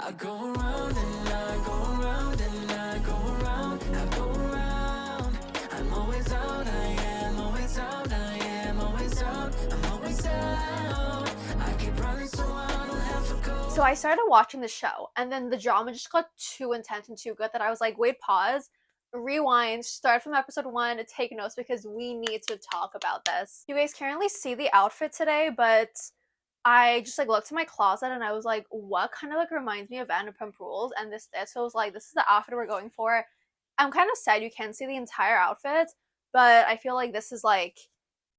I go around and I go around and I go around, I go around. I'm always out, I am always out, I am always out, I'm always out. I keep running so I don't have to go. So I started watching the show, and then the drama just got too intense and too good that I was like, wait, pause, rewind, start from episode 1, take notes because we need to talk about this. You guys can't really see the outfit today, but I just like looked in my closet and I was like, what kind of like reminds me of Vanderpump Rules and this. So I was like, this is the outfit we're going for. I'm kind of sad you can't see the entire outfit, but I feel like this is like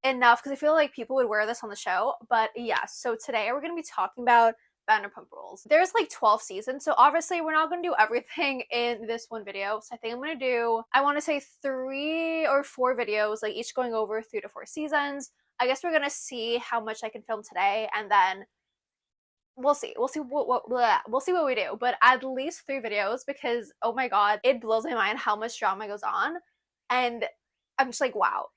enough because I feel like people would wear this on the show. But yeah, so today we're going to be talking about Vanderpump Rules. There's like 12 seasons, so obviously we're not going to do everything in this one video. So I think I'm going to do, I want to say 3 or 4 videos, like each going over 3 to 4 seasons. I guess we're going to see how much I can film today, and then we'll see what we do, but at least 3 videos because oh my god, it blows my mind how much drama goes on, and I'm just like wow.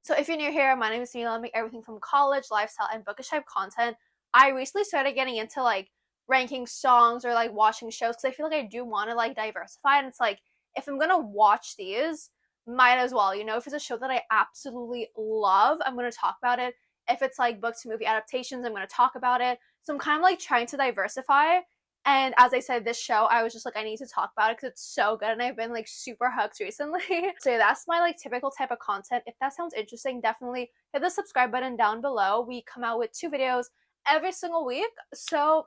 So if you're new here, my name is Mila. I make everything from college, lifestyle, and bookish type content. I recently started getting into like ranking songs or like watching shows because I feel like I do want to like diversify, and it's like if I'm gonna watch these, might as well, you know, if it's a show that I absolutely love, I'm going to talk about it. If it's like book to movie adaptations, I'm going to talk about it. So I'm kind of like trying to diversify. And as I said, this show, I was just like, I need to talk about it because it's so good and I've been like super hooked recently. So yeah, that's my like typical type of content. If that sounds interesting, definitely hit the subscribe button down below. We come out with 2 videos every single week. So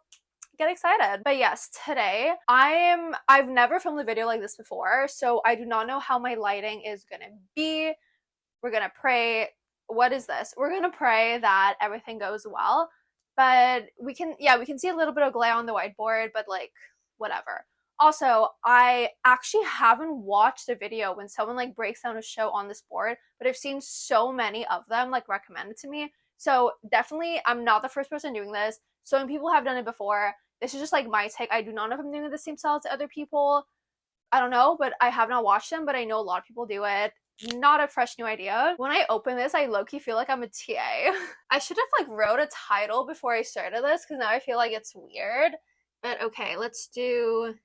get excited. But yes, today I've never filmed a video like this before, so I do not know how my lighting is gonna be. We're gonna pray. What is this? We're gonna pray that everything goes well, but we can see a little bit of glare on the whiteboard, but like whatever. Also, I actually haven't watched a video when someone like breaks down a show on this board, but I've seen so many of them like recommended to me. So definitely I'm not the first person doing this. So many people have done it before. This is just like my take. I do not know if I'm doing the same style as other people. I don't know, but I have not watched them, but I know a lot of people do it. Not a fresh new idea. When I open this, I low-key feel like I'm a TA. I should have like wrote a title before I started this because now I feel like it's weird. But okay, let's do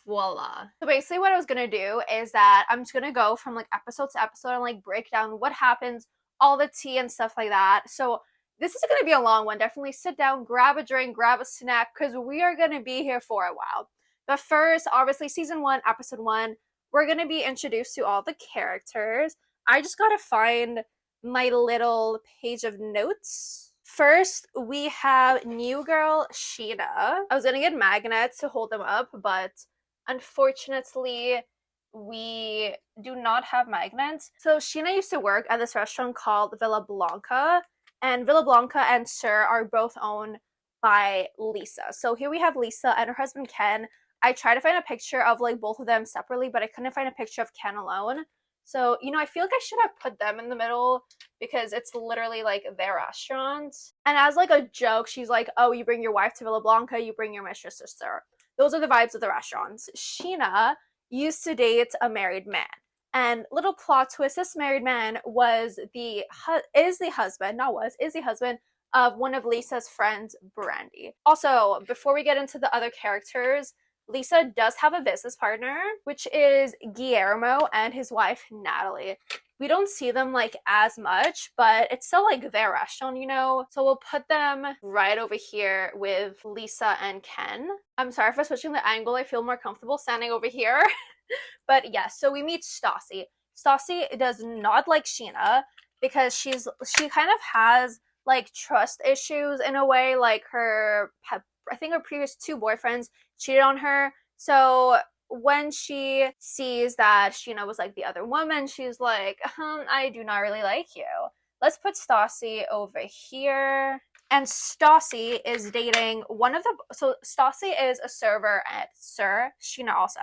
voila. So basically what I was gonna do is that I'm just gonna go from like episode to episode and like break down what happens, all the tea and stuff like that. So this is going to be a long one. Definitely sit down, grab a drink, grab a snack, because we are going to be here for a while. But first, obviously, season 1, episode 1, we're going to be introduced to all the characters. I just got to find my little page of notes. First, we have new girl Sheena. I was going to get magnets to hold them up, but unfortunately, we do not have magnets. So Sheena used to work at this restaurant called Villa Blanca. And Villa Blanca and SUR are both owned by Lisa. So here we have Lisa and her husband Ken. I tried to find a picture of like both of them separately, but I couldn't find a picture of Ken alone. So, you know, I feel like I should have put them in the middle because it's literally like their restaurant. And as like a joke, she's like, oh, you bring your wife to Villa Blanca, you bring your mistress to SUR. Those are the vibes of the restaurants. Sheena used to date a married man. And little plot twist, this married man is the husband of one of Lisa's friends, Brandy. Also, before we get into the other characters, Lisa does have a business partner, which is Guillermo and his wife, Natalie. We don't see them like as much, but it's still like their restaurant, you know? So we'll put them right over here with Lisa and Ken. I'm sorry for switching the angle. I feel more comfortable standing over here. But yes, so we meet Stassi. Stassi does not like Sheena because she kind of has like trust issues in a way. Like I think her previous 2 boyfriends cheated on her. So when she sees that Sheena was like the other woman, she's like, I do not really like you. Let's put Stassi over here. And Stassi is dating so Stassi is a server at SUR, Sheena also.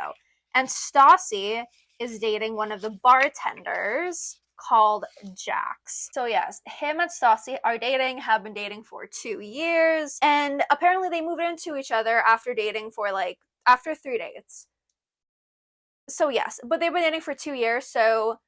And Stassi is dating one of the bartenders called Jax. So yes, him and Stassi are dating, have been dating for 2 years, and apparently they moved into each other after dating for after 3 dates. So yes, but they've been dating for 2 years, so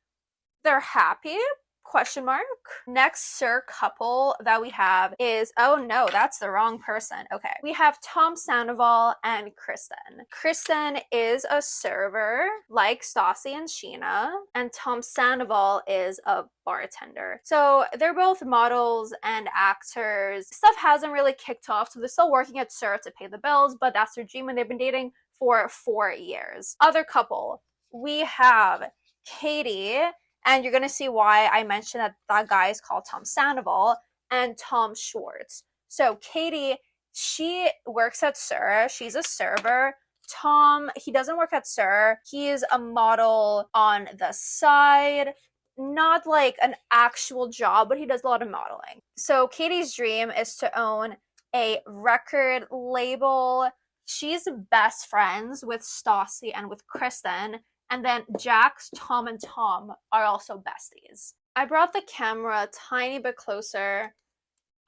they're happy. Question mark. Next Sir couple that we have is, oh no, that's the wrong person. Okay, we have Tom Sandoval and Kristen. Kristen is a server like Stassi and Sheena, and Tom Sandoval is a bartender. So they're both models and actors. Stuff hasn't really kicked off, so they're still working at Sir to pay the bills, but that's their dream, and they've been dating for 4 years. Other couple, we have Katie, and you're gonna see why I mentioned that that guy is called Tom Sandoval, and Tom Schwartz. So Katie, she works at Sir. She's a server. Tom, he doesn't work at Sir. He's a model on the side. Not like an actual job, but he does a lot of modeling. So Katie's dream is to own a record label. She's best friends with Stassi and with Kristen. And then Jax, Tom, and Tom are also besties. I brought the camera a tiny bit closer.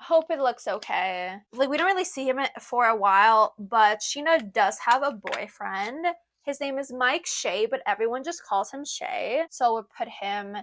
Hope it looks okay. Like, we don't really see him for a while, but Sheena does have a boyfriend. His name is Mike Shea, but everyone just calls him Shay. So we'll put him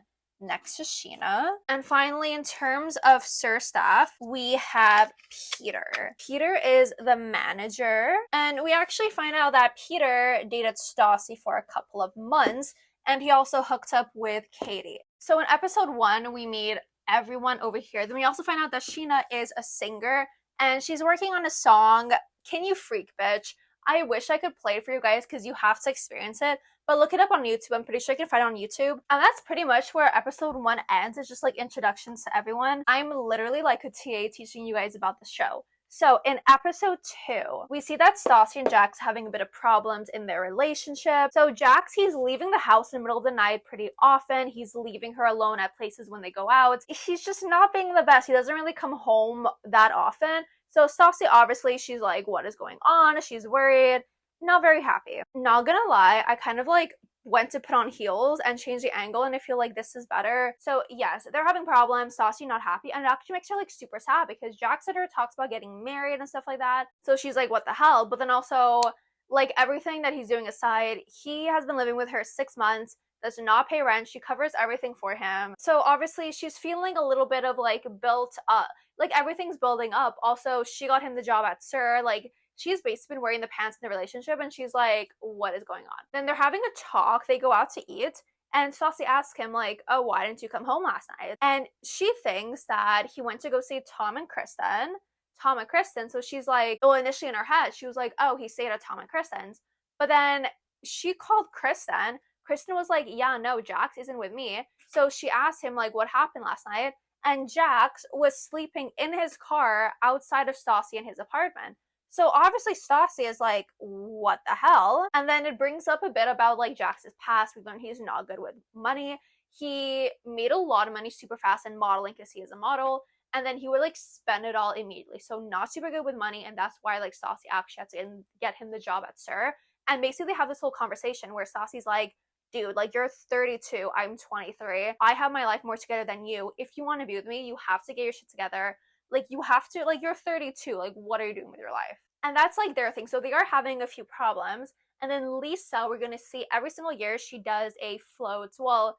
next to Sheena. And finally, in terms of Sir staff, we have Peter. Peter is the manager, and we actually find out that Peter dated Stassi for a couple of months, and he also hooked up with Katie. So in episode 1, we meet everyone over here. Then we also find out that Sheena is a singer, and she's working on a song, Can You Freak Bitch? I wish I could play it for you guys because you have to experience it, but look it up on YouTube. I'm pretty sure you can find it on YouTube. And that's pretty much where episode 1 ends. It's just like introductions to everyone. I'm literally like a TA teaching you guys about the show. So in episode 2, we see that Stassi and Jax having a bit of problems in their relationship. So Jax, he's leaving the house in the middle of the night pretty often. He's leaving her alone at places when they go out. He's just not being the best. He doesn't really come home that often. So Stassi, obviously, she's like, what is going on? She's worried. Not very happy. Not gonna lie, I kind of like went to put on heels and change the angle, and I feel like this is better. So yes, they're having problems. Stassi not happy, and it actually makes her like super sad because Jax at her talks about getting married and stuff like that. So she's like, what the hell? But then also, like, everything that he's doing aside, he has been living with her 6 months, does not pay rent. She covers everything for him. So obviously she's feeling a little bit of like built up, like everything's building up. Also, she got him the job at Sir. Like, she's basically been wearing the pants in the relationship, and she's like, what is going on? Then they're having a talk. They go out to eat, and Stassi asks him like, oh, why didn't you come home last night? And she thinks that he went to go see Tom and Kristen. So she's like, well, initially in her head, she was like, oh, he stayed at Tom and Kristen's. But then she called Kristen. Kristen was like, yeah, no, Jax isn't with me. So she asked him like, what happened last night? And Jax was sleeping in his car outside of Stassi in his apartment. So obviously Stassi is like, what the hell? And then it brings up a bit about like Jax's past. We learn he's not good with money. He made a lot of money super fast in modeling because he is a model. And then he would like spend it all immediately. So not super good with money. And that's why like Stassi actually had to get him the job at Sir. And basically they have this whole conversation where Stassi's like, dude, like, you're 32, I'm 23. I have my life more together than you. If you want to be with me, you have to get your shit together. Like, you have to, like, you're 32. Like, what are you doing with your life? And that's, like, their thing. So they are having a few problems. And then Lisa, we're going to see every single year she does a float. Well,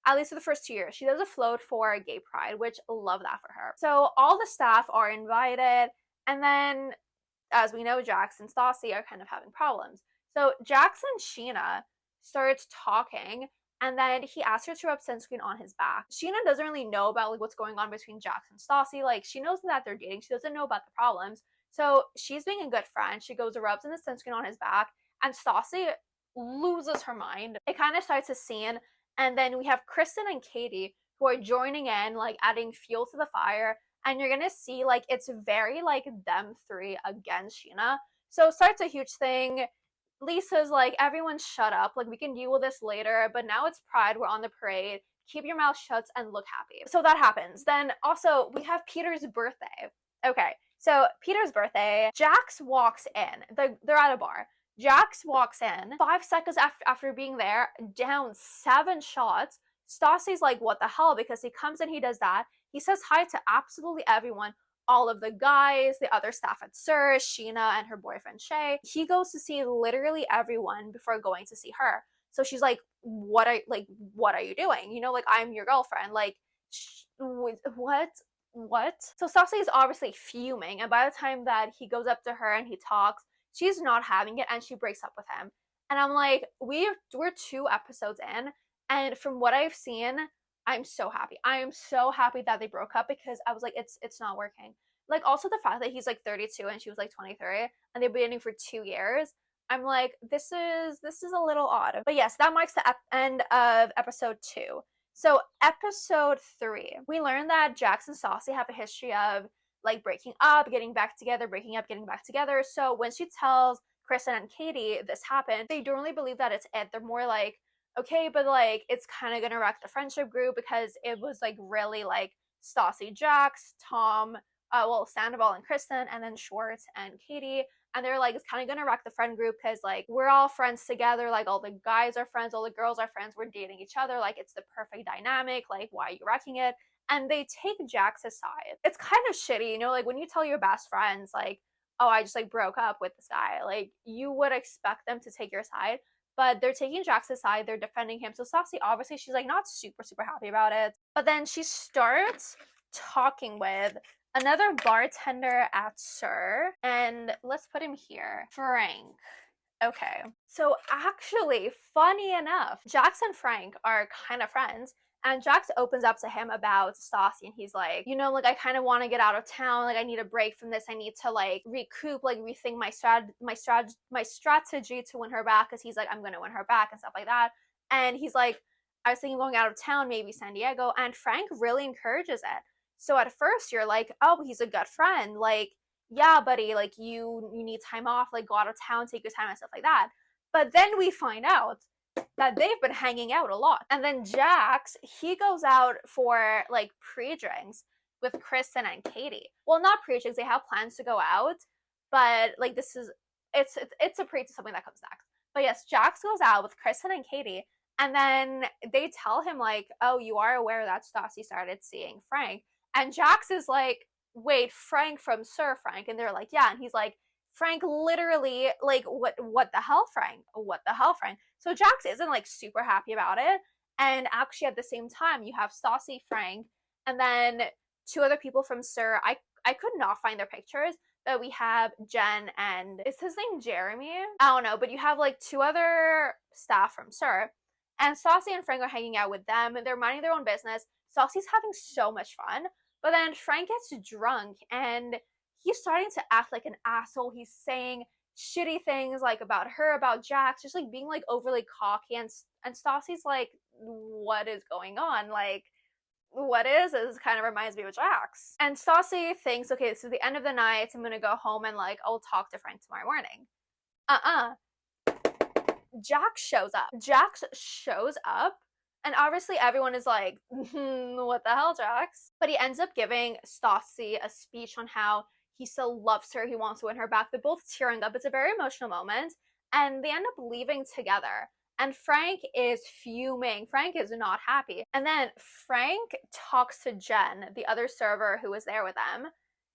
at least for the first 2 years, she does a float for Gay Pride, which love that for her. So all the staff are invited. And then, as we know, Jax and Stassi are kind of having problems. So Jax and Sheena starts talking, and then he asks her to rub sunscreen on his back. Sheena doesn't really know about like what's going on between Jax and Stassi. Like, she knows that they're dating. She doesn't know about the problems. So she's being a good friend. She goes and rubs in the sunscreen on his back, and Stassi loses her mind. It kind of starts a scene, and then we have Kristen and Katie who are joining in, like adding fuel to the fire, and you're gonna see like it's very like them three against Sheena. So it starts a huge thing. Lisa's like, everyone shut up, like we can deal with this later, but now it's Pride, we're on the parade, keep your mouth shut and look happy. So that happens. Then also we have Peter's birthday. Okay, so Peter's birthday, Jax walks in, they're at a bar. Jax walks in, 5 seconds after being there, down 7 shots. Stassi's like, what the hell? Because he comes in, he does that. He says hi to absolutely everyone. All of the guys, the other staff at Sir, Sheena and her boyfriend Shay. He goes to see literally everyone before going to see her. So she's like, what are you doing? You know, like, I'm your girlfriend. Like, What? What? So Stassi is obviously fuming, and by the time that he goes up to her and he talks, she's not having it and she breaks up with him. And I'm like, we're 2 episodes in, and from what I've seen, I'm so happy. I am so happy that they broke up, because I was like, it's not working. Like, also the fact that he's like 32 and she was like 23 and they've been dating for 2 years. I'm like, this is a little odd. But yes, that marks the end of episode 2. So episode 3, we learned that Jax and Stassi have a history of like breaking up, getting back together, breaking up, getting back together. So when she tells Kristen and Katie this happened, they don't really believe that it's it. They're more like, okay, but like it's kind of gonna wreck the friendship group, because it was like really like Stassi, Jax, Tom, Sandoval and Kristen, and then Schwartz and Katie. And they're like, it's kind of gonna wreck the friend group, because like we're all friends together, like all the guys are friends, all the girls are friends, we're dating each other, like it's the perfect dynamic, like why are you wrecking it? And they take Jax's side. It's kind of shitty, you know, like when you tell your best friends like, oh, I just like broke up with this guy, like you would expect them to take your side, but they're taking Jax's side, they're defending him. So Stassi, obviously she's like not super happy about it, but then she starts talking with another bartender at SUR, and let's put him here, Frank. Okay, so actually, funny enough, Jax and Frank are kind of friends, and Jax opens up to him about Stassi, and he's like, you know, like I kind of want to get out of town, like I need a break from this, I need to like recoup, like rethink my strategy to win her back, because he's like, I'm gonna win her back and stuff like that. And he's like, I was thinking going out of town, maybe San Diego, and Frank really encourages it. So at first you're like, oh, he's a good friend, like yeah, buddy, like you need time off, like go out of town, take your time and stuff like that. But then we find out that they've been hanging out a lot. And then Jax, he goes out for like pre-drinks with Kristen and Katie. Well, not pre-drinks, they have plans to go out, but like this is it's a pre to something that comes next. But yes, Jax goes out with Kristen and Katie, and then they tell him like, oh, you are aware that Stassi started seeing Frank. And Jax is like, wait, Frank from SUR, Frank? And they're like, yeah. And he's like, Frank literally, like, what the hell, Frank? What the hell, Frank? So Jax isn't like super happy about it. And actually at the same time, you have Stassi, Frank, and then 2 other people from SUR. I could not find their pictures, but we have Jen and, is his name Jeremy? I don't know, but you have like 2 other staff from SUR. And Stassi and Frank are hanging out with them, and they're minding their own business. Stassi's having so much fun. But then Frank gets drunk and he's starting to act like an asshole. He's saying shitty things like about her, about Jax, just like being like overly cocky. And Stassi's like, what is going on? Like, what is this? Kind of reminds me of Jax. And Stassi thinks, okay, this is the end of the night. I'm gonna go home and like I'll talk to Frank tomorrow morning. Jax shows up. Jax shows up. And obviously everyone is like, what the hell, Jax? But he ends up giving Stassi a speech on how he still loves her, he wants to win her back. They're both tearing up. It's a very emotional moment. And they end up leaving together. And Frank is fuming. Frank is not happy. And then Frank talks to Jen, the other server who was there with them.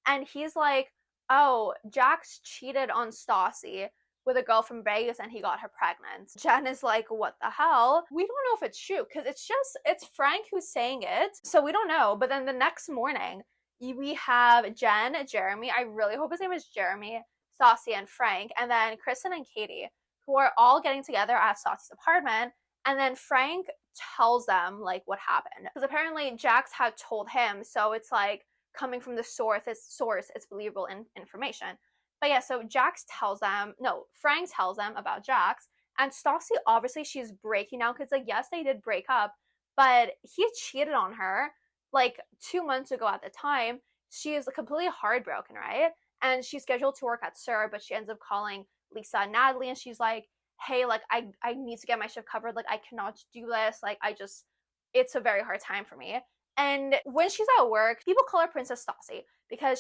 And he's like, oh, Jax cheated on Stassi with a girl from Vegas and he got her pregnant. Jen is like, what the hell? We don't know if it's true, because it's Frank who's saying it, so we don't know. But then the next morning, we have Jen, Jeremy, I really hope his name is Jeremy, Stassi, and Frank, and then Kristen and Katie, who are all getting together at Stassi's apartment. And then Frank tells them like what happened, because apparently Jax had told him, so it's like coming from the source, it's believable information. But yeah, so Frank tells them about Jax, and Stassi, obviously she's breaking down, because like, yes, they did break up, but he cheated on her like 2 months ago at the time. She is completely heartbroken, right? And she's scheduled to work at SUR, but she ends up calling Lisa and Natalie, and she's like, hey, like I need to get my shift covered, like I cannot do this, like it's a very hard time for me. And when she's at work, people call her Princess Stassi, because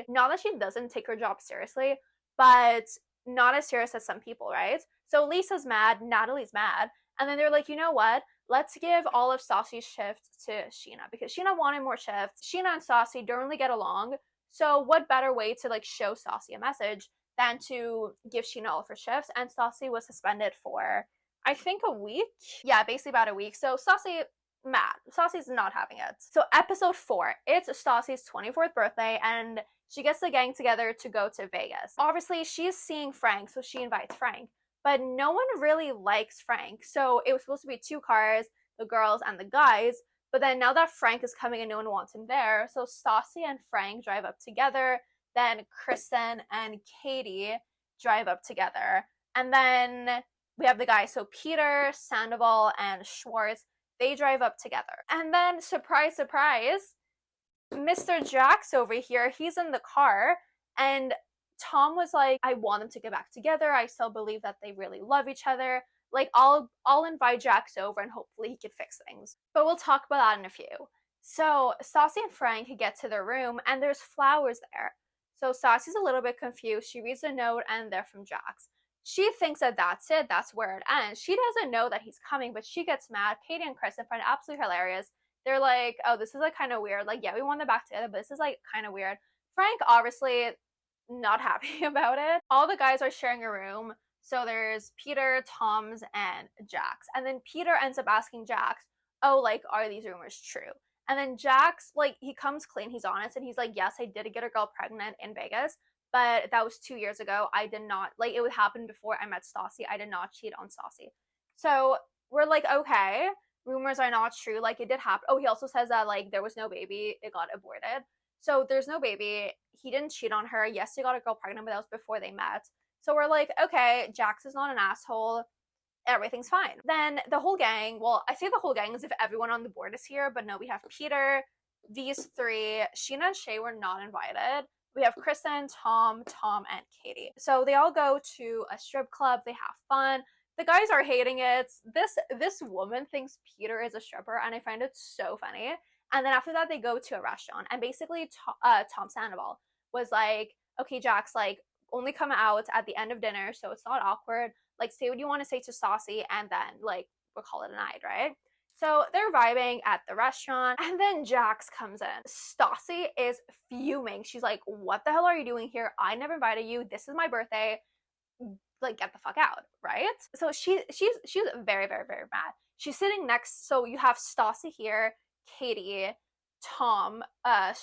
not that she doesn't take her job seriously, but not as serious as some people, right? So Lisa's mad, Natalie's mad, and then they're like, you know what? Let's give all of Stassi's shifts to Scheana, because Scheana wanted more shifts. Scheana and Stassi don't really get along, so what better way to like show Stassi a message than to give Scheana all of her shifts? And Stassi was suspended for, I think, a week. Yeah, basically about a week. So Stassi, mad. Stassi's not having it. So episode 4, it's Stassi's 24th birthday, and she gets the gang together to go to Vegas. Obviously, she's seeing Frank, so she invites Frank. But no one really likes Frank. So it was supposed to be 2 cars, the girls and the guys. But then now that Frank is coming and no one wants him there, so Stassi and Frank drive up together. Then Kristen and Katie drive up together. And then we have the guys, so Peter, Sandoval, and Schwartz, they drive up together. And then, surprise, surprise, Mr. Jax over here, he's in the car, and Tom was like, I want them to get back together. I still believe that they really love each other. Like, I'll invite Jax over and hopefully he can fix things. But we'll talk about that in a few. So Stassi and Frank get to their room and there's flowers there. So Stassi's a little bit confused. She reads a note and they're from Jax. She thinks that that's it. That's where it ends. She doesn't know that he's coming, but she gets mad. Katie and Kristen find it absolutely hilarious. They're like, oh, this is like kind of weird. Like, yeah, we want them back together, but this is like kind of weird. Frank obviously not happy about it. All the guys are sharing a room. So there's Peter, Tom's, and Jax. And then Peter ends up asking Jax, oh, like, are these rumors true? And then Jax, like, he comes clean, he's honest, and he's like, yes, I did get a girl pregnant in Vegas, but that was 2 years ago. I did not, like, it would happen before I met Stassi. I did not cheat on Stassi. So we're like, okay, rumors are not true. Like, it did happen. Oh, he also says that, like, there was no baby. It got aborted. So there's no baby. He didn't cheat on her. Yes, he got a girl pregnant, but that was before they met. So we're like, okay, Jax is not an asshole. Everything's fine. Then the whole gang, well, I say the whole gang as if everyone on the board is here, but no, we have Peter, these 3, Sheena and Shay were not invited. We have Kristen, Tom, and Katie. So they all go to a strip club. They have fun. The guys are hating it. This woman thinks Peter is a stripper, and I find it so funny. And then after that, they go to a restaurant. And basically, Tom Sandoval was like, okay, Jax, like, only come out at the end of dinner, so it's not awkward. Like, say what you want to say to Stassi, and then, like, we'll call it a night, right? So they're vibing at the restaurant, and then Jax comes in. Stassi is fuming. She's like, what the hell are you doing here? I never invited you. This is my birthday. Like, get the fuck out, right? So she's very, very, very mad. She's sitting next, so you have Stassi here, Katie, Tom,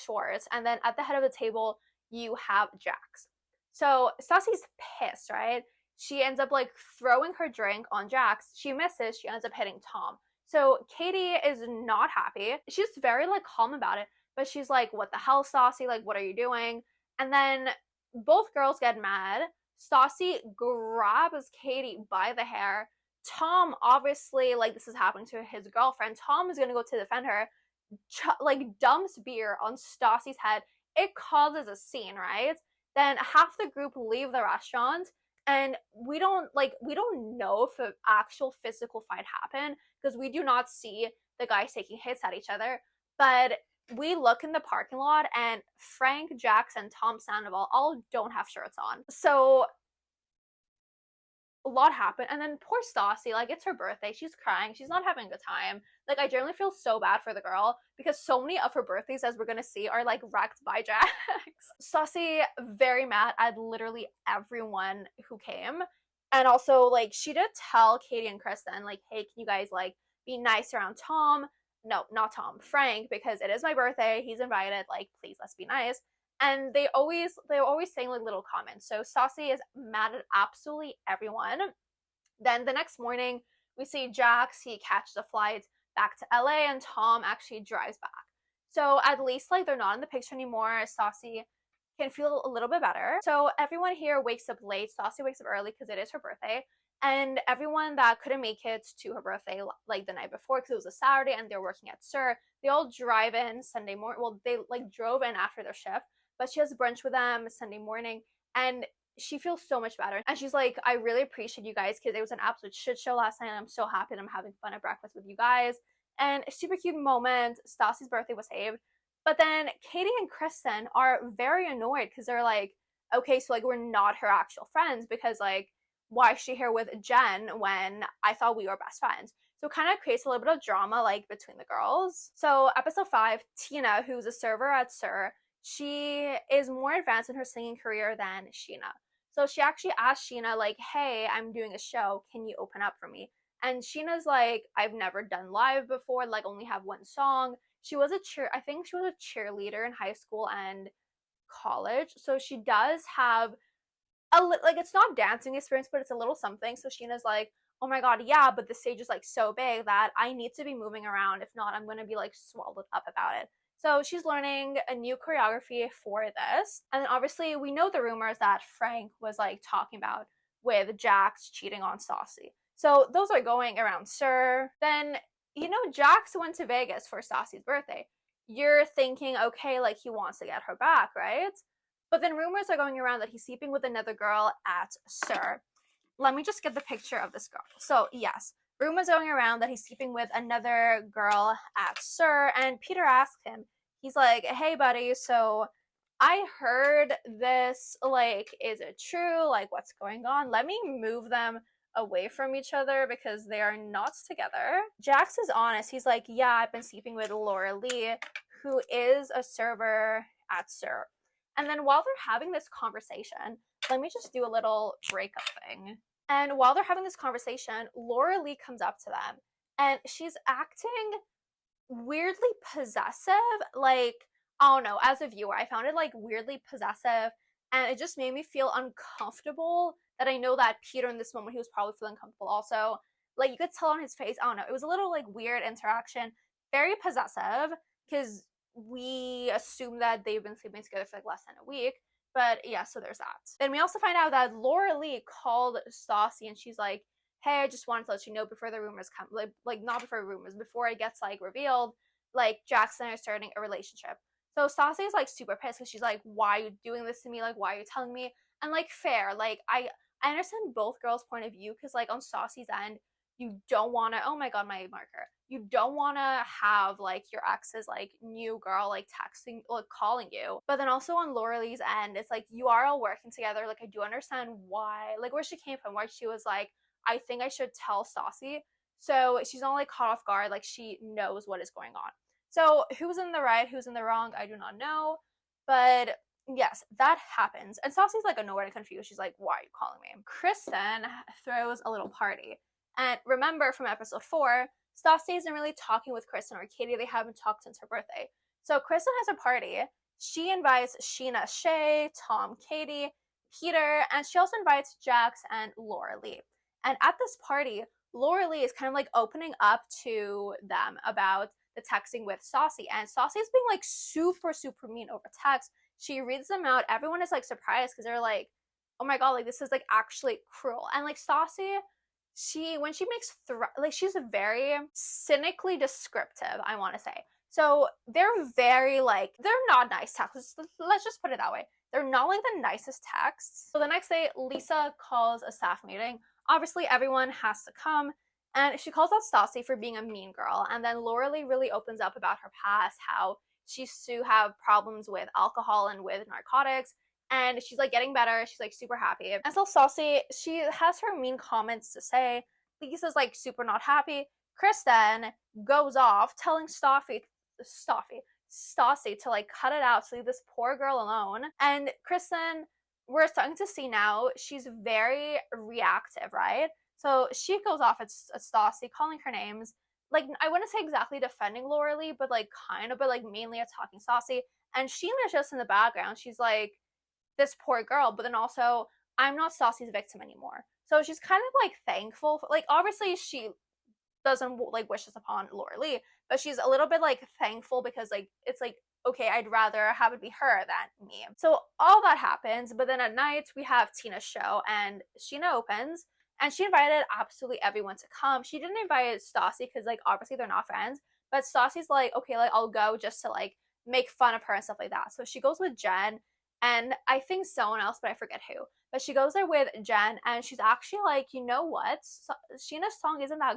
Schwartz, and then at the head of the table, you have Jax. So Stassi's pissed, right? She ends up like throwing her drink on Jax. She misses. She ends up hitting Tom. So Katie is not happy. She's very like calm about it, but she's like, what the hell, Stassi? Like, what are you doing? And then both girls get mad. Stassi grabs Katie by the hair. Tom, obviously, like, this is happening to his girlfriend. Tom is gonna go to defend her, like, dumps beer on Stassi's head. It causes a scene, right? Then half the group leave the restaurant, and we don't know if an actual physical fight happened because we do not see the guys taking hits at each other. But we look in the parking lot, and Frank, Jax, and Tom Sandoval all don't have shirts on. So a lot happened, and then poor Stassi, like, it's her birthday, she's crying, she's not having a good time. Like, I generally feel so bad for the girl because so many of her birthdays, as we're gonna see, are like wrecked by Jax. Stassi very mad at literally everyone who came, and also, like, she did tell Katie and Kristen, like, hey, can you guys like be nice around Tom? No, not Tom, Frank, because it is my birthday, he's invited, like, please, let's be nice. And they're always saying like little comments. So Stassi is mad at absolutely everyone. Then the next morning, we see Jax, he catches a flight back to LA, and Tom actually drives back. So at least, like, they're not in the picture anymore. Stassi can feel a little bit better. So everyone here wakes up late. Stassi wakes up early because it is her birthday. And everyone that couldn't make it to her birthday, like, the night before, because it was a Saturday and they're working at SUR, they all drive in Sunday morning. Well, they like drove in after their shift. But she has brunch with them Sunday morning, and she feels so much better. And she's like, I really appreciate you guys because it was an absolute shit show last night, and I'm so happy that I'm having fun at breakfast with you guys. And a super cute moment. Stassi's birthday was saved. But then Katie and Kristen are very annoyed because they're like, okay, so, like, we're not her actual friends because, like, why is she here with Jen when I thought we were best friends? So it kind of creates a little bit of drama, like, between the girls. So episode 5, Tina, who's a server at SUR, she is more advanced in her singing career than Sheena. So she actually asked Sheena, like, hey, I'm doing a show. Can you open up for me? And Sheena's like, I've never done live before, like only have one song. She was I think she was a cheerleader in high school and college. So she does have like, it's not dancing experience, but it's a little something. So Sheena's like, oh my god, yeah, but the stage is like so big that I need to be moving around. If not, I'm gonna be like swallowed up about it. So she's learning a new choreography for this. And then obviously we know the rumors that Frank was like talking about with Jax cheating on Stassi. So those are going around SUR. Then, you know, Jax went to Vegas for Stassi's birthday. You're thinking, okay, like he wants to get her back, right? But then rumors are going around that he's sleeping with another girl at SUR. Let me just get the picture of this girl. So yes, rumors going around that he's sleeping with another girl at SUR, and Peter asked him, he's like, hey buddy, so I heard this, like, is it true? Like, what's going on? Let me move them away from each other because they are not together. Jax is honest. He's like, yeah, I've been sleeping with Laura Lee, who is a server at SUR. And then while they're having this conversation, let me just do a little breakup thing. And while they're having this conversation, Laura Lee comes up to them and she's acting weirdly possessive. Like, I don't know, as a viewer, I found it like weirdly possessive, and it just made me feel uncomfortable that I know that Peter in this moment, he was probably feeling comfortable also. Like, you could tell on his face, I don't know, it was a little like weird interaction, very possessive, because we assume that they've been sleeping together for like less than a week. But yeah, so there's that. Then we also find out that Laura Lee called Stassi and she's like, hey, I just wanted to let you know before the rumors come, like not before rumors, before it gets like revealed, like Jackson and I are starting a relationship. So Stassi is like super pissed because she's like, why are you doing this to me? Like, why are you telling me? And like, fair, like I understand both girls' point of view, because like on Stassi's end, you don't want to, oh my god, my marker, you don't want to have like your ex's like new girl like texting, like calling you. But then also on Laura Lee's end, it's like, you are all working together. Like, I do understand why, like where she came from, why she was like, I think I should tell Stassi. So she's not like caught off guard, like she knows what is going on. So who's in the right, who's in the wrong, I do not know. But yes, that happens. And Stassi's like annoyed and confused. She's like, why are you calling me? Kristen throws a little party. And remember from episode 4, Stassi isn't really talking with Kristen or Katie. They haven't talked since her birthday. So Kristen has a party. She invites Sheena, Shay, Tom, Katie, Peter, and she also invites Jax and Laura Lee. And at this party, Laura Lee is kind of like opening up to them about the texting with Stassi. And Stassi is being like super, super mean over text. She reads them out. Everyone is like surprised because they're like, oh my god, like this is like actually cruel. And like Stassi, when she makes like she's very cynically descriptive, I want to say. So they're very like, they're not nice texts. Let's just put it that way. They're not like the nicest texts. So the next day, Lisa calls a staff meeting. Obviously, everyone has to come, and she calls out Stassi for being a mean girl. And then Laura Lee really opens up about her past, how she used to have problems with alcohol and with narcotics, and she's like getting better. She's like super happy. And so Stassi, she has her mean comments to say. Lisa's like super not happy. Kristen goes off telling Stassi to like cut it out, to leave this poor girl alone. And Kristen, we're starting to see now, she's very reactive, right? So she goes off at Stassi, calling her names. Like, I wouldn't say exactly defending Laura Lee, but like kind of, but like mainly attacking Stassi. And Sheena's just in the background. She's like, this poor girl, but then also, I'm not Stassi's victim anymore. So she's kind of like thankful for, like, obviously she doesn't like wish this upon Laura Lee, but she's a little bit like thankful because like it's like, okay, I'd rather have it be her than me. So all that happens, but then at night we have Tina's show and Sheena opens and she invited absolutely everyone to come. She didn't invite Stassi because like obviously they're not friends, but Stassi's like, okay, like I'll go just to like make fun of her and stuff like that. So she goes with Jen and I think someone else, but I forget who. But she goes there with Jen and she's actually like, you know what? Sheena's song isn't that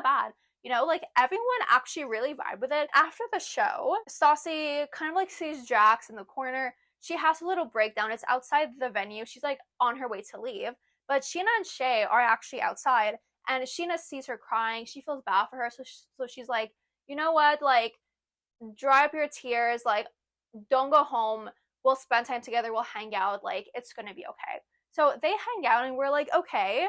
bad. You know, like everyone actually really vibed with it. After the show, Stassi kind of like sees Jax in the corner. She has a little breakdown. It's outside the venue. She's like on her way to leave. But Sheena and Shay are actually outside. And Sheena sees her crying. She feels bad for her. So she's like, you know what? Like, dry up your tears. Like, don't go home. We'll spend time together. We'll hang out. Like, it's going to be okay. So they hang out and we're like, okay,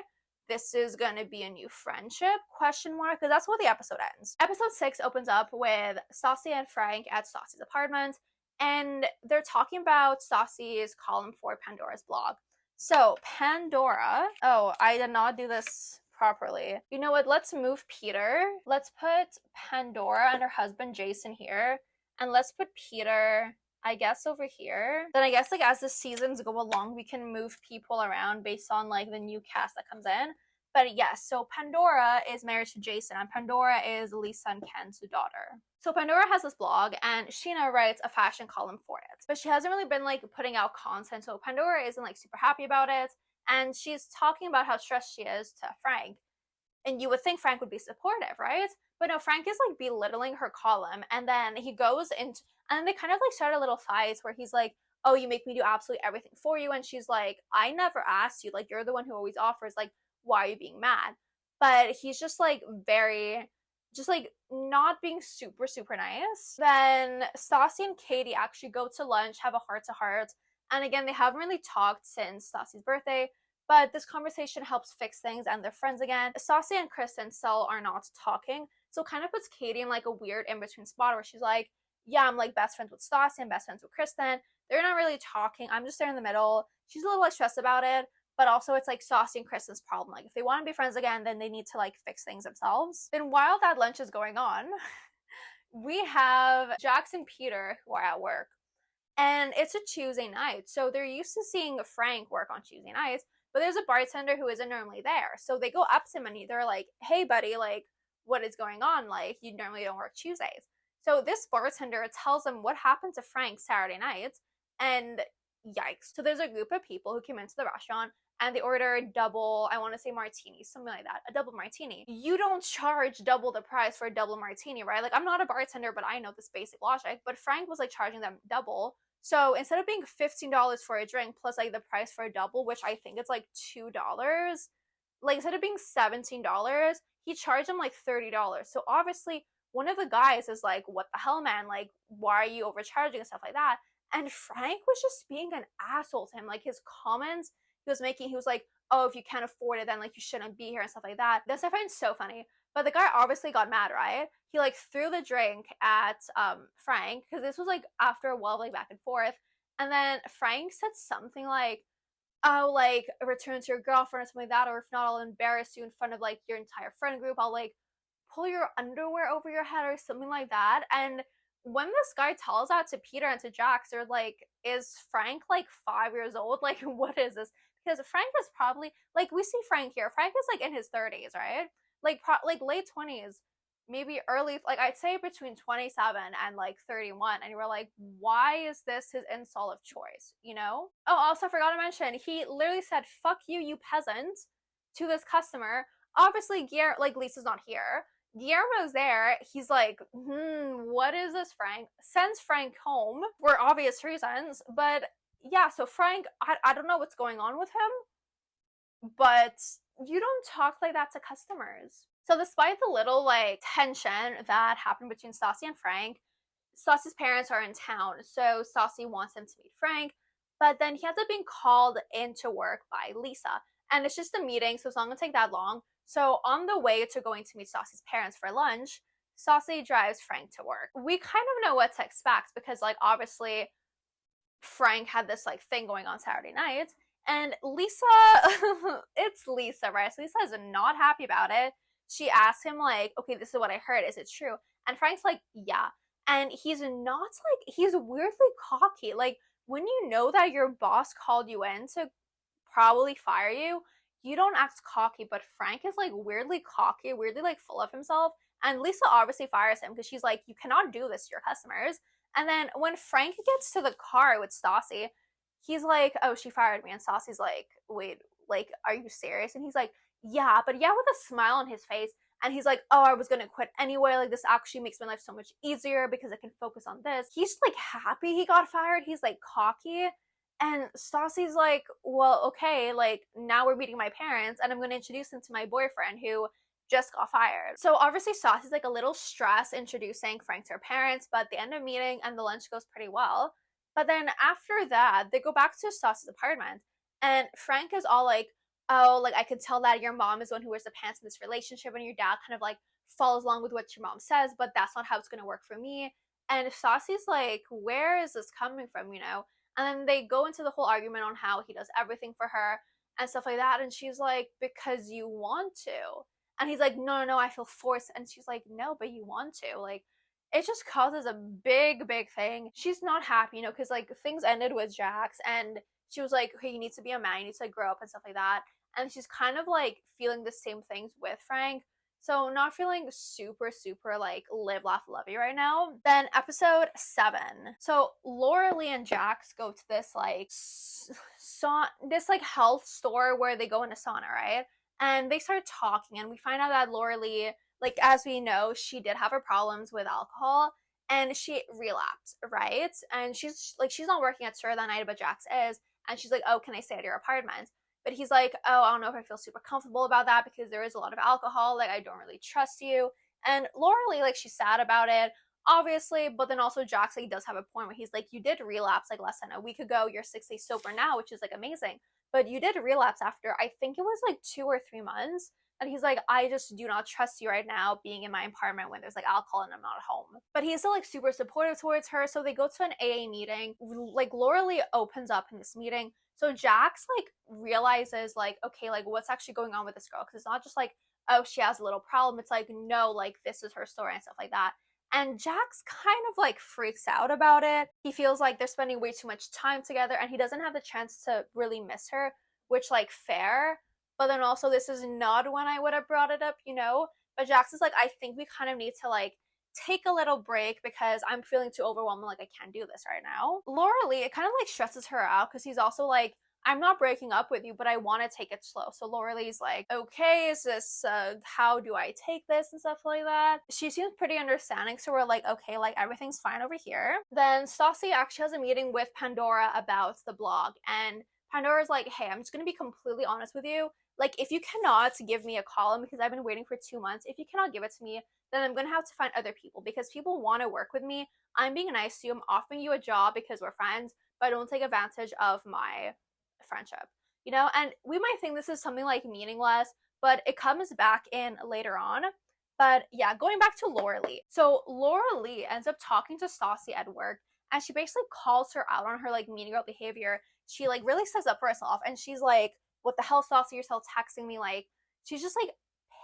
this is gonna be a new friendship, question mark, because that's what the episode ends. Episode 6 opens up with Stassi and Frank at Stassi's apartment, and they're talking about Stassi's column for Pandora's blog. So Pandora, oh, I did not do this properly. You know what, let's move Peter. Let's put Pandora and her husband Jason here, and let's put Peter, I guess, over here. Then I guess, like, as the seasons go along, we can move people around based on, like, the new cast that comes in. But yes, so Pandora is married to Jason, and Pandora is Lisa and Ken's daughter. So Pandora has this blog, and Sheena writes a fashion column for it. But she hasn't really been, like, putting out content, so Pandora isn't, like, super happy about it. And she's talking about how stressed she is to Frank. And you would think Frank would be supportive, right? But no, Frank is, like, belittling her column, and then he goes into, and they kind of, like, start a little fight where he's like, oh, you make me do absolutely everything for you, and she's like, I never asked you, like, you're the one who always offers, like, why are you being mad? But he's just, like, very, just, like, not being super, super nice. Then Stassi and Katie actually go to lunch, have a heart-to-heart, and again, they haven't really talked since Stassi's birthday, but this conversation helps fix things and they're friends again. Stassi and Kristen still are not talking, so it kind of puts Katie in, like, a weird in-between spot where she's like, yeah, I'm, like, best friends with Stassi and best friends with Kristen. They're not really talking. I'm just there in the middle. She's a little, like, stressed about it, but also it's, like, Stassi and Kristen's problem. Like, if they want to be friends again, then they need to, like, fix things themselves. Then while that lunch is going on, we have Jax and Peter who are at work. And it's a Tuesday night, so they're used to seeing Frank work on Tuesday nights, but there's a bartender who isn't normally there. So they go up to him and they're like, hey, buddy, like, what is going on? Like, you normally don't work Tuesdays. So this bartender tells them what happened to Frank Saturday night, and yikes. So there's a group of people who came into the restaurant and they order a double, I want to say martini, something like that, a double martini. You don't charge double the price for a double martini, right? Like, I'm not a bartender, but I know this basic logic. But Frank was, like, charging them double. So instead of being $15 for a drink plus, like, the price for a double, which I think it's like $2, like, instead of being $17, he charged them like $30. So obviously one of the guys is like, what the hell, man? Like, why are you overcharging and stuff like that? And Frank was just being an asshole to him. Like, his comments he was making, he was like, oh, if you can't afford it, then, like, you shouldn't be here and stuff like that. This I find so funny. But the guy obviously got mad, right? He, like, threw the drink at Frank, because this was, like, after a while, like, back and forth. And then Frank said something like, oh, like, return to your girlfriend or something like that, or if not, I'll embarrass you in front of, like, your entire friend group. I'll, like, pull your underwear over your head or something like that. And when this guy tells that to Peter and to Jax, they're like, is Frank, like, 5 years old? Like, what is this? Because Frank is probably, like, we see Frank here. Frank is, like, in his 30s, right? Like, late 20s, maybe early, like, I'd say between 27 and, like, 31. And you were like, why is this his insult of choice, you know? Oh, also forgot to mention, he literally said, fuck you, you peasant, to this customer. Obviously, like, Lisa's not here. Guillermo's there. He's like, what is this, Frank? Sends Frank home for obvious reasons. But yeah, so Frank, I don't know what's going on with him, but you don't talk like that to customers. So despite the little, like, tension that happened between Stassi and Frank, Stassi's parents are in town, so Stassi wants him to meet Frank, but then he ends up being called into work by Lisa. And it's just a meeting, so it's not going to take that long. So on the way to going to meet Stassi's parents for lunch, Stassi drives Frank to work. We kind of know what to expect because, like, obviously Frank had this, like, thing going on Saturday night, and Lisa, it's Lisa, right? So Lisa is not happy about it. She asks him, like, okay, this is what I heard. Is it true? And Frank's like, yeah. And he's not, like, he's weirdly cocky. Like, when you know that your boss called you in to probably fire you, you don't act cocky, but Frank is, like, weirdly cocky, weirdly, like, full of himself. And Lisa obviously fires him because she's like, you cannot do this to your customers. And then when Frank gets to the car with Stassi, he's like, oh, she fired me. And Stassi's like, wait, like, are you serious? And he's like, yeah, but yeah, with a smile on his face. And he's like, oh, I was gonna quit anyway. Like, this actually makes my life so much easier because I can focus on this. He's, like, happy he got fired. He's, like, cocky. And Stassi's like, well, okay, like, now we're meeting my parents and I'm going to introduce him to my boyfriend who just got fired. So obviously Stassi's, like, a little stressed introducing Frank to her parents, but they end up meeting and the lunch goes pretty well. But then after that, they go back to Stassi's apartment and Frank is all like, oh, like I could tell that your mom is the one who wears the pants in this relationship and your dad kind of like follows along with what your mom says, but that's not how it's gonna work for me. And Stassi's like, where is this coming from, you know? And then they go into the whole argument on how he does everything for her and stuff like that. And she's like, because you want to. And he's like, no, no, no, I feel forced. And she's like, no, but you want to. Like, it just causes a big, big thing. She's not happy, you know, because like things ended with Jax and she was like, okay, you need to be a man, you need to like grow up and stuff like that. And she's kind of like feeling the same things with Frank. So not feeling super, super like live, laugh, lovey right now. Then episode 7. So Laura Lee and Jax go to this like this like health store where they go in a sauna, right? And they start talking and we find out that Laura Lee, like as we know, she did have her problems with alcohol and she relapsed, right? And she's not working at SUR that night, but Jax is. And she's like, oh, can I stay at your apartment? But he's like, oh, I don't know if I feel super comfortable about that because there is a lot of alcohol. Like, I don't really trust you. And Laura Lee, like, she's sad about it, obviously. But then also Jax, like, does have a point where he's like, you did relapse, like, less than a week ago. You're 6 days sober now, which is, like, amazing. But you did relapse after, I think it was, like, 2 or 3 months. And he's like, I just do not trust you right now being in my apartment when there's like alcohol and I'm not home. But he's still like super supportive towards her. So they go to an AA meeting. Like Laura Lee opens up in this meeting. So Jax like realizes like, okay, like what's actually going on with this girl? Because it's not just like, oh, she has a little problem. It's like, no, like this is her story and stuff like that. And Jax kind of like freaks out about it. He feels like they're spending way too much time together and he doesn't have the chance to really miss her, which like fair. But then also this is not when I would have brought it up, you know? But Jax is like, I think we kind of need to like take a little break because I'm feeling too overwhelmed. Like, I can't do this right now. Laura Lee, it kind of like stresses her out because he's also like, I'm not breaking up with you, but I want to take it slow. So Laura Lee's like, okay, is this, how do I take this and stuff like that? She seems pretty understanding. So we're like, okay, like everything's fine over here. Then Stassi actually has a meeting with Pandora about the blog. And Pandora's like, hey, I'm just going to be completely honest with you. Like, if you cannot give me a column because I've been waiting for 2 months, if you cannot give it to me, then I'm going to have to find other people because people want to work with me. I'm being nice to you. I'm offering you a job because we're friends, but don't take advantage of my friendship, you know? And we might think this is something like meaningless, but it comes back in later on. But yeah, going back to Laura Lee. So Laura Lee ends up talking to Stassi at work and she basically calls her out on her like mean girl behavior. She like really says up for herself and she's like, what the hell, Stassi, you're still texting me? Like, she's just like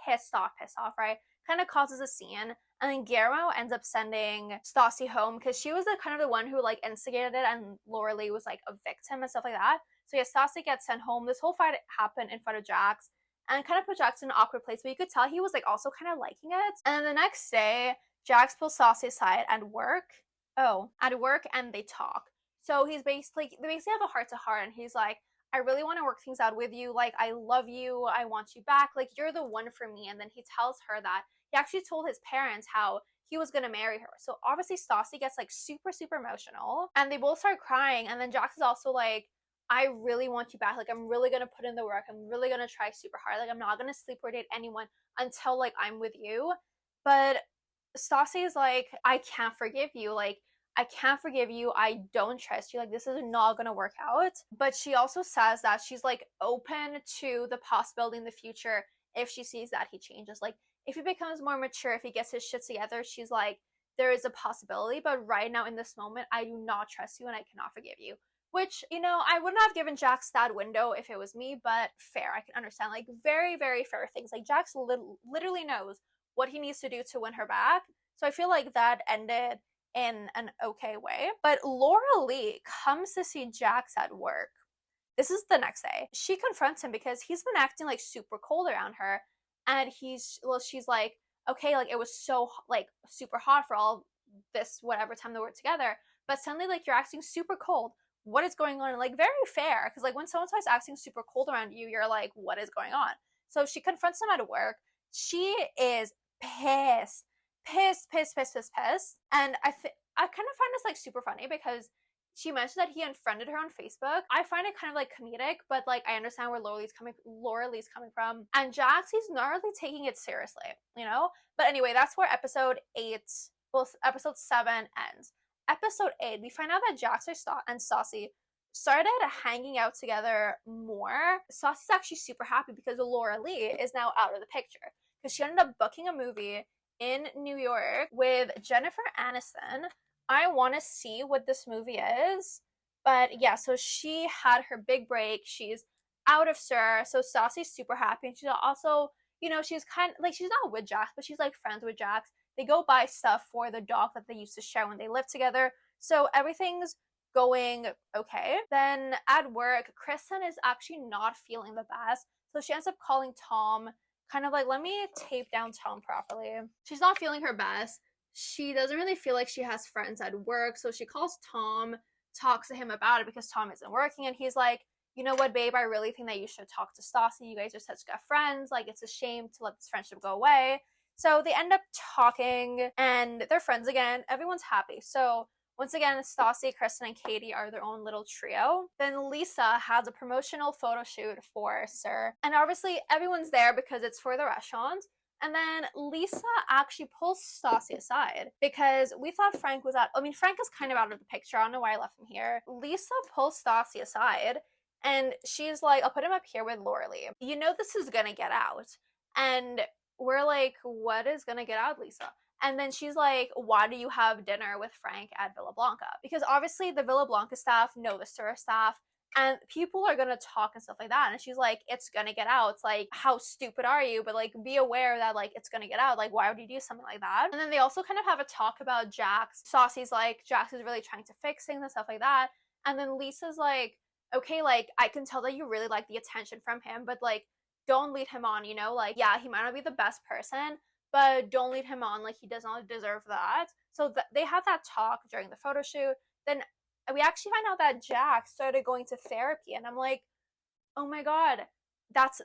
pissed off, right? Kind of causes a scene. And then Guillermo ends up sending Stassi home because she was the kind of the one who like instigated it and Laura Lee was like a victim and stuff like that. So yeah, Stassi gets sent home. This whole fight happened in front of Jax and kind of put Jax in an awkward place, but you could tell he was like also kind of liking it. And then the next day, Jax pulls Stassi aside at work. And they talk. So they basically have a heart to heart and he's like, I really want to work things out with you. Like, I love you. I want you back. Like, you're the one for me. And then he tells her that he actually told his parents how he was going to marry her. So obviously Stassi gets like super, super emotional and they both start crying. And then Jax is also like, I really want you back. Like, I'm really going to put in the work. I'm really going to try super hard. Like, I'm not going to sleep or date anyone until like I'm with you. But Stassi is like, I can't forgive you. Like, I can't forgive you. I don't trust you. Like, this is not gonna work out. But she also says that she's like open to the possibility in the future if she sees that he changes. Like, if he becomes more mature, if he gets his shit together, she's like, there is a possibility. But right now in this moment, I do not trust you and I cannot forgive you. Which, you know, I wouldn't have given Jax that window if it was me, but fair. I can understand. Like, very, very fair things. Like, Jax literally knows what he needs to do to win her back. So I feel like that ended in an okay way. But Laura Lee comes to see Jax at work. This is the next day. She confronts him because he's been acting like super cold around her. And she's like, okay, like it was so like super hot for all this whatever time they were together. But suddenly like you're acting super cold. What is going on? And like very fair. Because like when someone starts acting super cold around you, you're like, what is going on? So she confronts him at work. She is pissed. And I kind of find this like super funny because she mentioned that he unfriended her on Facebook. I find it kind of like comedic, but like I understand where Laura Lee's coming from. And Jax, he's not really taking it seriously, you know? But anyway, that's where episode 7 ends. Episode 8, we find out that Jax and Stassi started hanging out together more. Stassi's actually super happy because Laura Lee is now out of the picture because she ended up booking a movie in New York with Jennifer Aniston. I want to see what this movie is. But yeah, so she had her big break. She's out of SUR. So Stassi's super happy. And she's also, you know, she's kind of like, she's not with Jax, but she's like friends with Jax. They go buy stuff for the dog that they used to share when they lived together. So everything's going okay. Then at work, Kristen is actually not feeling the best. So she ends up calling Tom, kind of like, let me tape down Tom properly. She's not feeling her best. She doesn't really feel like she has friends at work. So she calls Tom, talks to him about it because Tom isn't working. And he's like, you know what, babe, I really think that you should talk to Stassi. You guys are such good friends. Like, it's a shame to let this friendship go away. So they end up talking and they're friends again. Everyone's happy. So once again, Stassi, Kristen, and Katie are their own little trio. Then Lisa has a promotional photo shoot for SUR. And obviously everyone's there because it's for the restaurant. And then Lisa actually pulls Stassi aside because we thought Frank was out. I mean, Frank is kind of out of the picture. I don't know why I left him here. Lisa pulls Stassi aside and she's like, I'll put him up here with Laura Lee. You know this is gonna get out. And we're like, what is gonna get out, Lisa? And then she's like, why do you have dinner with Frank at Villa Blanca? Because obviously the Villa Blanca staff know the SUR staff and people are gonna talk and stuff like that. And she's like, it's gonna get out. It's like, how stupid are you? But like, be aware that like, it's gonna get out. Like, why would you do something like that? And then they also kind of have a talk about Jax. Stassi's like, Jax is really trying to fix things and stuff like that. And then Lisa's like, okay, like, I can tell that you really like the attention from him, but like, don't lead him on, you know? Like, yeah, he might not be the best person, but don't lead him on. Like, he does not deserve that. So they have that talk during the photo shoot. Then we actually find out that Jax started going to therapy, and I'm like, oh my god, that's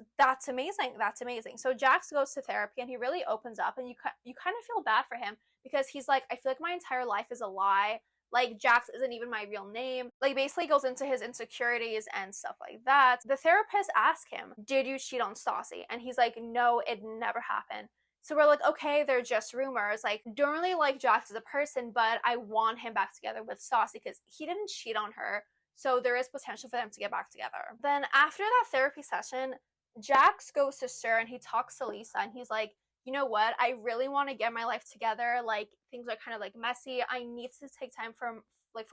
amazing. That's amazing. So Jax goes to therapy, and he really opens up, and you kind of feel bad for him because he's like, I feel like my entire life is a lie. Like, Jax isn't even my real name. Like, basically goes into his insecurities and stuff like that. The therapist asked him, did you cheat on Stassi? And he's like, no, it never happened. So we're like, okay, they're just rumors. Like, don't really like Jax as a person, but I want him back together with Stassi because he didn't cheat on her. So there is potential for them to get back together. Then after that therapy session, Jax goes to SUR and he talks to Lisa and he's like, you know what? I really want to get my life together. Like, things are kind of like messy. I need to take time for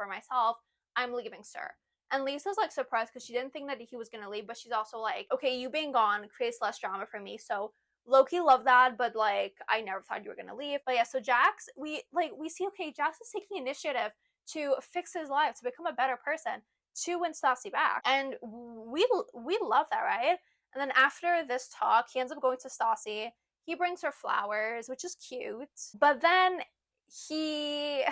myself. I'm leaving SUR. And Lisa's like surprised because she didn't think that he was going to leave, but she's also like, okay, you being gone creates less drama for me. So low-key love that, but like, I never thought you were gonna leave. But yeah, so Jax, we see, okay, Jax is taking initiative to fix his life, to become a better person, to win Stassi back. And we love that, right? And then after this talk, he ends up going to Stassi. He brings her flowers, which is cute. But then you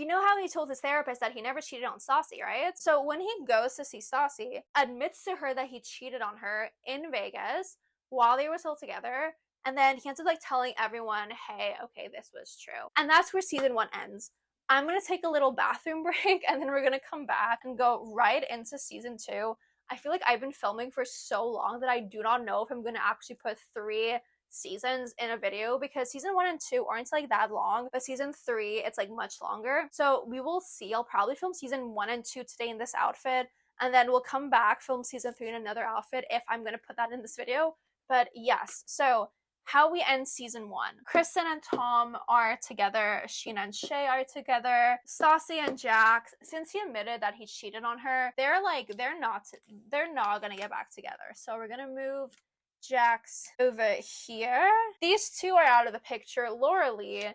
know how he told his therapist that he never cheated on Stassi, right? So when he goes to see Stassi, admits to her that he cheated on her in Vegas while they were still together, and then he ends up like telling everyone, hey, okay, this was true. And that's where season 1 ends. I'm gonna take a little bathroom break and then we're gonna come back and go right into season 2. I feel like I've been filming for so long that I do not know if I'm gonna actually put 3 seasons in a video because season 1 and 2 aren't like that long, but season 3 it's like much longer. So we will see. I'll probably film season 1 and 2 today in this outfit, and then we'll come back, film season 3 in another outfit if I'm gonna put that in this video. But yes, so how we end season 1. Kristen and Tom are together. Sheena and Shay are together. Stassi and Jax, since he admitted that he cheated on her, they're not gonna get back together. So we're gonna move Jax over here. These two are out of the picture. Laura Lee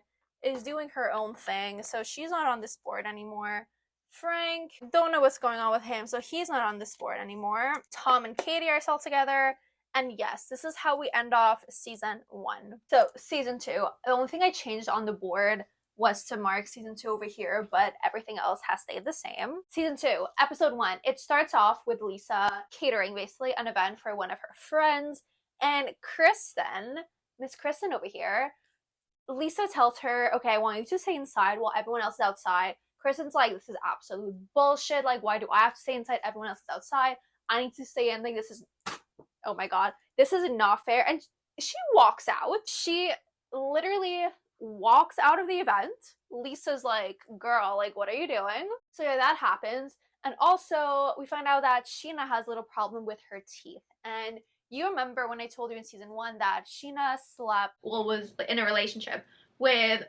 is doing her own thing, so she's not on this board anymore. Frank, don't know what's going on with him, so he's not on this board anymore. Tom and Katie are still together. And yes, this is how we end off season 1. So season 2, the only thing I changed on the board was to mark season 2 over here, but everything else has stayed the same. Season 2, episode 1, it starts off with Lisa catering basically an event for one of her friends, and Kristen, Miss Kristen over here, Lisa tells her, okay, I want you to stay inside while everyone else is outside. Kristen's like, this is absolute bullshit. Like, why do I have to stay inside? Everyone else is outside. I need to stay in. Like, this is, oh my god, this is not fair. And she walks out. She literally walks out of the event. Lisa's like, girl, like, what are you doing? So yeah, that happens. And also, we find out that Sheena has a little problem with her teeth. And you remember when I told you in season 1 that Sheena slept, well, was in a relationship with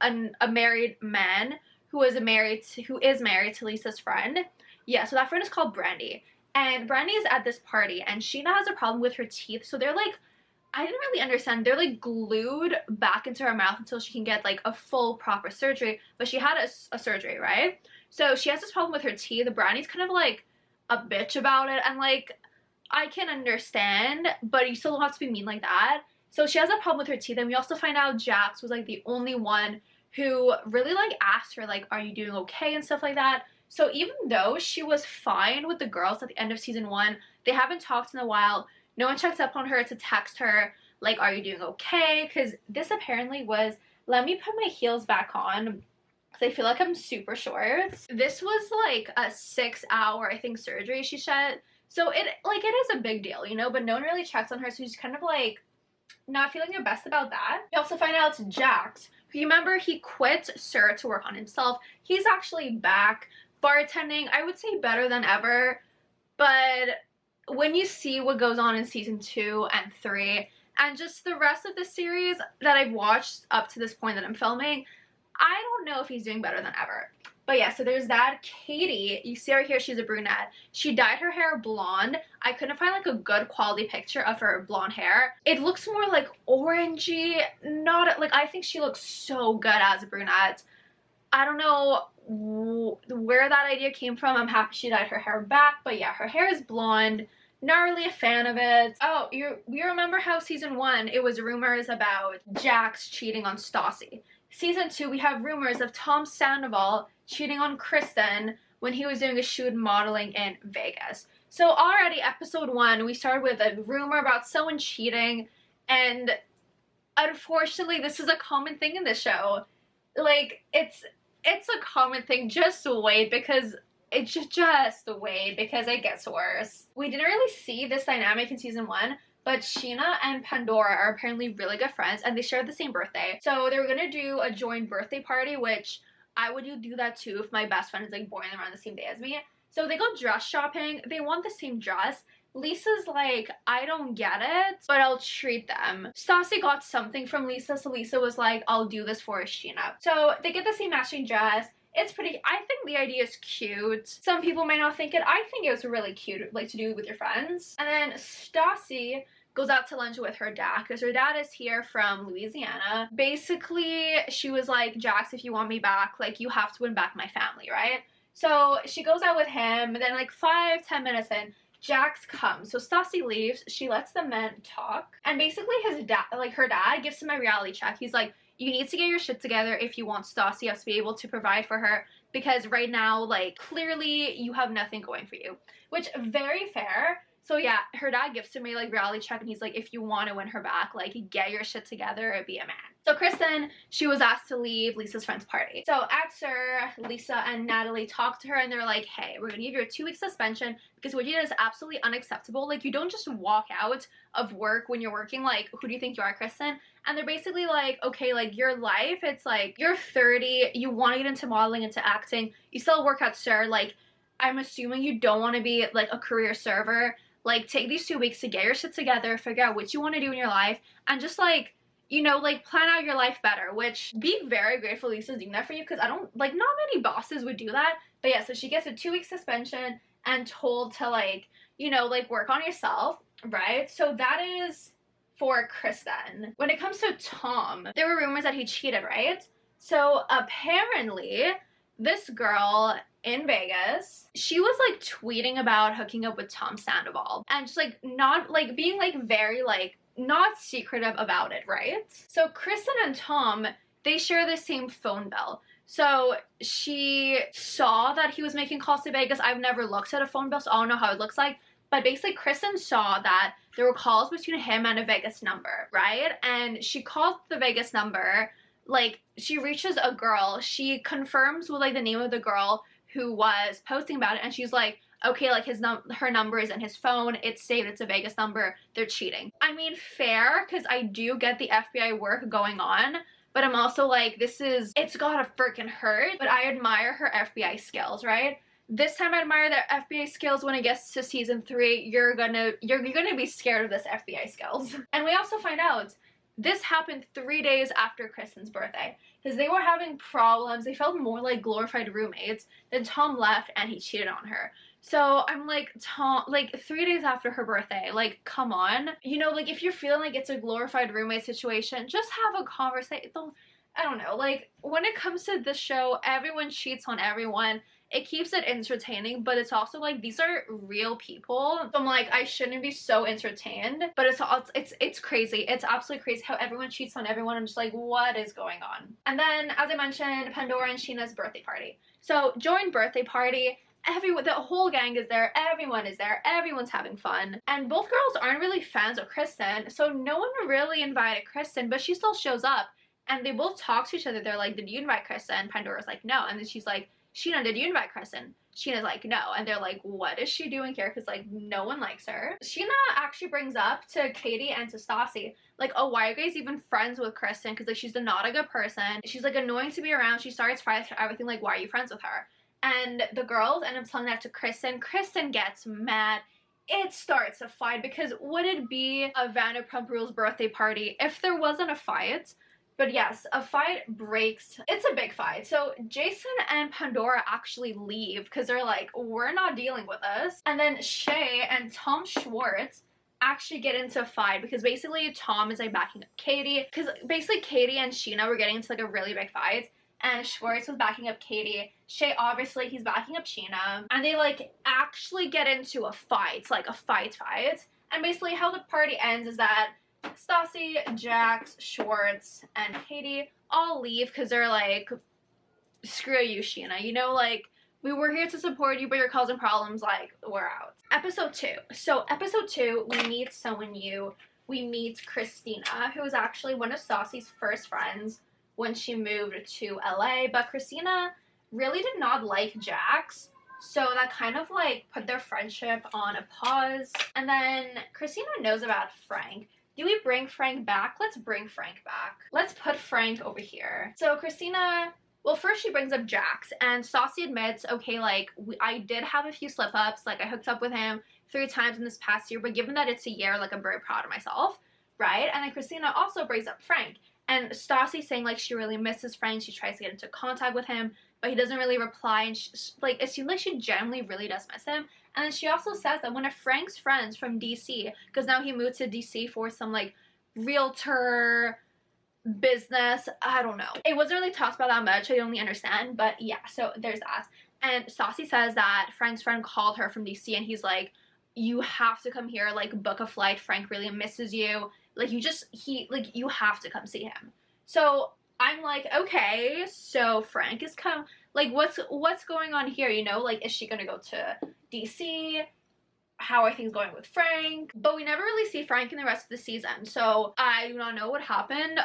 a married man who is married to Lisa's friend. Yeah, so that friend is called Brandy. And Brandy is at this party, and Sheena has a problem with her teeth. So they're like, I didn't really understand. They're like glued back into her mouth until she can get like a full proper surgery. But she had a surgery, right? So she has this problem with her teeth. Brandy's kind of like a bitch about it. And like, I can understand, but you still don't have to be mean like that. So she has a problem with her teeth. And we also find out Jax was like the only one who really like asked her like, are you doing okay and stuff like that. So even though she was fine with the girls at the end of season 1, they haven't talked in a while. No one checks up on her to text her like, are you doing okay? Because this apparently was, let me put my heels back on because I feel like I'm super short. This was like a 6-hour, I think, surgery she said. So it is a big deal, you know, but no one really checks on her. So she's kind of like not feeling the best about that. We also find out it's Jax. You remember he quit SUR to work on himself. He's actually back bartending, I would say better than ever, but when you see what goes on in season 2 and 3 and just the rest of the series that I've watched up to this point that I'm filming, I don't know if he's doing better than ever. But yeah, so there's that. Katie, you see her here, she's a brunette. She dyed her hair blonde. I couldn't find like a good quality picture of her blonde hair. It looks more like orangey, not like, I think she looks so good as a brunette. I don't know where that idea came from. I'm happy she dyed her hair back, but yeah, her hair is blonde. Not really a fan of it. Oh, you remember how season 1, it was rumors about Jax cheating on Stassi. Season 2, we have rumors of Tom Sandoval cheating on Kristen when he was doing a shoot modeling in Vegas. So already episode 1, we started with a rumor about someone cheating, and unfortunately this is a common thing in the show. Like, it's a common thing. Just wait, because it's just wait, because it gets worse. We didn't really see this dynamic in season 1, but Sheena and Pandora are apparently really good friends, and they share the same birthday. So they were gonna do a joint birthday party, which I would do that too if my best friend is like born around the same day as me. So they go dress shopping. They want the same dress. Lisa's like, I don't get it, but I'll treat them. Stassi got something from Lisa, so Lisa was like, I'll do this for Sheena. So they get the same matching dress. It's pretty, I think the idea is cute. Some people might not think it. I think it was really cute, like, to do with your friends. And then Stassi goes out to lunch with her dad, because her dad is here from Louisiana. Basically, she was like, Jax, if you want me back, like, you have to win back my family, right? So she goes out with him, and then like 5-10 minutes in, Jax comes. So Stassi leaves. She lets the men talk. And basically his dad, like her dad, gives him a reality check. He's like, you need to get your shit together if you want Stassi. You have to be able to provide for her, because right now, like, clearly you have nothing going for you. Which, very fair. So yeah, her dad gives to me like reality check, and he's like, if you want to win her back, like, get your shit together and be a man. So Kristen, she was asked to leave Lisa's friend's party. So at SUR, Lisa and Natalie talked to her, and they're like, hey, we're gonna give you a 2-week suspension because what you did is absolutely unacceptable. Like, you don't just walk out of work when you're working. Like, who do you think you are, Kristen? And they're basically like, okay, like, your life, it's like, you're 30, you want to get into modeling, into acting, you still work at SUR, like, I'm assuming you don't want to be like a career server. Like, take these 2 weeks to get your shit together, figure out what you want to do in your life, and just, like, you know, like, plan out your life better, which, be very grateful Lisa's doing that for you, because I don't, like, not many bosses would do that. But yeah, so she gets a 2-week suspension and told to, like, you know, like, work on yourself, right? So that is for Kristen. When it comes to Tom, there were rumors that he cheated, right? So apparently, this girl in Vegas, she was like tweeting about hooking up with Tom Sandoval, and just like not like being like very like not secretive about it, right? So Kristen and Tom, they share the same phone bill. So she saw that he was making calls to Vegas. I've never looked at a phone bill, so I don't know how it looks like. But basically, Kristen saw that there were calls between him and a Vegas number, right? And she called the Vegas number. Like, she reaches a girl. She confirms with like the name of the girl who was posting about it, and she's like, okay, like her number is in his phone, it's saved, it's a Vegas number, they're cheating. I mean, fair, because I do get the FBI work going on, but I'm also like, it's gotta freaking hurt. But I admire her FBI skills, right? This time I admire their FBI skills. When it gets to season 3, you're gonna be scared of this FBI skills. And we also find out this happened 3 days after Kristen's birthday because they were having problems. They felt more like glorified roommates. Then Tom left and he cheated on her. So I'm like, Tom, like 3 days after her birthday, like, come on. You know, like if you're feeling like it's a glorified roommate situation, just have a conversation. I don't know, like when it comes to this show, everyone cheats on everyone. It keeps it entertaining, but it's also like these are real people. So I'm like, I shouldn't be so entertained, but it's crazy. It's absolutely crazy how everyone cheats on everyone. I'm just like, what is going on? And then, as I mentioned, Pandora and Sheena's birthday party. So joint birthday party. The whole gang is there, everyone is there, everyone's having fun. And both girls aren't really fans of Kristen, so no one really invited Kristen, but she still shows up. And they both talk to each other. They're like, did you invite Kristen? Pandora's like, no. And then she's like, Sheena, did you invite Kristen? Sheena's like, no. And they're like, what is she doing here? Because, like, no one likes her. Sheena actually brings up to Katie and to Stassi, like, oh, why are you guys even friends with Kristen? Because, like, she's not a good person. She's, like, annoying to be around. She starts fights for everything. Like, why are you friends with her? And the girls end up telling that to Kristen. Kristen gets mad. It starts a fight because would it be a Vanderpump Rules birthday party if there wasn't a fight? But yes, a fight breaks. It's a big fight. So Jason and Pandora actually leave because they're like, we're not dealing with this. And then Shay and Tom Schwartz actually get into a fight because basically Tom is like backing up Katie. Because basically Katie and Sheena were getting into like a really big fight. And Schwartz was backing up Katie. Shay, obviously, he's backing up Sheena. And they like actually get into a fight. Like a fight. And basically how the party ends is that Stassi, Jax, Schwartz, and Katie all leave because they're like, screw you, Sheena. You know, like, we were here to support you, but you're causing problems. Like, we're out. Episode 2. So, episode 2, we meet someone new. We meet Christina, who was actually one of Stassi's first friends when she moved to LA. But Christina really did not like Jax. So that kind of like put their friendship on a pause. And then Christina knows about Frank. Do we bring Frank back? Let's bring Frank back. Let's put Frank over here. So Christina, well, first she brings up Jax, and Stassi admits, okay, like, I did have a few slip-ups. Like, I hooked up with him 3 times in this past year, but given that it's a year, like, I'm very proud of myself, right? And then Christina also brings up Frank, and Stassi saying, like, she really misses Frank. She tries to get into contact with him, but he doesn't really reply, and like, it seems like she genuinely really does miss him. And then she also says that one of Frank's friends from DC, because now he moved to DC for some, like, realtor business, I don't know. It wasn't really talked about that much, I only understand, but yeah, so there's that. And Stassi says that Frank's friend called her from DC, and he's like, you have to come here, like, book a flight, Frank really misses you. Like, you have to come see him. So I'm like, okay, so Frank is like, what's going on here, you know? Like, is she gonna go to DC? How are things going with Frank? But we never really see Frank in the rest of the season, so I do not know what happened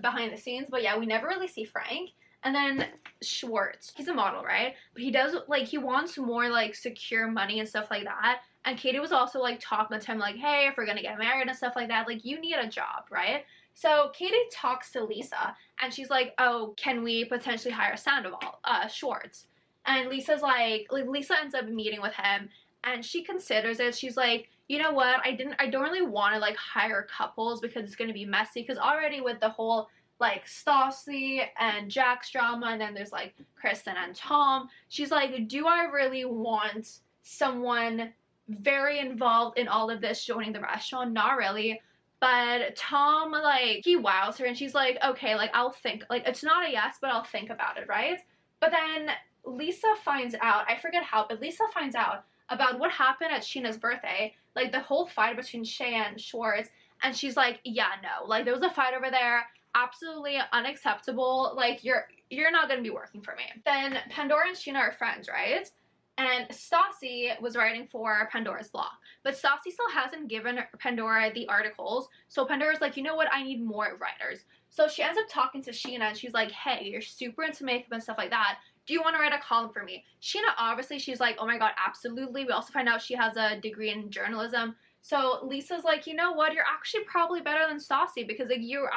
behind the scenes, but yeah, we never really see Frank. And then Schwartz, he's a model, right? But he does, like, he wants more, like, secure money and stuff like that. And Katie was also, like, talking to him, like, hey, if we're gonna get married and stuff like that, like, you need a job, right? So Katie talks to Lisa, and she's like, oh, can we potentially hire Sandoval, Schwartz? And Lisa's like, Lisa ends up meeting with him, and she considers it. She's like, you know what, I don't really want to, like, hire couples because it's going to be messy, because already with the whole, like, Stassi and Jax drama, and then there's, like, Kristen and Tom, she's like, do I really want someone very involved in all of this joining the restaurant? Not really. But Tom, like, he wows her, and she's like, okay, like, I'll think, like, it's not a yes, but I'll think about it, right? But then Lisa finds out, I forget how, but Lisa finds out about what happened at Sheena's birthday, like, the whole fight between Shay and Schwartz, and she's like, yeah, no, like, there was a fight over there, absolutely unacceptable, like, you're not gonna be working for me. Then Pandora and Sheena are friends, right? And Stassi was writing for Pandora's blog. But Stassi still hasn't given Pandora the articles. So Pandora's like, you know what? I need more writers. So she ends up talking to Sheena, and she's like, hey, you're super into makeup and stuff like that. Do you want to write a column for me? Sheena, obviously, she's like, oh my god, absolutely. We also find out she has a degree in journalism. So Lisa's like, you know what? You're actually probably better than Stassi because, like, you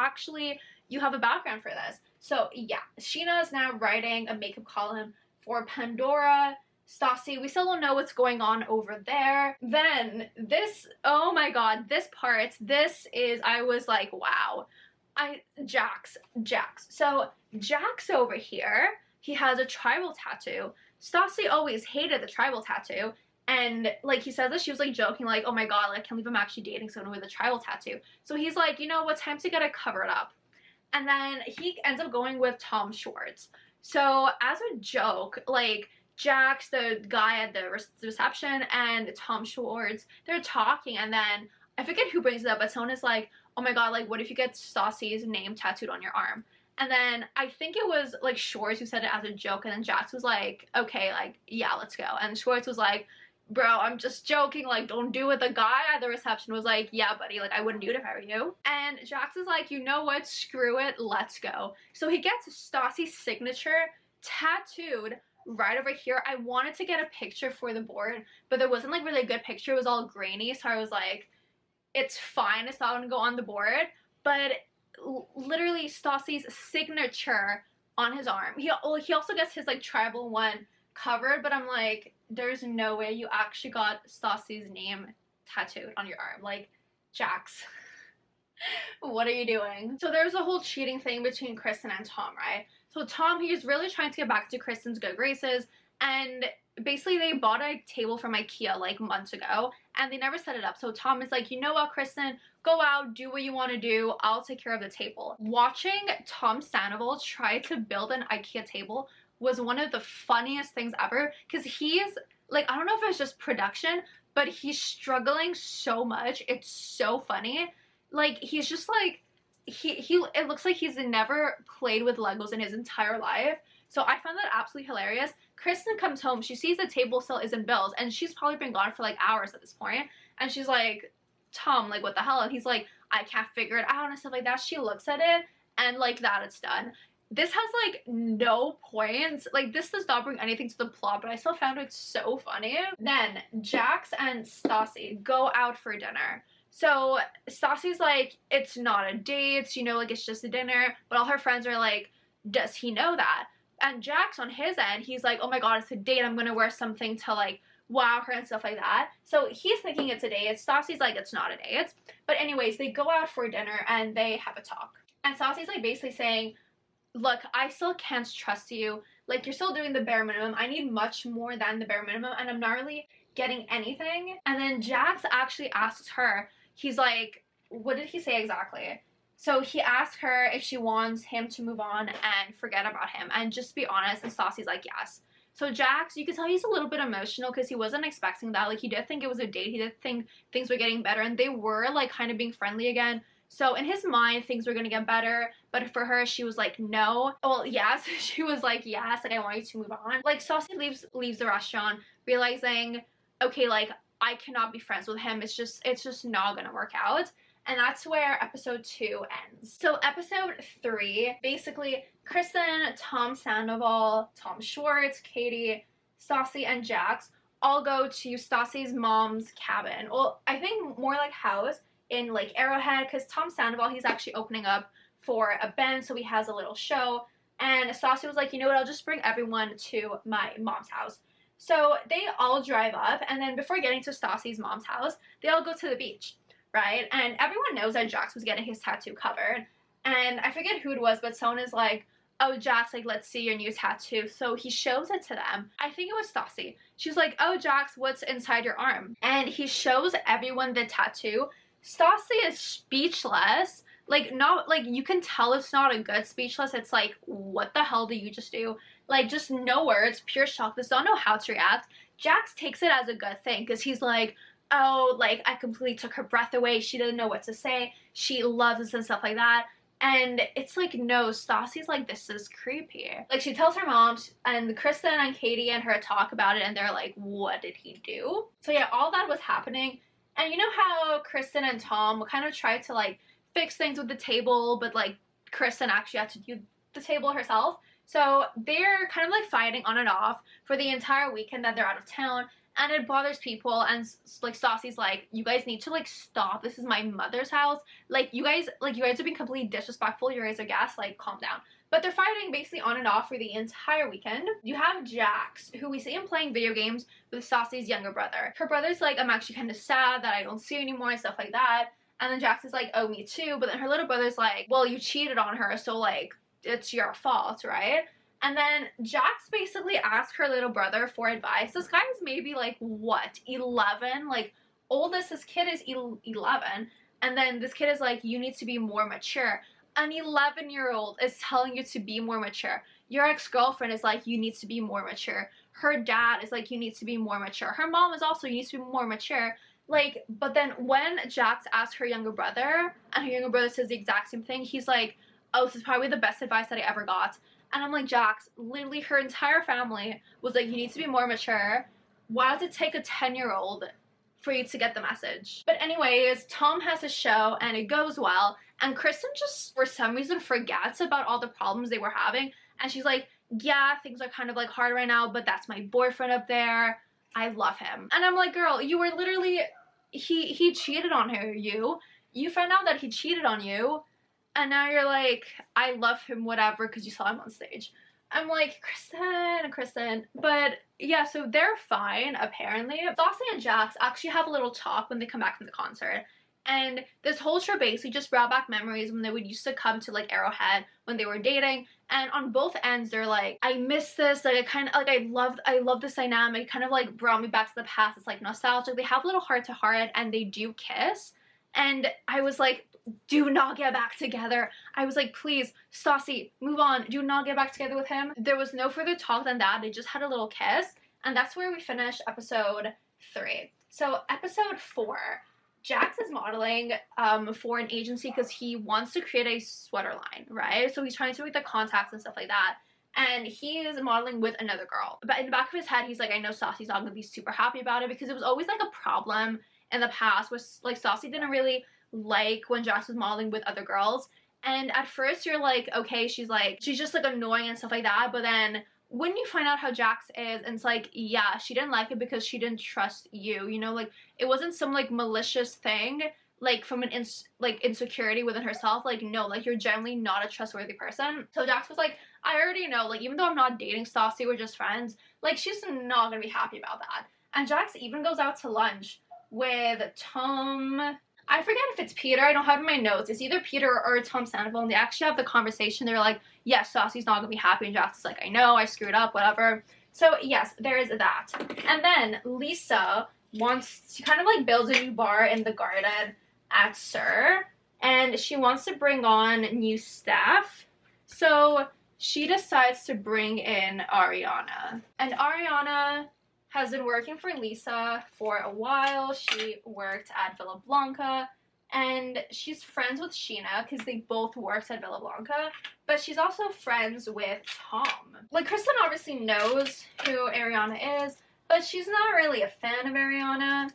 have a background for this. So yeah, Sheena is now writing a makeup column for Pandora, Stassi, we still don't know what's going on over there. Then this, oh my god, this part, this is, I was like, wow. Jax. So Jax over here, he has a tribal tattoo. Stassi always hated the tribal tattoo. And like he said that she was like joking, like, oh my god, like, I can't believe I'm actually dating someone with a tribal tattoo. So he's like, you know what, time to get it covered up. And then he ends up going with Tom Schwartz. So as a joke, like, Jax, the guy at the reception, and Tom Schwartz, they're talking, and then I forget who brings it up, but someone is like, oh my god, like, what if you get Stassi's name tattooed on your arm? And then I think it was like Schwartz who said it as a joke, and then Jax was like, okay, like, yeah, let's go. And Schwartz was like, bro, I'm just joking, like, don't do it. The guy at the reception was like, yeah, buddy, like, I wouldn't do it if I were you. And Jax is like, you know what, screw it, let's go. So he gets Stassi's signature tattooed right over here. I wanted to get a picture for the board, but there wasn't like really a good picture. It was all grainy, so I was like, it's fine, it's not gonna go on the board. But literally Stassi's signature on his arm. He also gets his like tribal one covered, but I'm like, there's no way you actually got Stassi's name tattooed on your arm. Like, Jax, what are you doing? So there's a whole cheating thing between Kristen and Tom, right? So Tom, he's really trying to get back to Kristen's good graces, and basically they bought a table from IKEA like months ago, and they never set it up. So Tom is like, you know what, Kristen, go out, do what you want to do, I'll take care of the table. Watching Tom Sandoval try to build an IKEA table was one of the funniest things ever, because he's like, I don't know if it's just production, but he's struggling so much. It's so funny. Like, he's just like, it looks like he's never played with Legos in his entire life. So I found that absolutely hilarious. Kristen comes home, she sees the table still isn't built, and she's probably been gone for like hours at this point, and she's like, Tom, like, what the hell? And he's like, I can't figure it out and stuff like that. She looks at it, and like that, it's done. This has like no points, like, this does not bring anything to the plot, but I still found it so funny. Then Jax and Stassi go out for dinner. So Stassi's like, it's not a date, you know, like, it's just a dinner, but all her friends are like, does he know that? And Jax on his end, he's like, oh my god, it's a date, I'm gonna wear something to like wow her and stuff like that. So he's thinking it's a date. Stassi's like, it's not a date. But anyways, they go out for dinner and they have a talk. And Stassi's like basically saying, look, I still can't trust you. Like, you're still doing the bare minimum. I need much more than the bare minimum, and I'm not really getting anything. And then Jax actually asks her, he's like, what did he say exactly? So he asked her if she wants him to move on and forget about him and just be honest, and Stassi's like, yes. So Jax, you can tell he's a little bit emotional because he wasn't expecting that. Like, he did think it was a date. He did think things were getting better, and they were like kind of being friendly again. So in his mind, things were gonna get better, but for her, she was like, no. Well, yes, she was like, yes, like, I want you to move on. Like, Stassi leaves the restaurant, realizing, okay, like, I cannot be friends with him. It's just not gonna work out. And that's where episode 2 ends. So episode 3, basically, Kristen, Tom Sandoval, Tom Schwartz, Katie, Stassi, and Jax all go to Stassi's mom's cabin. Well, I think more like house in like Arrowhead, because Tom Sandoval, he's actually opening up for a band, so he has a little show. And Stassi was like, you know what, I'll just bring everyone to my mom's house. So they all drive up, and then before getting to Stassi's mom's house, they all go to the beach, right? And everyone knows that Jax was getting his tattoo covered. And I forget who it was, but someone is like, oh, Jax, like, let's see your new tattoo. So he shows it to them. I think it was Stassi. She was like, oh, Jax, what's inside your arm? And he shows everyone the tattoo. Stassi is speechless. Like, not, like, you can tell it's not a good speechless. It's like, what the hell did you just do? Like, just no words, pure shock. Just don't know how to react. Jax takes it as a good thing, because he's like, oh, like, I completely took her breath away. She didn't know what to say. She loves us and stuff like that. And it's like, no, Stassi's like, this is creepy. Like, she tells her mom, and Kristen and Katie and her talk about it, and they're like, what did he do? So yeah, all that was happening. And you know how Kristen and Tom kind of tried to like fix things with the table, but like Kristen actually had to do the table herself. So they're kind of like fighting on and off for the entire weekend that they're out of town. and it bothers people, and like Stassi's like, you guys need to like stop, this is my mother's house, like you guys are being completely disrespectful, you guys are guests, like calm down. But they're fighting basically on and off for the entire weekend. You have Jax, who we see him playing video games with Stassi's younger brother. Her brother's like, I'm actually kind of sad that I don't see you anymore and stuff like that. And then Jax is like, oh, me too. But then her little brother's like, well, you cheated on her, so like it's your fault, right? And then Jax basically asks her little brother for advice. This guy is maybe like, what, 11? Like, oldest, this kid is 11. And then this kid is like, you need to be more mature. An 11-year-old is telling you to be more mature. Your ex-girlfriend is like, you need to be more mature. Her dad is like, you need to be more mature. Her mom is also, you need to be more mature. Like, but then when Jax asks her younger brother, and her younger brother says the exact same thing, he's like, oh, this is probably the best advice that I ever got. And I'm like, Jax, literally her entire family was like, you need to be more mature. Why does it take a 10-year-old for you to get the message? But anyways, Tom has a show and it goes well. And Kristen just, for some reason, forgets about all the problems they were having. And she's like, yeah, things are kind of like hard right now, but that's my boyfriend up there. I love him. And I'm like, girl, you were literally, he cheated on her, you found out that he cheated on you. And now you're like, I love him, whatever, because you saw him on stage. I'm like, Kristen. But yeah, so they're fine, apparently. Stassi and Jax actually have a little talk when they come back from the concert. And this whole show basically just brought back memories when they would used to come to like Arrowhead when they were dating. And on both ends, they're like, I miss this. Like, I love this dynamic. It kind of like brought me back to the past. It's like nostalgic. They have a little heart to heart and they do kiss. And I was like, do not get back together. I was like, please, Stassi, move on. Do not get back together with him. There was no further talk than that. They just had a little kiss. And that's where we finished episode 3. So episode 4, Jax is modeling for an agency because he wants to create a sweater line, right? So he's trying to make the contacts and stuff like that. And he is modeling with another girl. But in the back of his head, he's like, I know Stassi's not going to be super happy about it, because it was always like a problem in the past where like Stassi didn't really like when Jax was modeling with other girls. And at first you're like, okay, she's just like annoying and stuff like that. But then when you find out how Jax is, and it's like, yeah, she didn't like it because she didn't trust you, you know, like it wasn't some like malicious thing, like from an insecurity within herself. Like, no, like you're generally not a trustworthy person. So Jax was like, I already know, like even though I'm not dating Stassi, we're just friends, like she's not gonna be happy about that. And Jax even goes out to lunch with Tom, I forget if it's Peter, I don't have it in my notes, it's either Peter or Tom Sandoval, and they actually have the conversation. They're like, yes, Stassi's not gonna be happy, and Jax is like, I know, I screwed up, whatever. So yes, there is that. And then Lisa wants to kind of like build a new bar in the garden at SUR, and she wants to bring on new staff. So she decides to bring in Ariana. And Ariana has been working for Lisa for a while. She worked at Villa Blanca, and she's friends with Sheena because they both worked at Villa Blanca, but she's also friends with Tom. Like, Kristen obviously knows who Ariana is, but she's not really a fan of Ariana,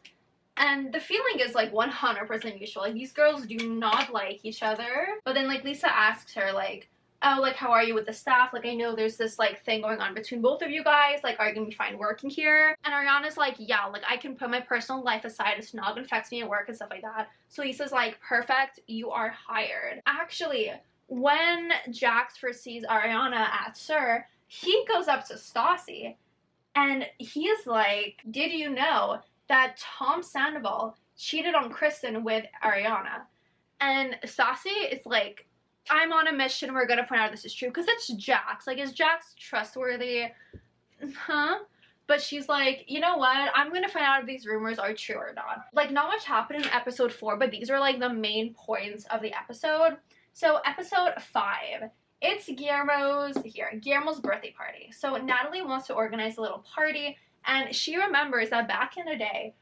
and the feeling is like 100% mutual. Like, these girls do not like each other. But then like Lisa asks her like, oh, like, how are you with the staff? Like, I know there's this, like, thing going on between both of you guys. Like, are you gonna be fine working here? And Ariana's like, yeah, like, I can put my personal life aside. It's not gonna affect me at work and stuff like that. So Lisa's like, perfect, you are hired. Actually, when Jax first sees Ariana at SUR, he goes up to Stassi, and he's like, did you know that Tom Sandoval cheated on Kristen with Ariana? And Stassi is like, I'm on a mission, we're gonna find out if this is true, because it's Jax. Like, is Jax trustworthy? Huh? But she's like, you know what, I'm gonna find out if these rumors are true or not. Like, not much happened in episode 4, but these are like the main points of the episode. So episode 5, it's Guillermo's birthday party. So Natalie wants to organize a little party, and she remembers that back in the day,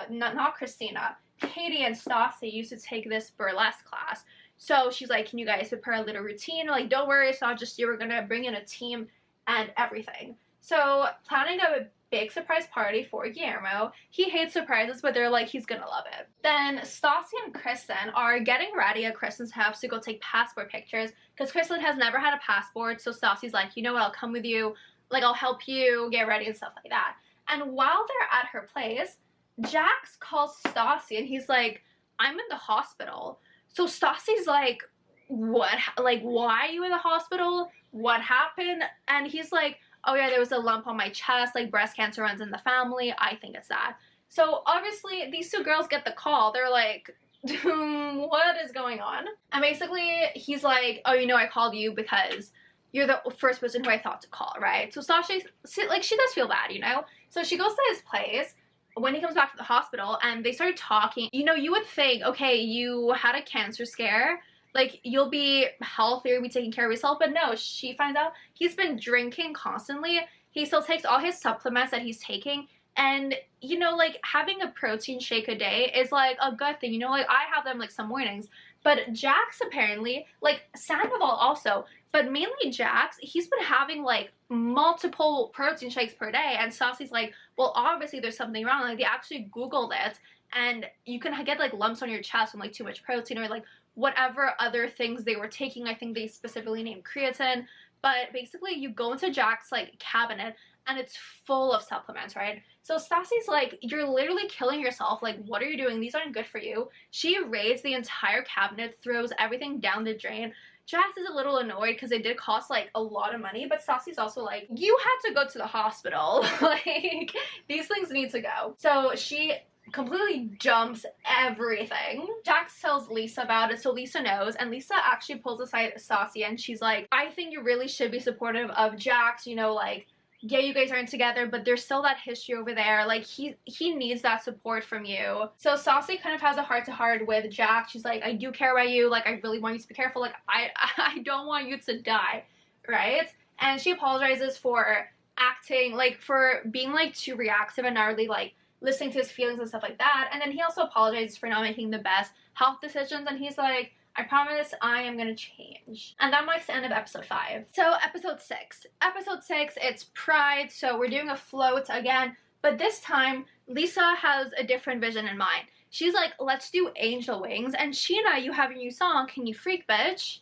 not Christina, Katie and Stassi used to take this burlesque class. So she's like, can you guys prepare a little routine? Like, don't worry, it's not just you, we're gonna bring in a team and everything. So planning a big surprise party for Guillermo. He hates surprises, but they're like, he's gonna love it. Then Stassi and Kristen are getting ready at Kristen's house to go take passport pictures, because Kristen has never had a passport. So Stassi's like, you know what, I'll come with you, like I'll help you get ready and stuff like that. And while they're at her place, Jax calls Stassi and he's like, I'm in the hospital. So Stassi's like, what? Like, why are you in the hospital? What happened? And he's like, oh yeah, there was a lump on my chest, like breast cancer runs in the family. I think it's that. So obviously these two girls get the call. They're like, what is going on? And basically he's like, oh, you know, I called you because you're the first person who I thought to call, right? So Stassi, like, she does feel bad, you know? So she goes to his place when he comes back to the hospital and they start talking. You know, you would think, okay, you had a cancer scare, like, you'll be healthier, be taking care of yourself. But no, she finds out he's been drinking constantly. He still takes all his supplements that he's taking. And, you know, like, having a protein shake a day is, like, a good thing. You know, like, I have them, like, some mornings. But Jax apparently, like, Sandoval also, but mainly Jax, he's been having, like, multiple protein shakes per day. And Stassi's like, well, obviously there's something wrong. Like, they actually Googled it. And you can get, like, lumps on your chest from, like, too much protein or, like, whatever other things they were taking. I think they specifically named creatine. But basically you go into Jack's, like, cabinet and it's full of supplements, right? So Stassi's like, you're literally killing yourself. Like, what are you doing? These aren't good for you. She raids the entire cabinet, throws everything down the drain. Jax is a little annoyed because it did cost, like, a lot of money. But Stassi's also like, you had to go to the hospital. Like, these things need to go. So she completely dumps everything. Jax tells Lisa about it, so Lisa knows, and Lisa actually pulls aside Stassi and she's like, I think you really should be supportive of Jax, you know, like, yeah, you guys aren't together, but there's still that history over there. Like, he needs that support from you. So Stassi kind of has a heart-to-heart with Jax. She's like, I do care about you. Like, I really want you to be careful. Like, I don't want you to die, right? And she apologizes for acting, like, for being, like, too reactive and not really, like, listening to his feelings and stuff like that. And then he also apologizes for not making the best health decisions. And he's like, I promise I am gonna change. And that marks the end of episode 5. So episode 6. Episode 6, it's Pride. So we're doing a float again. But this time, Lisa has a different vision in mind. She's like, let's do Angel Wings. And Sheena, you have your new song. Can you freak, bitch?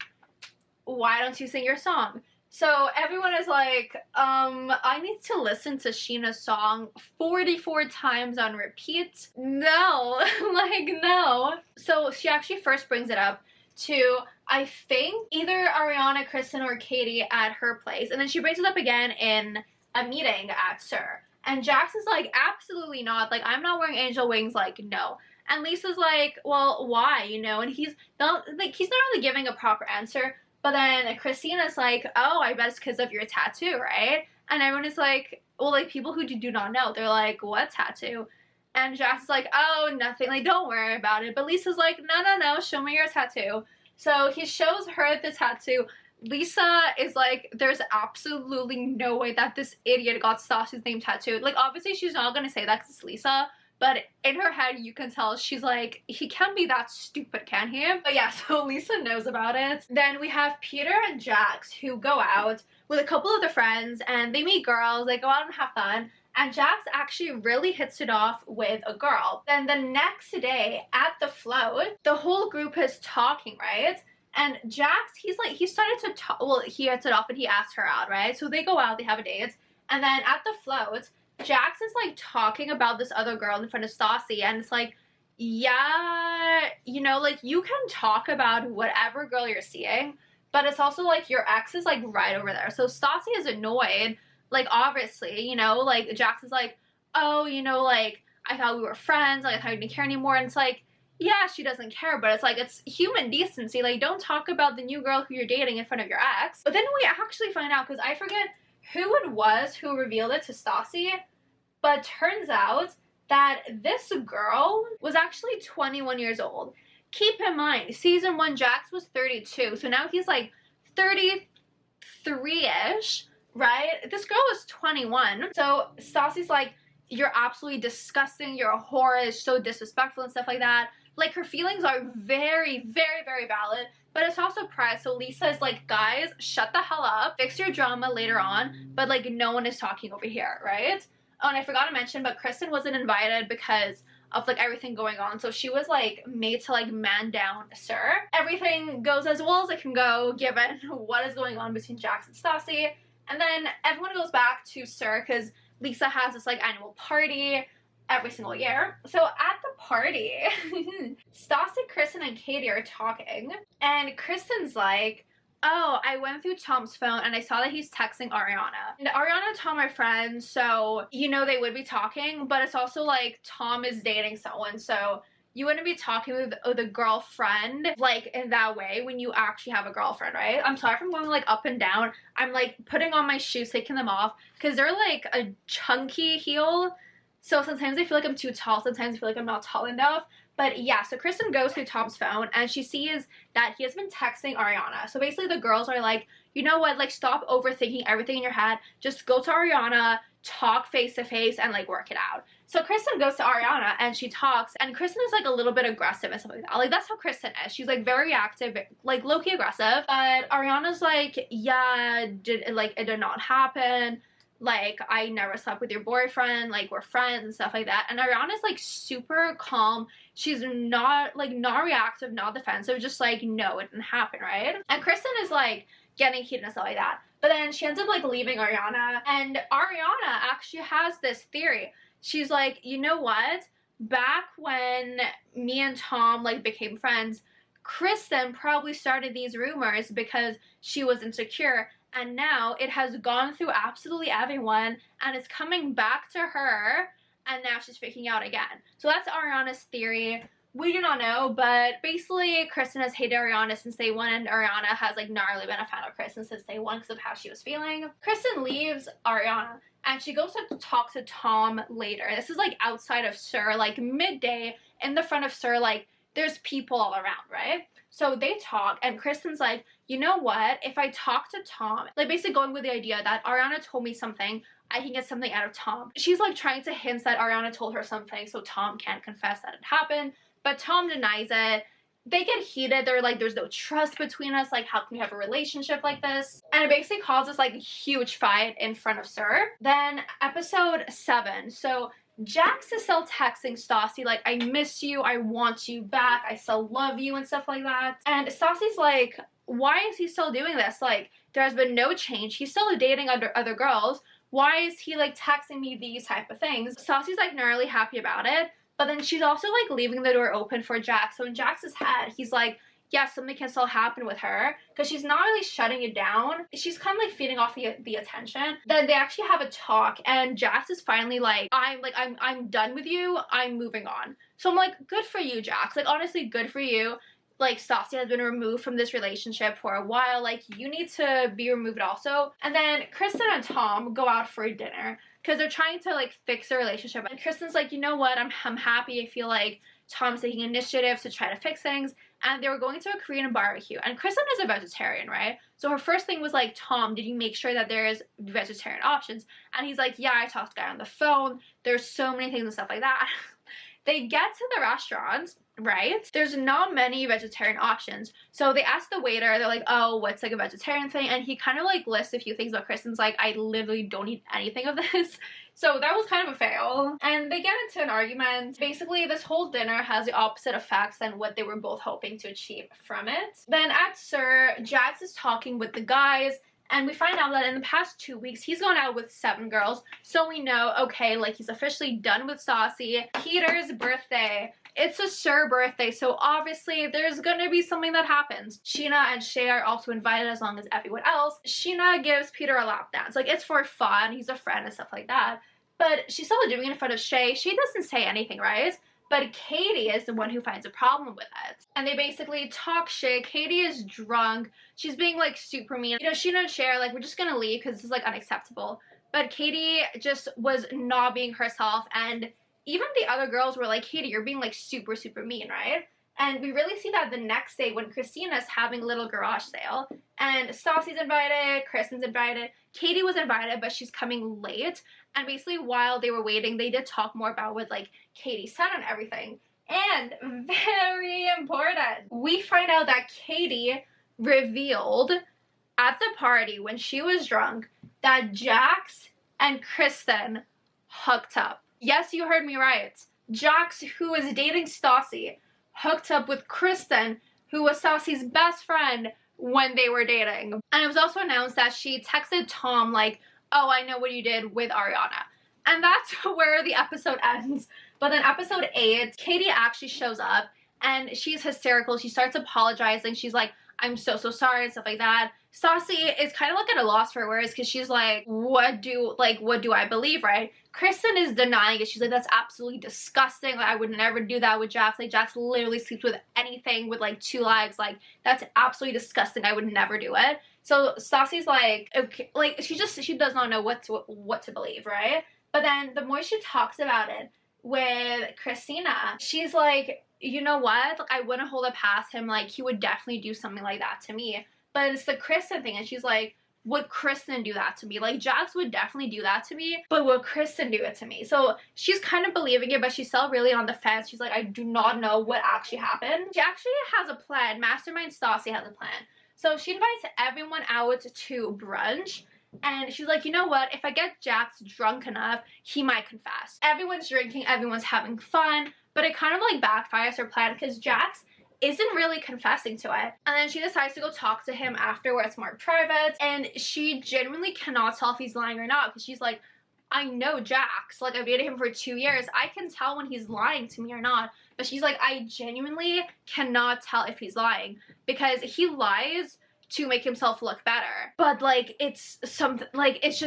Why don't you sing your song? So everyone is like, I need to listen to Sheena's song 44 times on repeat. No, like, no. So she actually first brings it up to, I think, either Ariana, Kristen, or Katie at her place. And then she brings it up again in a meeting at SUR. And Jax is like, absolutely not. Like, I'm not wearing angel wings. Like, no. And Lisa's like, well, why? You know, and he's not really giving a proper answer. But then Christina's like, oh, I bet it's because of your tattoo, right? And everyone is like, well, like, people who do not know, they're like, what tattoo? And Jax is like, oh, nothing, like, don't worry about it. But Lisa's like, no, show me your tattoo. So he shows her the tattoo. Lisa is like, there's absolutely no way that this idiot got Stassi's name tattooed. Like, obviously she's not gonna say that because it's Lisa. But in her head, you can tell she's like, he can't be that stupid, can he? But yeah, so Lisa knows about it. Then we have Peter and Jax who go out with a couple of their friends and they meet girls, they go out and have fun. And Jax actually really hits it off with a girl. Then the next day at the float, the whole group is talking, right? And Jax, he started to talk, well, he hits it off and he asks her out, right? So they go out, they have a date. And then at the float, Jax is like talking about this other girl in front of Stassi, and it's like, yeah, you know, like, you can talk about whatever girl you're seeing, but it's also like your ex is like right over there. So Stassi is annoyed, like, obviously, you know, like, Jax is like, oh, you know, like, I thought we were friends, like, I thought you didn't care anymore. And it's like, yeah, she doesn't care, but it's like, it's human decency. Like, don't talk about the new girl who you're dating in front of your ex. But then we actually find out, because I forget who it was who revealed it to Stassi, but turns out that this girl was actually 21 years old. Keep in mind, season 1, Jax was 32, so now he's like 33-ish, right? This girl is 21. So Stassi's like, you're absolutely disgusting, you're a whore, so disrespectful and stuff like that. Like, her feelings are very, very, very valid, but it's also Pride. So Lisa is like, guys, shut the hell up, fix your drama later on, but like, no one is talking over here, right? Oh, and I forgot to mention, but Kristen wasn't invited because of like everything going on. So she was like made to like man down SUR. Everything goes as well as it can go given what is going on between Jax and Stassi. And then everyone goes back to SUR because Lisa has this like annual party every single year. So at the party, Stassi, Kristen, and Katie are talking, and Kristen's like, oh, I went through Tom's phone and I saw that he's texting Ariana. And Ariana and Tom are friends, so you know they would be talking, but it's also like Tom is dating someone, so you wouldn't be talking with the girlfriend like in that way when you actually have a girlfriend, right? I'm sorry if I'm going like up and down. I'm like putting on my shoes, taking them off, because they're like a chunky heel. So sometimes I feel like I'm too tall, sometimes I feel like I'm not tall enough. But yeah, so Kristen goes through Tom's phone and she sees that he has been texting Ariana. So basically the girls are like, you know what, like stop overthinking everything in your head. Just go to Ariana, talk face to face, and like work it out. So Kristen goes to Ariana and she talks, and Kristen is like a little bit aggressive and stuff like that. Like that's how Kristen is. She's like very active, like low-key aggressive. But Ariana's like, yeah, it did not happen. Like, I never slept with your boyfriend, like, we're friends and stuff like that. And Ariana's, like, super calm. She's not, like, not reactive, not defensive, just like, no, it didn't happen, right? And Kristen is, like, getting heated and stuff like that. But then she ends up, like, leaving Ariana. And Ariana actually has this theory. She's like, you know what? Back when me and Tom, like, became friends, Kristen probably started these rumors because she was insecure. And now it has gone through absolutely everyone and it's coming back to her, and now she's freaking out again. So that's Ariana's theory. We do not know, but basically Kristen has hated Ariana since day one, and Ariana has like not really been a fan of Kristen since day one because of how she was feeling. Kristen leaves Ariana and she goes to talk to Tom later. This is like outside of SUR, like midday in the front of SUR, like there's people all around, right? So they talk, and Kristen's like, you know what, if I talk to Tom, like basically going with the idea that Ariana told me something, I can get something out of Tom. She's like trying to hint that Ariana told her something so Tom can't confess that it happened, but Tom denies it. They get heated. They're like, there's no trust between us. Like, how can we have a relationship like this? And it basically causes like a huge fight in front of SUR. Then episode 7. So Jax is still texting Stassi like, I miss you, I want you back, I still love you and stuff like that. And Stassi's like, why is he still doing this? Like, there has been no change. He's still dating other girls. Why is he like texting me these type of things? Stassi's like not really happy about it. But then she's also like leaving the door open for Jax. So in Jax's head, he's like, yeah, something can still happen with her, because she's not really shutting it down. She's kind of like feeding off the attention. Then they actually have a talk, and Jax is finally like, I'm done with you, I'm moving on. So I'm like, good for you, Jax. Like, honestly, good for you. Like, Stassi has been removed from this relationship for a while. Like, you need to be removed also. And then Kristen and Tom go out for dinner because they're trying to like fix their relationship. And Kristen's like, you know what, I'm happy. I feel like Tom's taking initiative to try to fix things. And they were going to a Korean barbecue. And Kristen is a vegetarian, right? So her first thing was like, Tom, did you make sure that there is vegetarian options? And he's like, yeah, I talked to the guy on the phone. There's so many things and stuff like that. They get to the restaurant, right? There's not many vegetarian options. So they ask the waiter, they're like, oh, what's like a vegetarian thing? And he kind of like lists a few things, but Kristen's like, I literally don't eat anything of this. So that was kind of a fail. And they get into an argument. Basically, this whole dinner has the opposite effects than what they were both hoping to achieve from it. Then at SUR, Jax is talking with the guys, and we find out that in the past 2 weeks, he's gone out with 7 girls. So we know, okay, like he's officially done with Stassi. Peter's birthday. It's a SUR birthday, so obviously there's gonna be something that happens. Sheena and Shay are also invited as long as everyone else. Sheena gives Peter a lap dance. Like, it's for fun, he's a friend and stuff like that. But she's still doing it in front of Shay. She doesn't say anything, right? But Katie is the one who finds a problem with it. And they basically talk shit. Katie is drunk. She's being like super mean. You know, Sheena and Shay are like, we're just gonna leave because this is like unacceptable. But Katie just was not being herself, and even the other girls were like, Katie, you're being like super, super mean, right? And we really see that the next day when Christina's having a little garage sale. And Stassi's invited, Kristen's invited, Katie was invited, but she's coming late. And basically while they were waiting, they did talk more about what like Katie said and everything. And very important, we find out that Katie revealed at the party when she was drunk that Jax and Kristen hooked up. Yes, you heard me right. Jax, who was dating Stassi, hooked up with Kristen, who was Stassi's best friend when they were dating. And it was also announced that she texted Tom like, oh, I know what you did with Ariana. And that's where the episode ends. But then episode 8, Katie actually shows up and she's hysterical. She starts apologizing. She's like, I'm so sorry and stuff like that. Stassi is kind of like at a loss for words because she's like, what do I believe, right? Kristen is denying it. She's like, that's absolutely disgusting. Like, I would never do that with Jax. Like, Jax literally sleeps with anything with like 2 legs. Like, that's absolutely disgusting. I would never do it. So Stassi's like, okay, like she does not know what to believe, right? But then the more she talks about it with Christina, she's like, you know what? Like, I wouldn't hold it past him. Like, he would definitely do something like that to me. But it's the Kristen thing. And she's like, would Kristen do that to me? Like, Jax would definitely do that to me, but would Kristen do it to me? So she's kind of believing it, but she's still really on the fence. She's like, I do not know what actually happened. She actually has a plan. Mastermind Stassi has a plan. So she invites everyone out to brunch. And she's like, you know what? If I get Jax drunk enough, he might confess. Everyone's drinking. Everyone's having fun. But it kind of like backfires her plan because Jax isn't really confessing to it. And then she decides to go talk to him after where it's more private. And she genuinely cannot tell if he's lying or not because she's like, I know Jax. Like, I've dated him for 2 years. I can tell when he's lying to me or not. But she's like, I genuinely cannot tell if he's lying because he lies to make himself look better. But like, it's something like, it's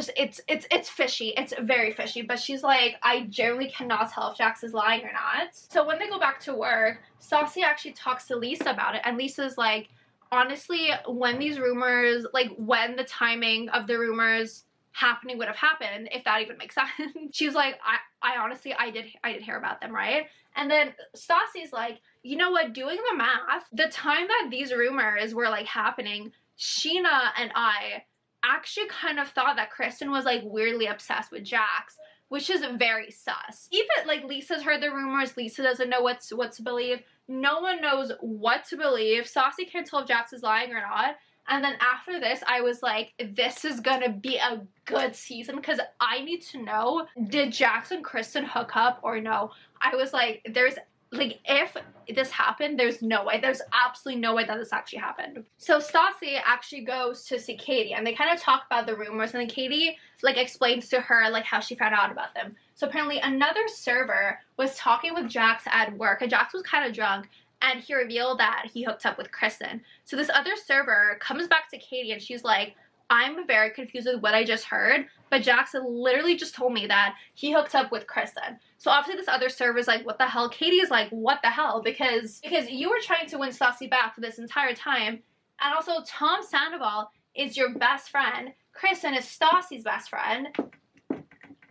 fishy. It's very fishy. But she's like, I generally cannot tell if Jax is lying or not. So when they go back to work, Stassi actually talks to Lisa about it. And Lisa's like, honestly, when these rumors, like when the timing of the rumors happening would have happened, if that even makes sense. She's like, I honestly, I did hear about them, right? And then Stassi's like, you know what, doing the math, the time that these rumors were like happening, Sheena and I actually kind of thought that Kristen was like weirdly obsessed with Jax, which is very sus. Even like Lisa's heard the rumors, Lisa doesn't know what to believe. No one knows what to believe. Stassi can't tell if Jax is lying or not. And then after this, I was like, this is gonna be a good season because I need to know, did Jax and Kristen hook up or no? I was like, there's, like, if this happened, there's no way. There's absolutely no way that this actually happened. So Stassi actually goes to see Katie and they kind of talk about the rumors and then Katie, like, explains to her, like, how she found out about them. So apparently another server was talking with Jax at work and Jax was kind of drunk. And he revealed that he hooked up with Kristen. So this other server comes back to Katie and she's like, I'm very confused with what I just heard, but Jackson literally just told me that he hooked up with Kristen. So obviously this other server is like, what the hell? Katie is like, what the hell? Because you were trying to win Stassi back for this entire time. And also Tom Sandoval is your best friend. Kristen is Stassi's best friend.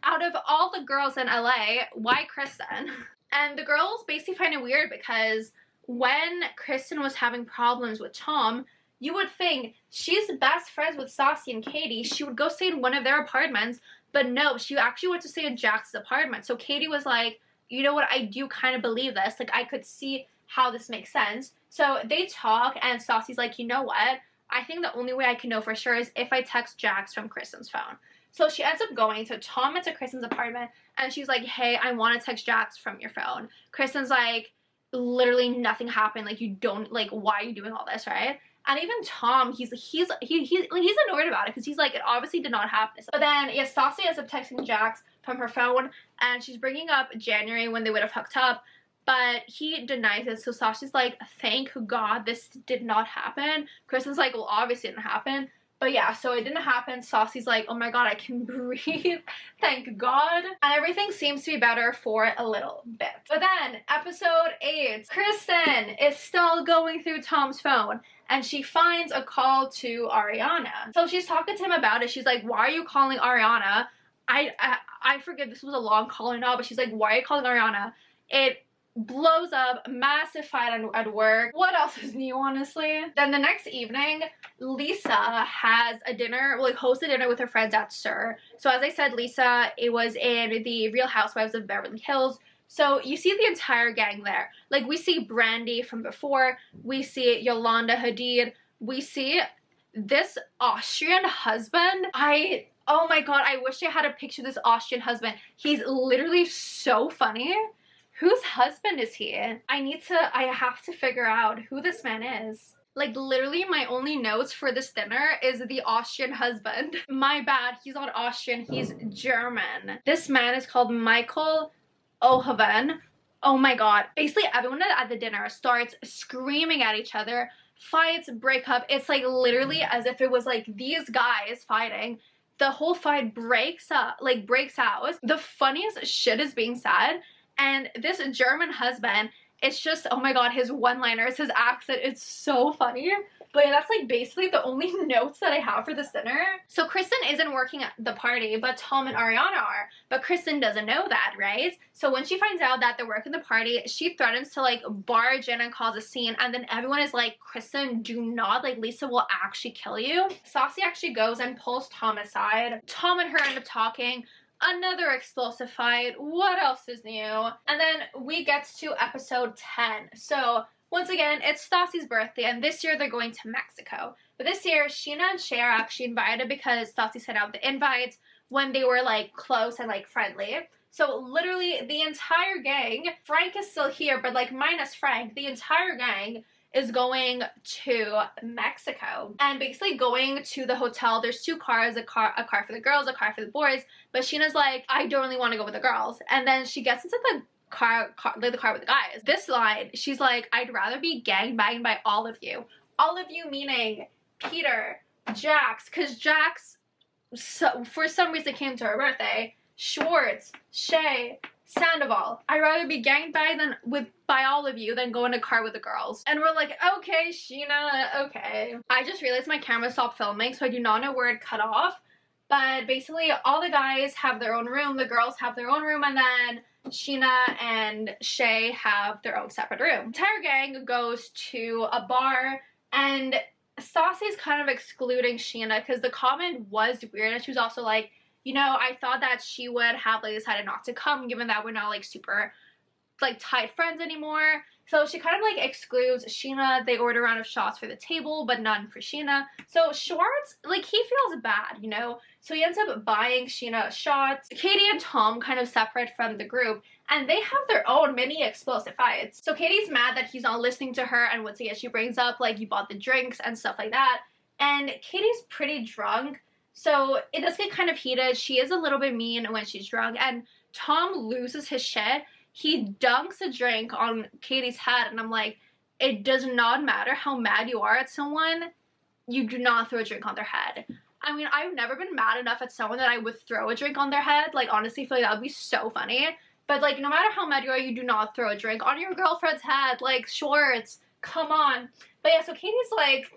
Out of all the girls in LA, why Kristen? And the girls basically find it weird because when Kristen was having problems with Tom, you would think she's best friends with Stassi and Katie. She would go stay in one of their apartments, but no, she actually went to stay in Jax's apartment. So Katie was like, you know what, I do kind of believe this. Like, I could see how this makes sense. So they talk, and Stassi's like, you know what? I think the only way I can know for sure is if I text Jax from Kristen's phone. So she ends up going to Tom and to Kristen's apartment, and she's like, hey, I want to text Jax from your phone. Kristen's like, literally nothing happened. Like, you don't, like, why are you doing all this, right? And even Tom, he's annoyed about it because he's like, it obviously did not happen. But then, yeah, Stassi ends up texting Jax from her phone, and she's bringing up January when they would have hooked up, but he denies it. So Stassi's like, thank God this did not happen. Kristen's like, well, obviously it didn't happen. But yeah, so it didn't happen. Stassi's like, oh my God, I can breathe. Thank God. And everything seems to be better for a little bit. But then, episode 8, Kristen is still going through Tom's phone. And she finds a call to Ariana. So she's talking to him about it. She's like, why are you calling Ariana? I forget this was a long call or not, but she's like, why are you calling Ariana? It blows up, massive fight at work. What else is new, honestly? Then the next evening, Lisa has a dinner, like hosted dinner with her friends at SUR. So as I said, Lisa, it was in the Real Housewives of Beverly Hills. So you see the entire gang there. Like, we see Brandy from before, we see Yolanda Hadid, we see this Austrian husband. Oh my God, I wish I had a picture of this Austrian husband. He's literally so funny. Whose husband is he? I have to figure out who this man is. Like, literally, my only notes for this dinner is the Austrian husband. My bad, he's not Austrian, he's German. This man is called Michael Ohaven. Oh my god. Basically, everyone at the dinner starts screaming at each other. Fights, break up. It's like literally as if it was like these guys fighting. The whole fight breaks out. The funniest shit is being said. And this German husband, it's just, oh my god, his one-liners, his accent, it's so funny. But yeah, that's like basically the only notes that I have for this dinner. So Kristen isn't working at the party, but Tom and Ariana are. But Kristen doesn't know that, right? So when she finds out that they're working the party, she threatens to like barge in and cause a scene. And then everyone is like, Kristen, do not, like Lisa will actually kill you. Saucy actually goes and pulls Tom aside. Tom and her end up talking. Another explosive fight. What else is new? And then we get to episode 10. So once again, it's Stassi's birthday, and this year they're going to Mexico. But this year, Sheena and Shay are actually invited because Stassi sent out the invites when they were like close and like friendly. So literally the entire gang, Frank is still here, but like minus Frank, the entire gang is going to Mexico and basically going to the hotel. There's two cars, a car for the girls, a car for the boys, but Sheena's like, I don't really want to go with the girls. And then she gets into the car with the guys. This line, she's like, I'd rather be gangbanged by all of you. All of you meaning Peter, Jax, because Jax, so, for some reason came to her birthday, Schwartz, Shay, Sandoval. I'd rather be gangbanged by all of you than go in a car with the girls. And we're like, okay, Sheena, okay. I just realized my camera stopped filming, so I do not know where it cut off. But basically, all the guys have their own room, the girls have their own room, and then Sheena and Shay have their own separate room. The entire gang goes to a bar, and Stassi's kind of excluding Sheena because the comment was weird, and she was also like, you know, I thought that she would have like decided not to come given that we're not like super like tight friends anymore. So she kind of like excludes Sheena. They order a round of shots for the table, but none for Sheena. So Schwartz, like he feels bad, you know? So he ends up buying Sheena shots. Katie and Tom kind of separate from the group, and they have their own mini explosive fights. So Katie's mad that he's not listening to her, and once again she brings up like you bought the drinks and stuff like that. And Katie's pretty drunk, so it does get kind of heated. She is a little bit mean when she's drunk, and Tom loses his shit. He dunks a drink on Katie's head, and I'm like, it does not matter how mad you are at someone, you do not throw a drink on their head. I mean, I've never been mad enough at someone that I would throw a drink on their head. Like, honestly, I feel like that would be so funny. But, like, no matter how mad you are, you do not throw a drink on your girlfriend's head. Like, Schwartz, come on. But yeah, so Katie's like,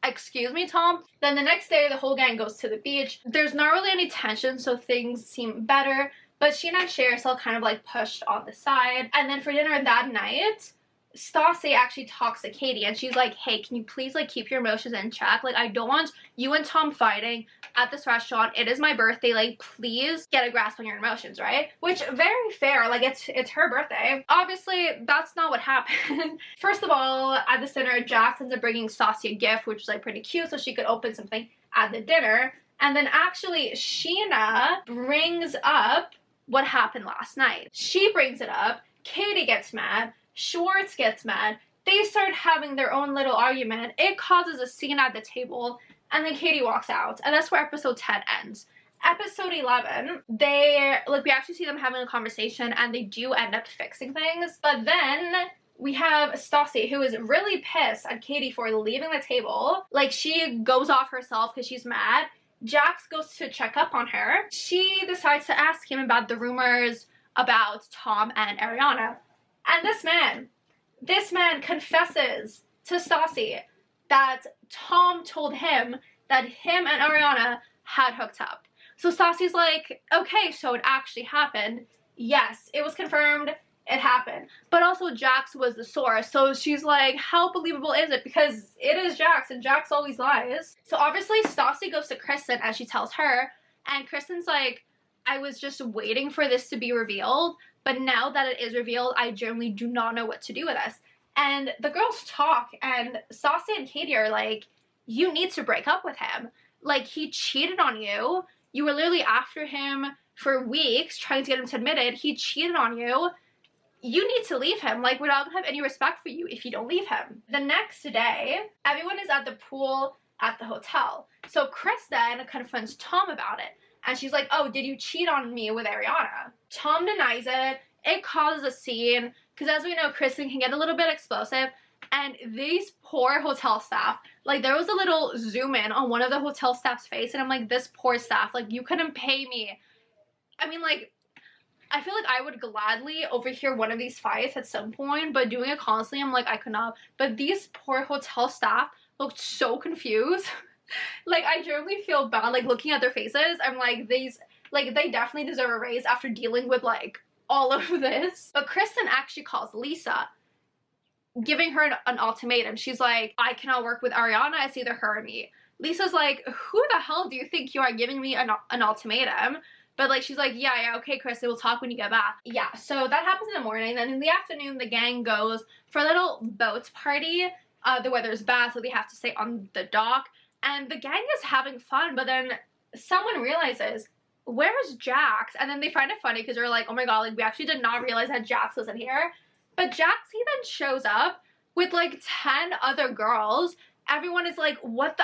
excuse me, Tom. Then the next day, the whole gang goes to the beach. There's not really any tension, so things seem better. But Sheena and Shay are still kind of like pushed on the side. And then for dinner that night, Stassi actually talks to Katie and she's like, hey, can you please like keep your emotions in check? Like, I don't want you and Tom fighting at this restaurant. It is my birthday. Like, please get a grasp on your emotions, right? Which, very fair. Like, it's her birthday. Obviously, that's not what happened. First of all, at this dinner, Jax ends up bringing Stassi a gift, which was like pretty cute, so she could open something at the dinner. And then actually, Sheena brings up what happened last night. She brings it up. Katie gets mad. Schwartz gets mad. They start having their own little argument. It causes a scene at the table, and then Katie walks out, and that's where episode 10 ends. Episode 11, we actually see them having a conversation, and they do end up fixing things. But then we have Stassi, who is really pissed at Katie for leaving the table. Like, she goes off herself because she's mad. Jax goes to check up on her. She decides to ask him about the rumors about Tom and Ariana. And this man confesses to Stassi that Tom told him that him and Ariana had hooked up. So Stassi's like, okay, so it actually happened. Yes, it was confirmed. It happened. But also Jax was the source. So she's like, how believable is it? Because it is Jax, and Jax always lies. So obviously Stassi goes to Kristen as she tells her. And Kristen's like, I was just waiting for this to be revealed. But now that it is revealed, I generally do not know what to do with this. And the girls talk, and Stassi and Katie are like, you need to break up with him. Like, he cheated on you. You were literally after him for weeks, trying to get him to admit it. He cheated on you. you need to leave him. Like, we're not gonna have any respect for you if you don't leave him. The next day, everyone is at the pool at the hotel. So Kristen confronts Tom about it. And she's like, oh, did you cheat on me with Ariana? Tom denies it. It causes a scene. Because as we know, Kristen can get a little bit explosive. And these poor hotel staff, like, there was a little zoom in on one of the hotel staff's face. And I'm like, this poor staff, like, you couldn't pay me. I mean, like, I feel like I would gladly overhear one of these fights at some point, but doing it constantly, I'm like, I could not. But these poor hotel staff looked so confused. Like, I genuinely feel bad, like, looking at their faces. I'm like, these, like, they definitely deserve a raise after dealing with, like, all of this. But Kristen actually calls Lisa, giving her an ultimatum. She's like, I cannot work with Ariana. It's either her or me. Lisa's like, who the hell do you think you are, giving me an ultimatum? But, like, she's like, yeah, okay, Kristen, we'll talk when you get back. Yeah, so that happens in the morning. Then in the afternoon, the gang goes for a little boat party. The weather's bad, so they have to stay on the dock. And the gang is having fun, but then someone realizes, where's Jax? And then they find it funny because they're like, oh my god, like, we actually did not realize that Jax wasn't here. But Jax, he then shows up with, like, 10 other girls. Everyone is like, what the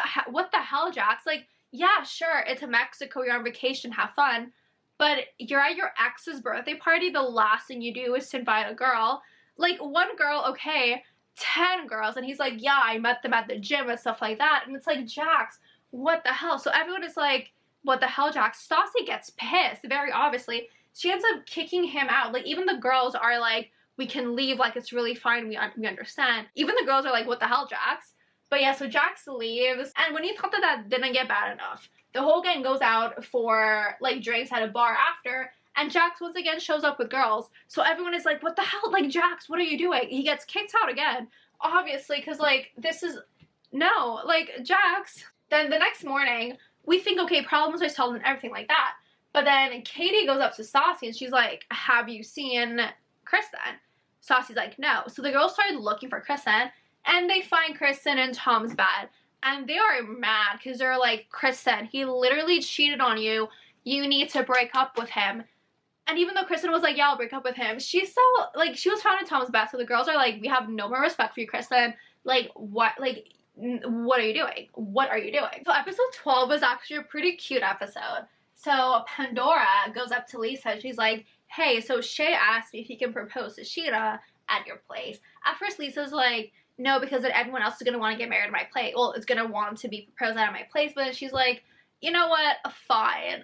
hell, Jax? Like, yeah, sure, it's Mexico, you're on vacation, have fun. But you're at your ex's birthday party, the last thing you do is to invite a girl. Like, one girl, okay, 10 girls. And he's like, yeah, I met them at the gym and stuff like that. And it's like, Jax, what the hell? So everyone is like, what the hell, Jax? Stassi gets pissed, very obviously. She ends up kicking him out. Like, even the girls are like, we can leave, like, it's really fine, we understand. Even the girls are like, what the hell, Jax? But yeah, so Jax leaves. And when he thought that that didn't get bad enough, the whole gang goes out for, like, drinks at a bar after, and Jax once again shows up with girls. So everyone is like, what the hell? Like, Jax, what are you doing? He gets kicked out again, obviously, because, like, this is, no, like, Jax. Then the next morning, we think, okay, problems are solved and everything like that. But then Katie goes up to Stassi, and she's like, have you seen Kristen? Stassi's like, no. So the girls started looking for Kristen, and they find Kristen in Tom's bed. And they are mad because they're like, Kristen, he literally cheated on you. You need to break up with him. And even though Kristen was like, yeah, I'll break up with him, she's so, like, she was found in Tom's bed. So the girls are like, we have no more respect for you, Kristen. Like, what are you doing? What are you doing? So episode 12 was actually a pretty cute episode. So Pandora goes up to Lisa and she's like, hey, so Shay asked me if he can propose to Sheena at your place. At first, Lisa's like, no, because then everyone else is going to want to get married at my place. Well, it's going to want to be proposed at my place. But then she's like, you know what? Fine,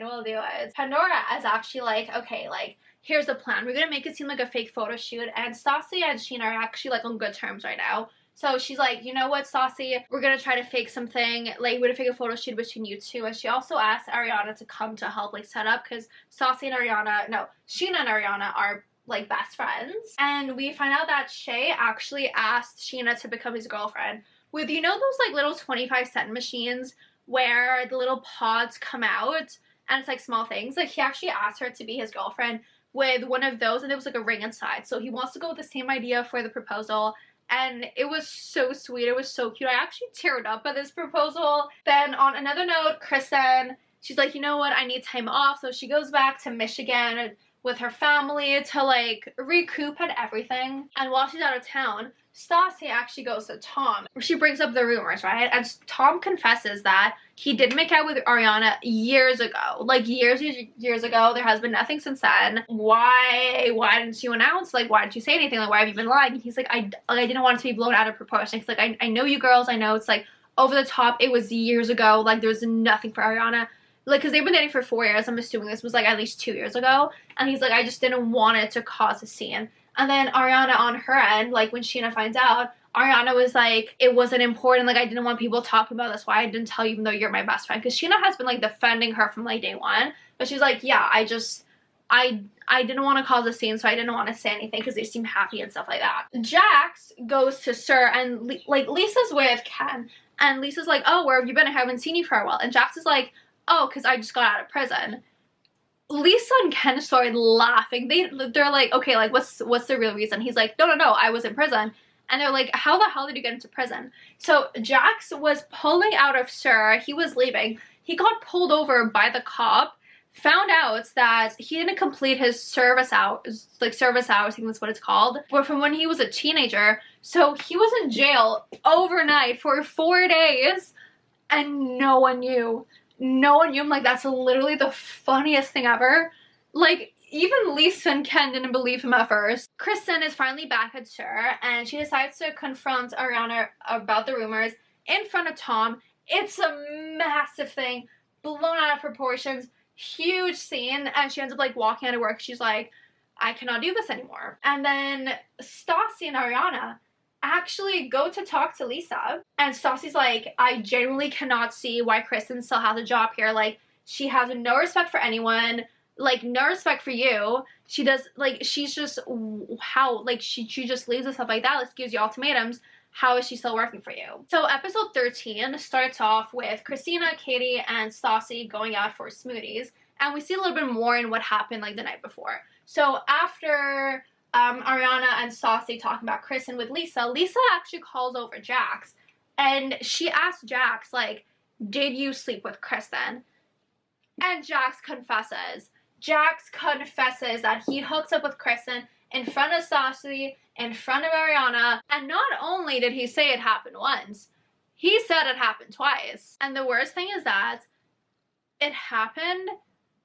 we'll do it. Pandora is actually like, okay, like, here's the plan. We're going to make it seem like a fake photo shoot. And Stassi and Sheena are actually, like, on good terms right now. So she's like, you know what, Stassi? We're going to try to fake something. Like, we're going to fake a photo shoot between you two. And she also asked Ariana to come to help, like, set up. Because Sheena and Ariana are, like, best friends. And we find out that Shay actually asked Sheena to become his girlfriend with, you know, those, like, little 25-cent machines where the little pods come out and it's, like, small things. Like, he actually asked her to be his girlfriend with one of those, and there was, like, a ring inside. So he wants to go with the same idea for the proposal. And it was so sweet. It was so cute. I actually teared up at this proposal. Then on another note, Kristen, she's like, you know what? I need time off. So she goes back to Michigan with her family to, like, recoup and everything. And while she's out of town, Stassi actually goes to Tom. She brings up the rumors, right? And Tom confesses that he did make out with Ariana years ago. Like, years ago. There has been nothing since then. Why didn't you announce? Like, why didn't you say anything? Like, why have you been lying? And he's like, I didn't want it to be blown out of proportion. He's like, I know you girls. I know it's, like, over the top. It was years ago. Like, there's nothing for Ariana. Like, because they've been dating for 4 years. I'm assuming this was, like, at least 2 years ago. And he's like, I just didn't want it to cause a scene. And then Ariana on her end, like, when Sheena finds out, Ariana was like, it wasn't important. Like, I didn't want people talking about this. Why I didn't tell you even though you're my best friend. Because Sheena has been, like, defending her from, like, day one. But she's like, yeah, I didn't want to cause a scene, so I didn't want to say anything because they seem happy and stuff like that. Jax goes to SUR, and, like, Lisa's with Ken. And Lisa's like, oh, where have you been? I haven't seen you for a while. And Jax is like, oh, because I just got out of prison. Lisa and Ken started laughing. They're like, okay, like, what's the real reason? He's like, no, I was in prison. And they're like, how the hell did you get into prison? So Jax was pulling out of SUR. He was leaving. He got pulled over by the cop found out that he didn't complete his service hours, I think that's what it's called, but from when he was a teenager. So he was in jail overnight for 4 days, and no one knew. No one knew. I'm like, that's literally the funniest thing ever. Like, even Lisa and Ken didn't believe him at first. Kristen is finally back at SUR, and she decides to confront Ariana about the rumors in front of Tom. It's a massive thing, blown out of proportions, huge scene, and she ends up like walking out of work. She's like, I cannot do this anymore. And then Stassi and Ariana actually go to talk to Lisa, and Stassi's like, I genuinely cannot see why Kristen still has a job here. Like, she has no respect for anyone, like no respect for you. She does, like, she's just, how, like, she just leaves us stuff like that, like, gives you ultimatums. How is she still working for you? So episode 13 starts off with Christina, Katie, and Stassi going out for smoothies, and we see a little bit more in what happened like the night before. So after Ariana and Stassi talking about Kristen with Lisa, Lisa actually calls over Jax, and she asks Jax, like, did you sleep with Kristen? And Jax confesses. Jax confesses that he hooked up with Kristen in front of Stassi, in front of Ariana, and not only did he say it happened once, he said it happened twice. And the worst thing is that it happened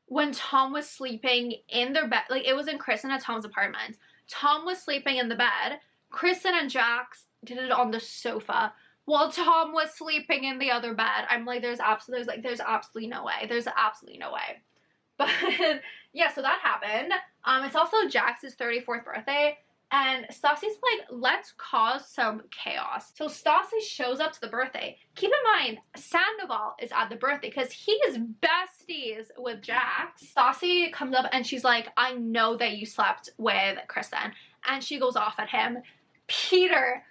when Tom was sleeping in their bed. Like, it was in Kristen and Tom's apartment. Tom was sleeping in the bed. Kristen and Jax did it on the sofa while Tom was sleeping in the other bed. I'm like, there's absolutely no way. There's absolutely no way. But yeah, so that happened. It's also Jax's 34th birthday, and Stassi's like, let's cause some chaos. So Stassi shows up to the birthday. Keep in mind, Sandoval is at the birthday because he is besties with Jax. Stassi comes up and she's like, I know that you slept with Kristen. And she goes off at him. Peter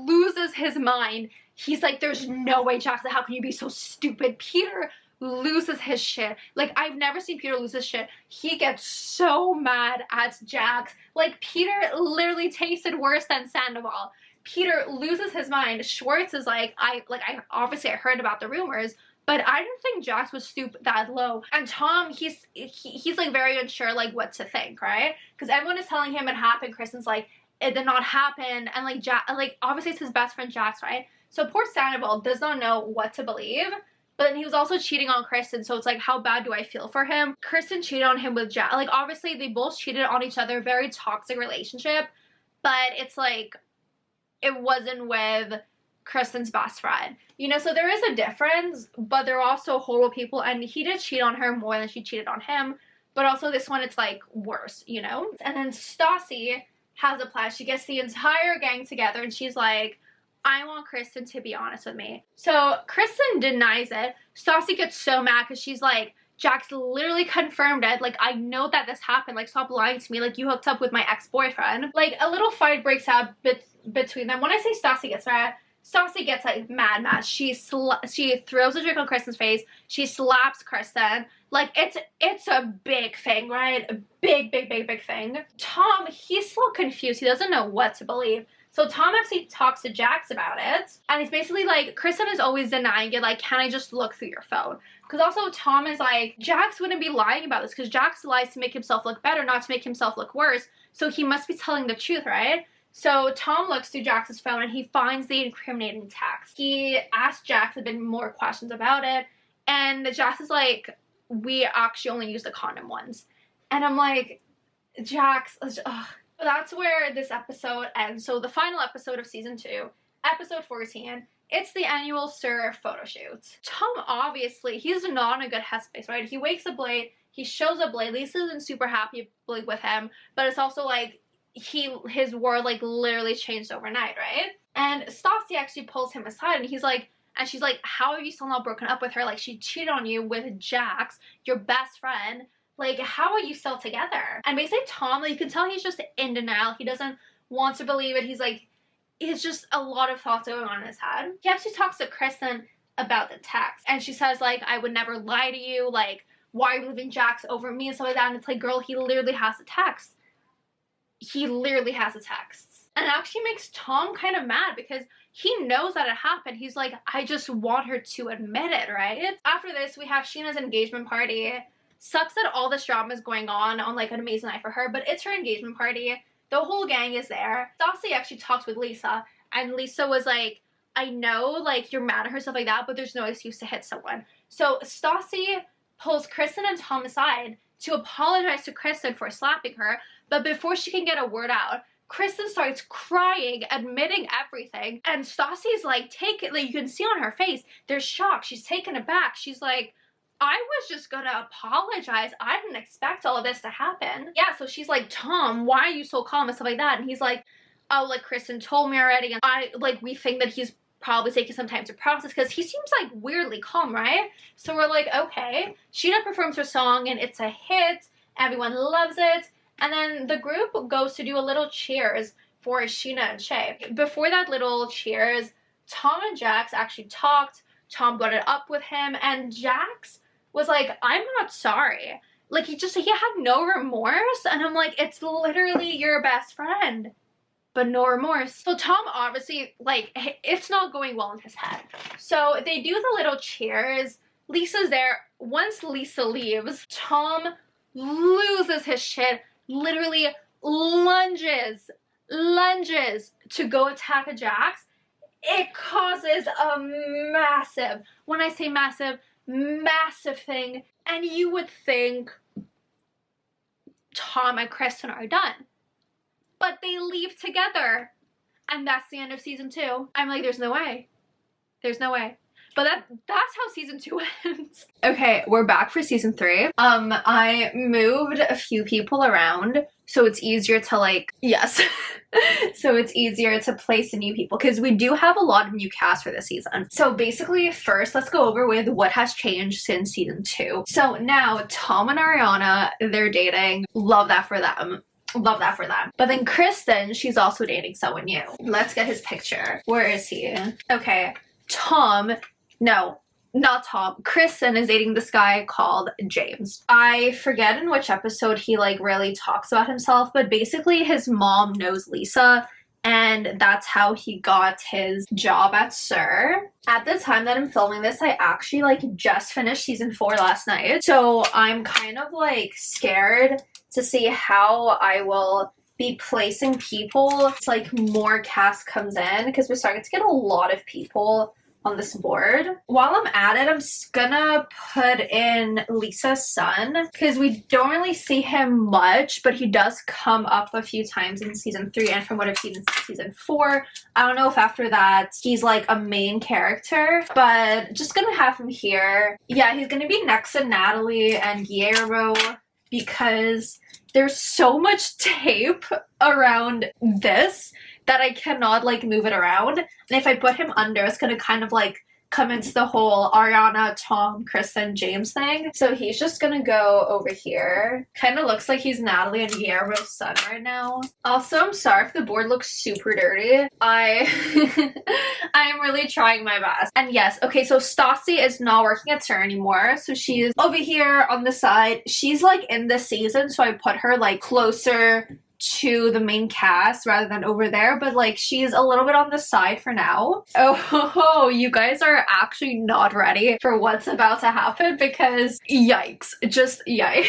loses his mind. He's like, there's no way, Jax, how can you be so stupid? Peter loses his shit. Like, I've never seen Peter lose his shit. He gets so mad at Jax. Like, Peter literally tasted worse than Sandoval. Peter loses his mind. Schwartz is like, I obviously heard about the rumors, but I didn't think Jax was stooped that low. And Tom, he's like very unsure like what to think, right? Because everyone is telling him it happened. Kristen's like, it did not happen. And like obviously it's his best friend Jax, right? So poor Sandoval does not know what to believe. But then he was also cheating on Kristen, so it's like, how bad do I feel for him? Kristen cheated on him with Jax. Like, obviously, they both cheated on each other. Very toxic relationship. But it's like, it wasn't with Kristen's best friend. You know, so there is a difference, but they're also horrible people. And he did cheat on her more than she cheated on him. But also this one, it's like worse, you know? And then Stassi has a plan. She gets the entire gang together and she's like, I want Kristen to be honest with me. So Kristen denies it. Stassi gets so mad because she's like, Jax literally confirmed it. Like, I know that this happened. Like, stop lying to me. Like, you hooked up with my ex-boyfriend. Like, a little fight breaks out between them. When I say Stassi gets mad, Stassi gets like mad. She throws a drink on Kristen's face. She slaps Kristen. Like, it's a big thing, right? A big thing. Tom, he's so confused. He doesn't know what to believe. So Tom actually talks to Jax about it. And he's basically like, Kristen is always denying it. Like, can I just look through your phone? Because also Tom is like, Jax wouldn't be lying about this. Because Jax lies to make himself look better, not to make himself look worse. So he must be telling the truth, right? So Tom looks through Jax's phone and he finds the incriminating text. He asks Jax a bit more questions about it. And Jax is like, we actually only use the condom once. And I'm like, Jax, ugh. That's where this episode ends. So the final episode of season 2, episode 14, it's the annual SUR photo shoot. Tom, obviously, he's not in a good headspace, right? He wakes up late, he shows up late, Lisa isn't super happy with him, but it's also like, his world like literally changed overnight, right? And Stassi actually pulls him aside and she's like, how are you still not broken up with her? Like, she cheated on you with Jax, your best friend. Like, how are you still together? And basically Tom, like, you can tell he's just in denial. He doesn't want to believe it. He's like, it's just a lot of thoughts going on in his head. He actually talks to Kristen about the text. And she says, like, I would never lie to you. Like, why are you leaving Jax over me and stuff like that? And it's like, girl, he literally has the text. He literally has the texts. And it actually makes Tom kind of mad because he knows that it happened. He's like, I just want her to admit it, right? After this, we have Sheena's engagement party. Sucks that all this drama is going on like an amazing night for her, but it's her engagement party. The whole gang is there. Stassi actually talks with Lisa, and Lisa was like, I know, like, you're mad at her, stuff like that, but there's no excuse to hit someone. So Stassi pulls Kristen and Tom aside to apologize to Kristen for slapping her, but before she can get a word out, Kristen starts crying, admitting everything, and Stassi's like, like, you can see on her face, there's shock. She's taken aback. She's like, I was just gonna apologize. I didn't expect all of this to happen. Yeah, so she's like, Tom, why are you so calm and stuff like that? And he's like, oh, like, Kristen told me already, and we think that he's probably taking some time to process, because he seems like weirdly calm, right? So we're like, okay. Sheena performs her song, and it's a hit. Everyone loves it. And then the group goes to do a little cheers for Sheena and Shay. Before that little cheers, Tom and Jax actually talked. Tom got it up with him, and Jax was like, I'm not sorry. Like, he had no remorse, and I'm like, it's literally your best friend, but no remorse. So Tom obviously, like, it's not going well in his head. So they do the little cheers. Lisa's there. Once Lisa leaves, Tom loses his shit, literally lunges to go attack a Jax. It causes a massive, when I say massive, massive thing, and you would think Tom and Kristen are done, but they leave together, and that's the end of season 2. I'm like, there's no way, but that's how season 2 ends. Okay, we're back for season 3. I moved a few people around, so it's easier to, like, yes. So it's easier to place the new people, because we do have a lot of new cast for this season. So basically, first, let's go over with what has changed since season 2. So now, Tom and Ariana, they're dating. Love that for them. Love that for them. But then Kristen, she's also dating someone new. Let's get his picture. Where is he? Okay, not Tom. Kristen is dating this guy called James. I forget in which episode he, like, really talks about himself, but basically his mom knows Lisa, and that's how he got his job at SUR. At the time that I'm filming this, I actually, like, just finished season 4 last night, so I'm kind of, like, scared to see how I will be placing people to, like, more cast comes in, because we're starting to get a lot of people on this board. While I'm at it, I'm gonna put in Lisa's son, because we don't really see him much, but he does come up a few times in season 3 and from what I've seen in season 4. I don't know if after that he's like a main character, but just gonna have him here. Yeah, he's gonna be next to Natalie and Guillermo, because there's so much tape around this that I cannot, like, move it around. And if I put him under, it's gonna kind of, like, come into the whole Ariana, Tom, Kristen, James thing. So he's just gonna go over here. Kind of looks like he's Natalie and Guillermo's son right now. Also, I'm sorry if the board looks super dirty. I'm really trying my best. And yes, okay, so Stassi is not working at SUR anymore. So she's over here on the side. She's, like, in this season, so I put her, like, closer to the main cast rather than over there, but, like, she's a little bit on the side for now. Oh, you guys are actually not ready for what's about to happen, because yikes, just yikes.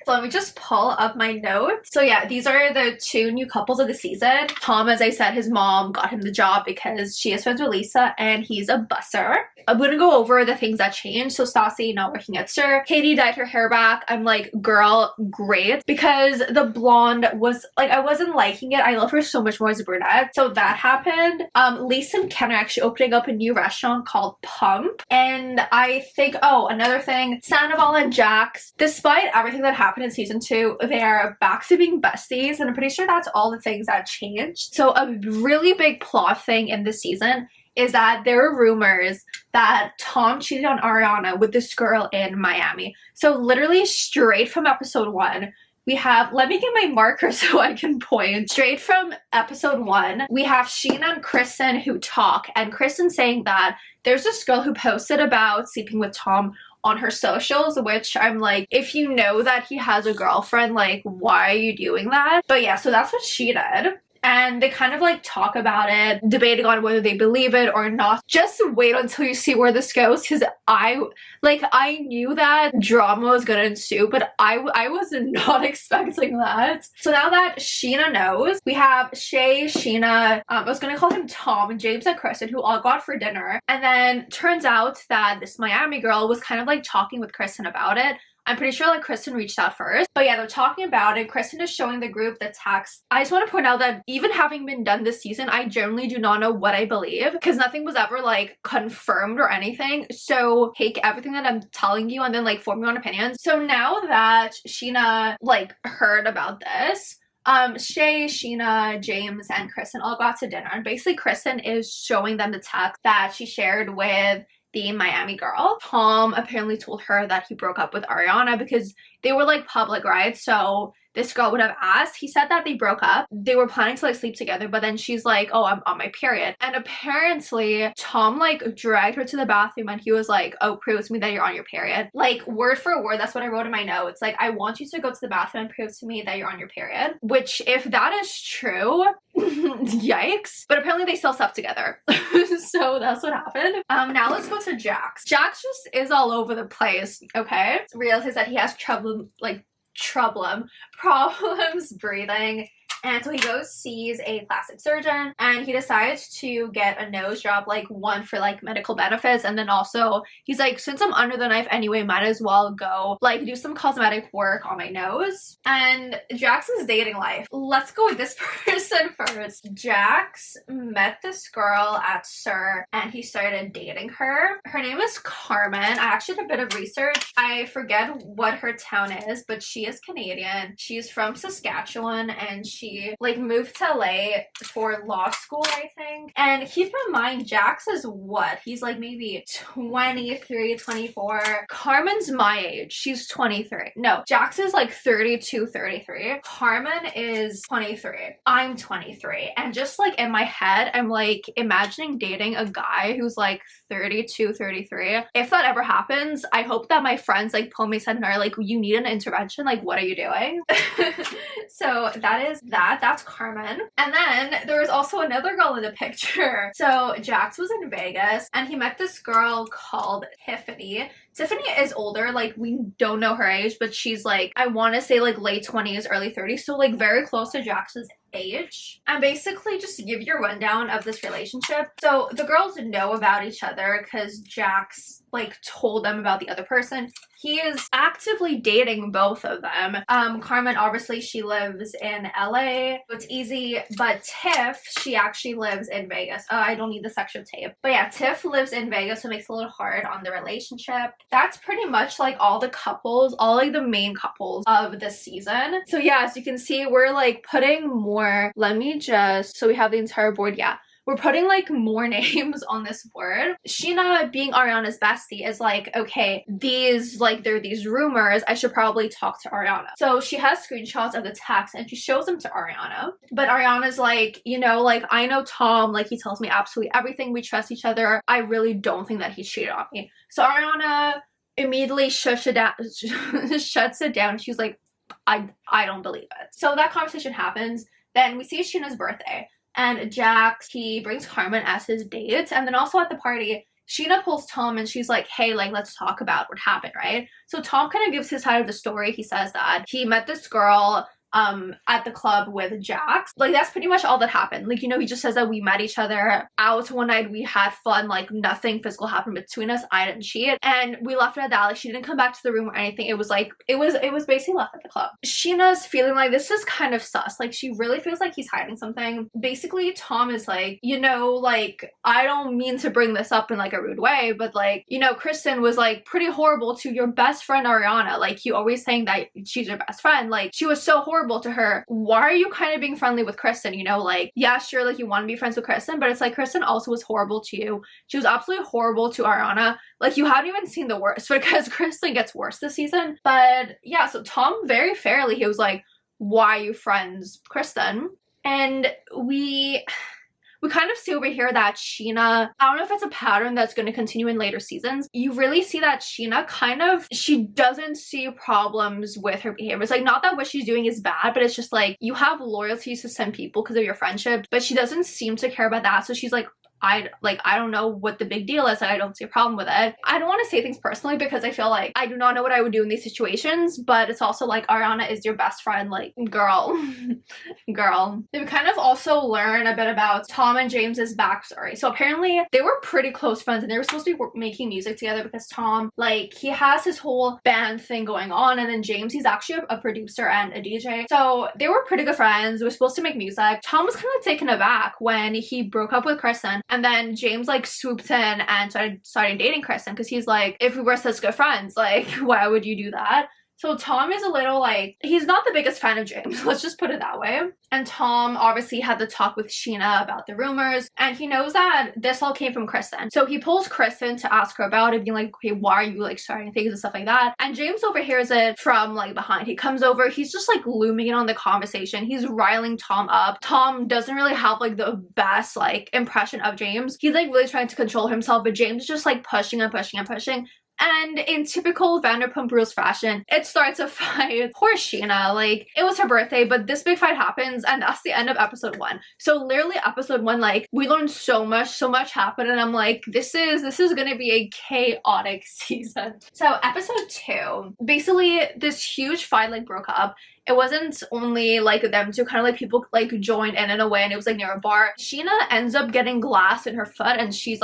So let me just pull up my notes. So yeah, these are the 2 new couples of the season. Tom, as I said, his mom got him the job because she is friends with Lisa, and he's a busser. I'm gonna go over the things that changed. So Stassi not working at SUR. Katie dyed her hair back. I'm like, girl, great, because the blonde was, like, I wasn't liking it. I love her so much more as a brunette. So that happened. Lisa and Ken are actually opening up a new restaurant called Pump. And I think, oh, another thing, Sandoval and Jax, despite everything that happened in season 2, they're back to being besties. And I'm pretty sure that's all the things that changed. So a really big plot thing in this season is that there were rumors that Tom cheated on Ariana with this girl in Miami. So literally straight from episode 1, we have, let me get my marker so I can point. Straight from episode 1, we have Sheena and Kristen who talk, and Kristen saying that there's this girl who posted about sleeping with Tom on her socials, which I'm like, if you know that he has a girlfriend, like, why are you doing that? But yeah, so that's what she did. and they kind of like talk about it, debating on whether they believe it or not. Just wait until you see where this goes, because I knew that drama was gonna ensue, but I was not expecting that. So now that Sheena knows, we have Shay, Sheena, I was gonna call him Tom, James, and Kristen, who all got for dinner. And then turns out that this Miami girl was kind of like talking with Kristen about it. I'm pretty sure like Kristen reached out first. But yeah, they're talking about it. Kristen is showing the group the text. I just want to point out that even having been done this season, I generally do not know what I believe, because nothing was ever like confirmed or anything. So take everything that I'm telling you and then like form your own opinions. So now that Sheena like heard about this, Shay, Sheena, James, and Kristen all got to dinner, and basically Kristen is showing them the text that she shared with the Miami girl. Tom apparently told her that he broke up with Ariana because they were like public, right? So this girl would have asked. He said that they broke up. They were planning to like sleep together, but then she's like, oh, I'm on my period. And apparently Tom like dragged her to the bathroom and he was like, oh, prove to me that you're on your period. Like word for word, that's what I wrote in my notes. Like, I want you to go to the bathroom and prove to me that you're on your period. Which, if that is true, yikes. But apparently they still slept together. So that's what happened. Now let's go to Jax. Jax just is all over the place, okay? Realizes that he has problems breathing. And so he goes, sees a plastic surgeon, and he decides to get a nose job, like one for like medical benefits, and then also he's like, since I'm under the knife anyway, might as well go like do some cosmetic work on my nose. And Jax's dating life. Let's go with this person first. Jax met this girl at SUR and he started dating her. Her name is Carmen. I actually did a bit of research. I forget what her town is, but she is Canadian. She's from Saskatchewan, and she like moved to LA for law school, I think. And keep in mind, Jax is what? He's like maybe 23, 24. Carmen's my age. She's 23. No, Jax is like 32, 33. Carmen is 23. I'm 23. And just like in my head, I'm like imagining dating a guy who's like 32, 33. If that ever happens, I hope that my friends like pull me aside and are like, you need an intervention, like what are you doing? So that is that. That's Carmen. And then there was also another girl in the picture. So Jax was in Vegas and he met this girl called Tiffany. Tiffany is older, like we don't know her age, but she's like, I want to say like late 20s, early 30s, so like very close to Jax's age. And basically, just to give you a rundown of this relationship, so the girls know about each other because Jax like told them about the other person. He is actively dating both of them. Carmen, obviously she lives in LA, so it's easy, but Tiff, she actually lives in Vegas. I don't need this extra tape. But yeah, Tiff lives in Vegas, so it makes it a little hard on the relationship. That's pretty much like all the couples, all like the main couples of the season. So yeah, as you can see, we're like putting more, so we have the entire board, yeah. We're putting like more names on this board. Sheena, being Ariana's bestie, is like, okay, these, like, there are these rumors, I should probably talk to Ariana. So she has screenshots of the text and she shows them to Ariana. But Ariana's like, you know, like, I know Tom, like, he tells me absolutely everything, we trust each other, I really don't think that he cheated on me. So Ariana immediately shuts it down. She's like, I don't believe it. So that conversation happens. Then we see Sheena's birthday. And Jax, he brings Carmen as his date. And then also at the party, Sheena pulls Tom and she's like, hey, like, let's talk about what happened, right? So Tom kind of gives his side of the story. He says that he met this girl at the club with Jax. Like, that's pretty much all that happened. Like, you know, he just says that we met each other out one night, we had fun, like nothing physical happened between us, I didn't cheat, and we left it at that. Like, she didn't come back to the room or anything. It was like, it was basically left at the club. Sheena's feeling like this is kind of sus. Like, she really feels like he's hiding something. Basically, Tom is like, you know, like, I don't mean to bring this up in like a rude way, but like, you know, Kristen was like pretty horrible to your best friend Ariana. Like, you always saying that she's your best friend. Like, she was so horrible to her. Why are you kind of being friendly with Kristen? You know, like, yeah, sure, like, you want to be friends with Kristen, but it's like Kristen also was horrible to you. She was absolutely horrible to Ariana. Like, you haven't even seen the worst, because Kristen gets worse this season. But yeah, so Tom very fairly, he was like, why are you friends with Kristen? And we we kind of see over here that Sheena, I don't know if it's a pattern that's going to continue in later seasons. You really see that Sheena kind of, she doesn't see problems with her behavior. It's like, not that what she's doing is bad, but it's just like, you have loyalties to some people because of your friendship, but she doesn't seem to care about that. So she's like, I don't know what the big deal is. I don't see a problem with it. I don't want to say things personally because I feel like I do not know what I would do in these situations, but it's also like, Ariana is your best friend, like, girl. Girl. Then we kind of also learn a bit about Tom and James's backstory. So apparently they were pretty close friends and they were supposed to be making music together because Tom, like, he has his whole band thing going on, and then James, he's actually a producer and a DJ. So they were pretty good friends. They were supposed to make music. Tom was kind of taken aback when he broke up with Kristen. And then James like swooped in and started dating Kristen because he's like, if we were such good friends, like, why would you do that? So Tom is a little like, he's not the biggest fan of James, let's just put it that way. And Tom obviously had the talk with Sheena about the rumors, and he knows that this all came from Kristen. So he pulls Kristen to ask her about it, being like, okay, why are you like starting things and stuff like that? And James overhears it from like behind. He comes over, he's just like looming in on the conversation. He's riling Tom up. Tom doesn't really have like the best like impression of James. He's like really trying to control himself, but James is just like pushing and pushing and pushing. And in typical Vanderpump Rules fashion, it starts a fight. Poor Sheena, like, it was her birthday, but this big fight happens, and that's the end of episode 1. So literally episode 1, like, we learned so much happened, and I'm like, this is gonna be a chaotic season. So episode 2, basically this huge fight like broke up. It wasn't only like them two, kind of like people like joined in a way, and it was like near a bar. Sheena ends up getting glass in her foot, and she's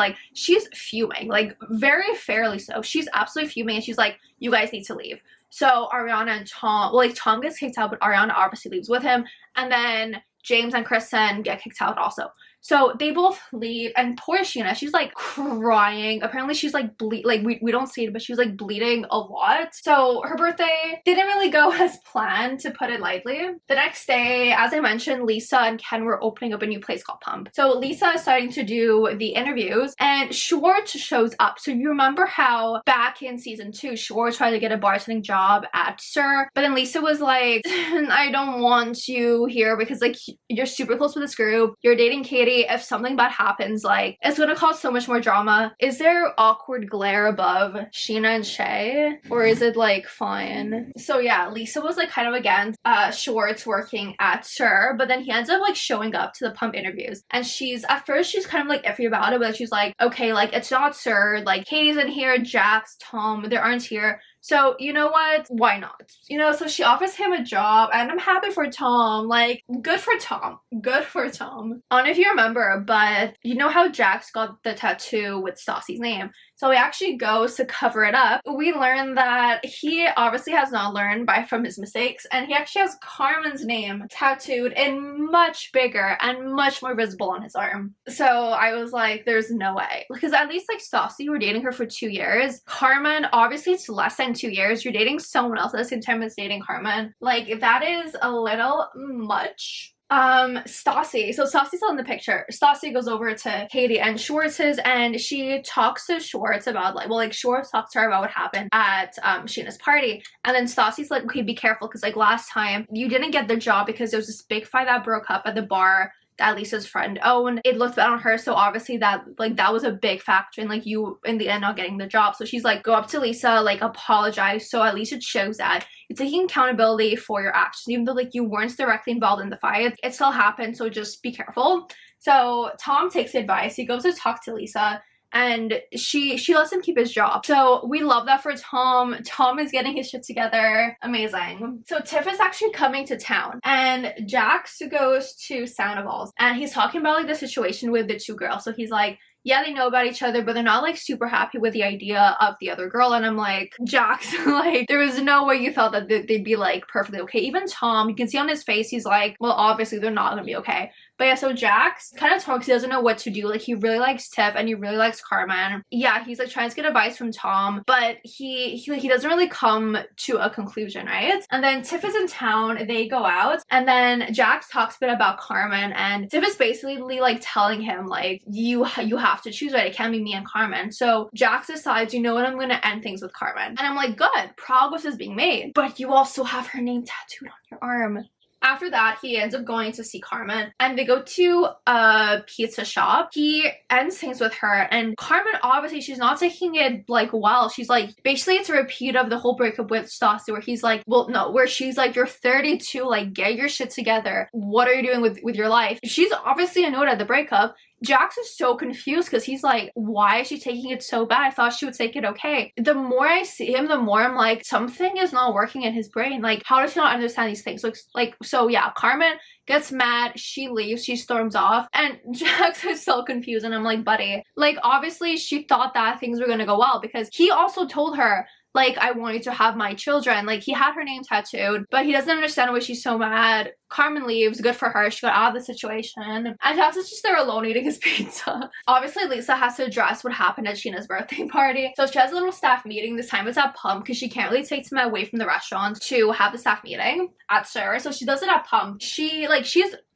fuming, like very fairly so. She's absolutely fuming, and she's like, you guys need to leave. So Ariana and Tom, well, like Tom gets kicked out, but Ariana obviously leaves with him, and then James and Kristen get kicked out also. So they both leave, and poor Sheena, she's like crying. Apparently she's like we don't see it, but she was like bleeding a lot. So her birthday didn't really go as planned, to put it lightly. The next day, as I mentioned, Lisa and Ken were opening up a new place called Pump. So Lisa is starting to do the interviews, and Schwartz shows up. So you remember how back in season 2, Schwartz tried to get a bartending job at SUR, but then Lisa was like, I don't want you here because like you're super close with this group, you're dating Katie. If something bad happens, like, it's gonna cause so much more drama. Is there awkward glare above Sheena and Shay, or is it like fine? So yeah, Lisa was like kind of against Schwartz working at SUR, but then he ends up like showing up to the Pump interviews, and at first she's kind of like iffy about it, but she's like, okay, like it's not SUR, like Katie's in here, Jax, Tom, they aren't here. So, you know what? Why not? You know, so she offers him a job, and I'm happy for Tom. Like, good for Tom. Good for Tom. I don't know if you remember, but you know how Jax got the tattoo with Stassi's name? So he actually goes to cover it up. We learn that he obviously has not learned from his mistakes, and he actually has Carmen's name tattooed in much bigger and much more visible on his arm. So I was like, there's no way. Because at least like Stassi, we're dating her for 2 years. Carmen, obviously it's less than 2 years. You're dating someone else at the same time as dating Carmen. Like, that is a little much. Stassi. So Stassi's on the picture. Stassi goes over to Katie and Schwartz's, and she talks to Schwartz about Schwartz talks to her about what happened at Sheena's party. And then Stassi's like, okay, be careful, because like last time you didn't get the job because there was this big fight that broke up at the bar that Lisa's friend owned. It looked bad on her, so obviously that was a big factor in like you in the end not getting the job. So she's like, go up to Lisa, like apologize, so at least it shows that you're taking accountability for your actions, even though like you weren't directly involved in the fight. It still happened, so just be careful. So Tom takes advice. He goes to talk to Lisa, and she lets him keep his job. So we love that for Tom. Tom is getting his shit together. Amazing. So Tiff is actually coming to town, and Jax goes to Sandoval's, and he's talking about like the situation with the 2 girls. So he's like, yeah, they know about each other, but they're not like super happy with the idea of the other girl. And I'm like, Jax, like, there was no way you thought that they'd be like perfectly okay. Even Tom, you can see on his face, he's like, well, obviously they're not gonna be okay. But yeah, so Jax kind of talks, he doesn't know what to do. Like, he really likes Tiff and he really likes Carmen. Yeah, he's like trying to get advice from Tom, but he doesn't really come to a conclusion, right? And then Tiff is in town, they go out, and then Jax talks a bit about Carmen, and Tiff is basically like telling him like, you have to choose, right? It can't be me and Carmen. So Jax decides, you know what, I'm gonna end things with Carmen. And I'm like, good, progress is being made, but you also have her name tattooed on your arm. After that, he ends up going to see Carmen, and they go to a pizza shop. He ends things with her, and Carmen, obviously, she's not taking it, like, well. She's like, basically, it's a repeat of the whole breakup with Stassi, where he's like, well, no, where she's like, you're 32, like, get your shit together. What are you doing with your life? She's obviously annoyed at the breakup. Jax is so confused because he's like, why is she taking it so bad? I thought she would take it okay. The more I see him, the more I'm like, something is not working in his brain. Like, how does he not understand these things? Like, so yeah, Carmen gets mad, she leaves, she storms off, and Jax is so confused, and I'm like, buddy, like, obviously she thought that things were gonna go well, because he also told her, like, I want you to have my children. Like, he had her name tattooed, but he doesn't understand why she's so mad. Carmen leaves, good for her, she got out of the situation, and Jax is just there alone eating his pizza. Obviously, Lisa has to address what happened at Sheena's birthday party, so she has a little staff meeting. This time it's at Pump, because she can't really take them away from the restaurant to have the staff meeting at SUR, so she does it at Pump. She's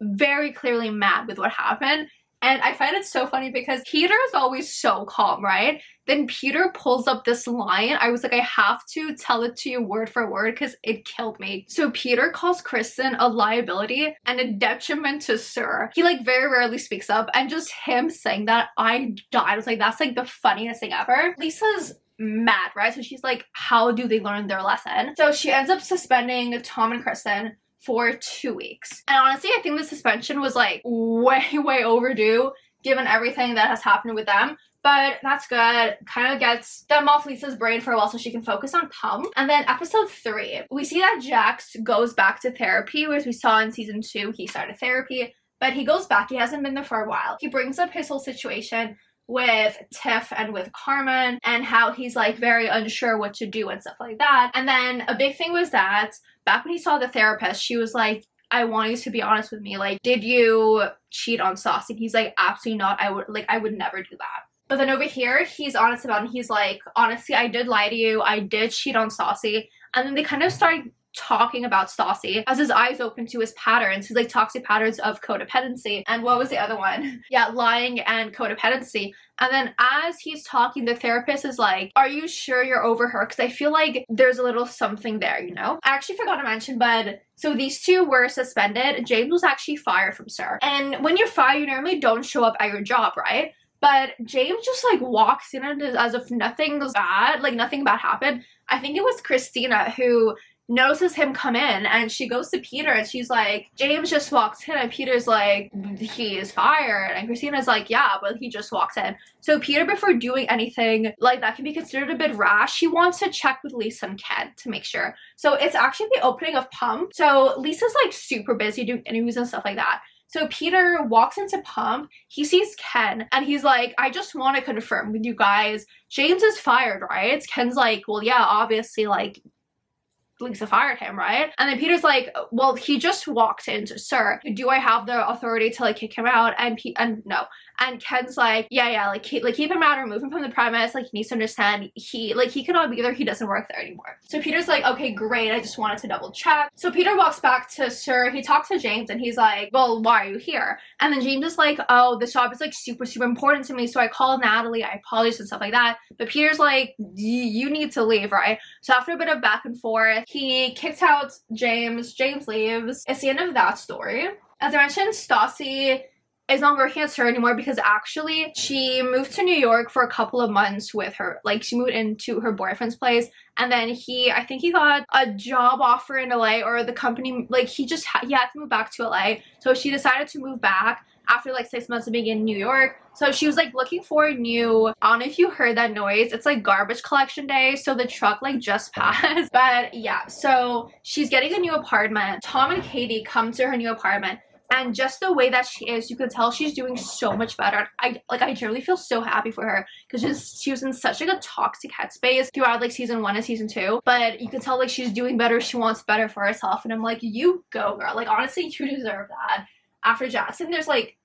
very clearly mad with what happened, and I find it so funny because Peter is always so calm, right? Then Peter pulls up this line. I was like, I have to tell it to you word for word because it killed me. So Peter calls Kristen a liability and a detriment to SUR. He like very rarely speaks up, and just him saying that, I died. I was like, that's like the funniest thing ever. Lisa's mad, right? So she's like, how do they learn their lesson? So she ends up suspending Tom and Kristen for 2 weeks. And honestly, I think the suspension was like way overdue given everything that has happened with them. But that's good. Kind of gets them off Lisa's brain for a while so she can focus on Pump. And then episode 3, we see that Jax goes back to therapy, which we saw in season 2. He started therapy, but he goes back. He hasn't been there for a while. He brings up his whole situation with Tiff and with Carmen, and how he's like very unsure what to do and stuff like that. And then a big thing was that back when he saw the therapist, she was like, I want you to be honest with me. Like, did you cheat on Stassi? And he's like, absolutely not. I would never do that. But then over here, he's honest about it. And he's like, honestly, I did lie to you. I did cheat on Stassi. And then they kind of started talking about Stassi as his eyes open to his patterns, his like toxic patterns of codependency. And what was the other one? Yeah, lying and codependency. And then as he's talking, the therapist is like, are you sure you're over her? Because I feel like there's a little something there, you know? I actually forgot to mention, but so these two were suspended. James was actually fired from SUR. And when you're fired, you normally don't show up at your job, right? But James just like walks in as if nothing's bad, like nothing bad happened. I think it was Christina who notices him come in, and she goes to Peter and she's like, James just walks in, and Peter's like, he is fired, and Christina's like, yeah, but he just walks in. So Peter, before doing anything like that can be considered a bit rash, he wants to check with Lisa and Ken to make sure. So it's actually the opening of Pump, so Lisa's like super busy doing interviews and stuff like that. So Peter walks into Pump, he sees Ken, and he's like, I just want to confirm with you guys, James is fired, right? Ken's like, well, yeah, obviously, like, Lisa fired him, right? And then Peter's like, well, he just walked into SUR. Do I have the authority to like kick him out? And no. And Ken's like, yeah, like keep him out or remove him from the premise. Like, he needs to understand he cannot be there. He doesn't work there anymore. So Peter's like, okay, great. I just wanted to double check. So Peter walks back to SUR. He talks to James and he's like, well, why are you here? And then James is like, oh, this job is like super important to me. So I called Natalie. I apologize and stuff like that. But Peter's like, you need to leave, right? So after a bit of back and forth, he kicks out James. James leaves. It's the end of that story. As I mentioned, Stassi is not working at SUR anymore because actually she moved to New York for a couple of months with her, like she moved into her boyfriend's place, and then I think he got a job offer in LA, or the company, like he had to move back to LA, so she decided to move back after like 6 months of being in New York. So she was like looking for a new, I don't know if you heard that noise, it's like garbage collection day, so the truck like just passed. But yeah, so she's getting a new apartment. Tom and Katie come to her new apartment, and just the way that she is, you can tell she's doing so much better. I generally feel so happy for her because she was in such like a toxic headspace throughout like season 1 and season 2. But you can tell like she's doing better. She wants better for herself, and I'm like, you go, girl. Like, honestly, you deserve that. After Jackson,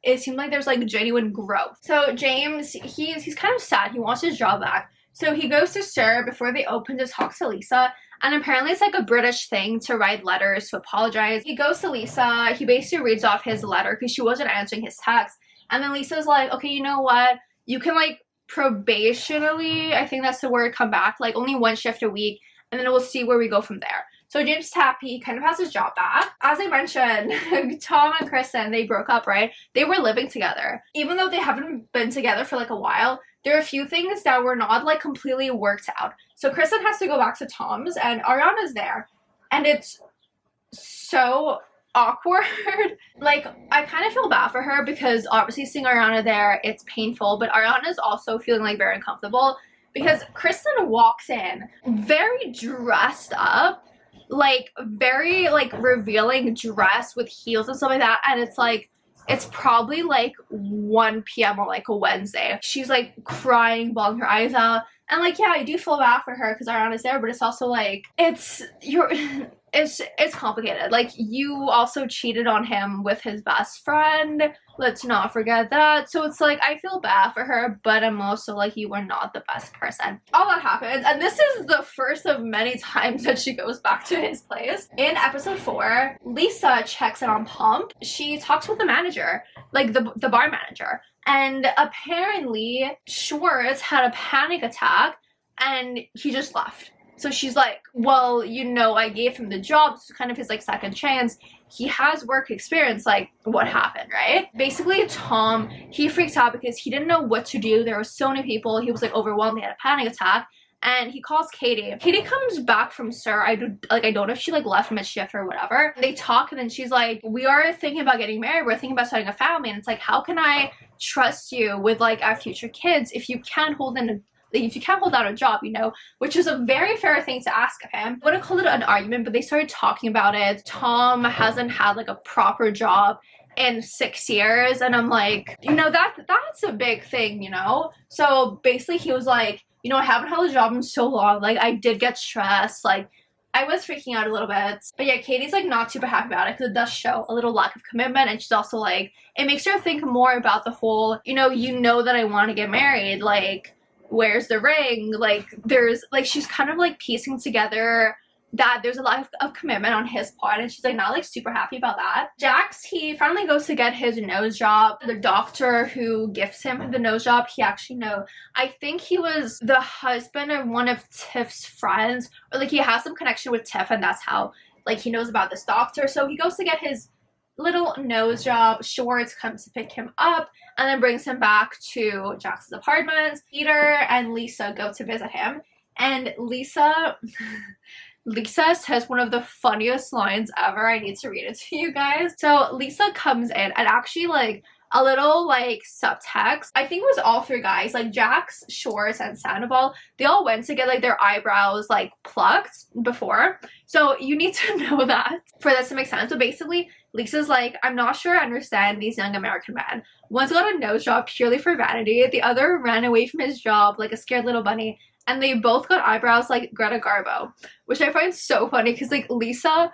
it seemed like there's like genuine growth. So James, he's kind of sad. He wants his job back. So he goes to SUR before they open to talk to Lisa. And apparently it's like a British thing to write letters to apologize. He goes to Lisa. He basically reads off his letter because she wasn't answering his text. And then Lisa's like, okay, you know what? You can like probationally, I think that's the word, come back. Like only 1 shift a week. And then we'll see where we go from there. So James is happy. He kind of has his job back. As I mentioned, Tom and Kristen, they broke up, right? They were living together. Even though they haven't been together for like a while, there are a few things that were not like completely worked out. So Kristen has to go back to Tom's and Ariana's there. And it's so awkward. Like, I kind of feel bad for her because obviously seeing Ariana there, it's painful, but Ariana's also feeling like very uncomfortable because Kristen walks in very dressed up, like very like revealing dress with heels and stuff like that, and it's like it's probably like 1 p.m. on like a Wednesday. She's like crying, bawling her eyes out, and like, yeah, I do feel bad for her because Ariana's there, but it's also like it's complicated. Like, you also cheated on him with his best friend. Let's not forget that. So it's like, I feel bad for her, but I'm also like, you were not the best person. All that happens, and this is the first of many times that she goes back to his place. In episode 4, Lisa checks in on Pump. She talks with the manager, like the bar manager, and apparently Schwartz had a panic attack and he just left. So she's like, well, you know, I gave him the job. It's kind of his like second chance. He has work experience. Like, what happened, right? Basically, Tom, he freaks out because he didn't know what to do. There were so many people. He was like overwhelmed. He had a panic attack. And he calls Katie. Katie comes back from SUR. I don't know if she like left mid-shift or whatever. They talk and then she's like, we are thinking about getting married. We're thinking about starting a family. And it's like, how can I trust you with like our future kids if you can't hold in if you can't hold down a job, you know, which is a very fair thing to ask of him. I wouldn't call it an argument, but they started talking about it. Tom hasn't had like a proper job in 6 years, and I'm like, you know, that's a big thing, you know? So basically he was like, you know, I haven't held a job in so long, like I did get stressed, like I was freaking out a little bit. But yeah, Katie's like not super happy about it because it does show a little lack of commitment, and she's also like, it makes her think more about the whole, you know that I want to get married, like, where's the ring? Like, there's like, she's kind of like piecing together that there's a lot of commitment on his part, and she's like not like super happy about that. Jax, he finally goes to get his nose job. The doctor who gifts him the nose job, he actually I think he was the husband of one of Tiff's friends, or like he has some connection with Tiff, and that's how like he knows about this doctor. So he goes to get his little nose job. Schwartz comes to pick him up and then brings him back to Jax's apartment. Peter and Lisa go to visit him, and Lisa says one of the funniest lines ever. I need to read it to you guys. So Lisa comes in, and actually like a little like subtext, I think it was all 3 guys, like Jax, Schwartz, and Sandoval, they all went to get like their eyebrows like plucked before. So you need to know that for this to make sense. So basically Lisa's like, I'm not sure I understand these young American men. One's got a nose job purely for vanity, the other ran away from his job like a scared little bunny, and they both got eyebrows like Greta Garbo, which I find so funny because like Lisa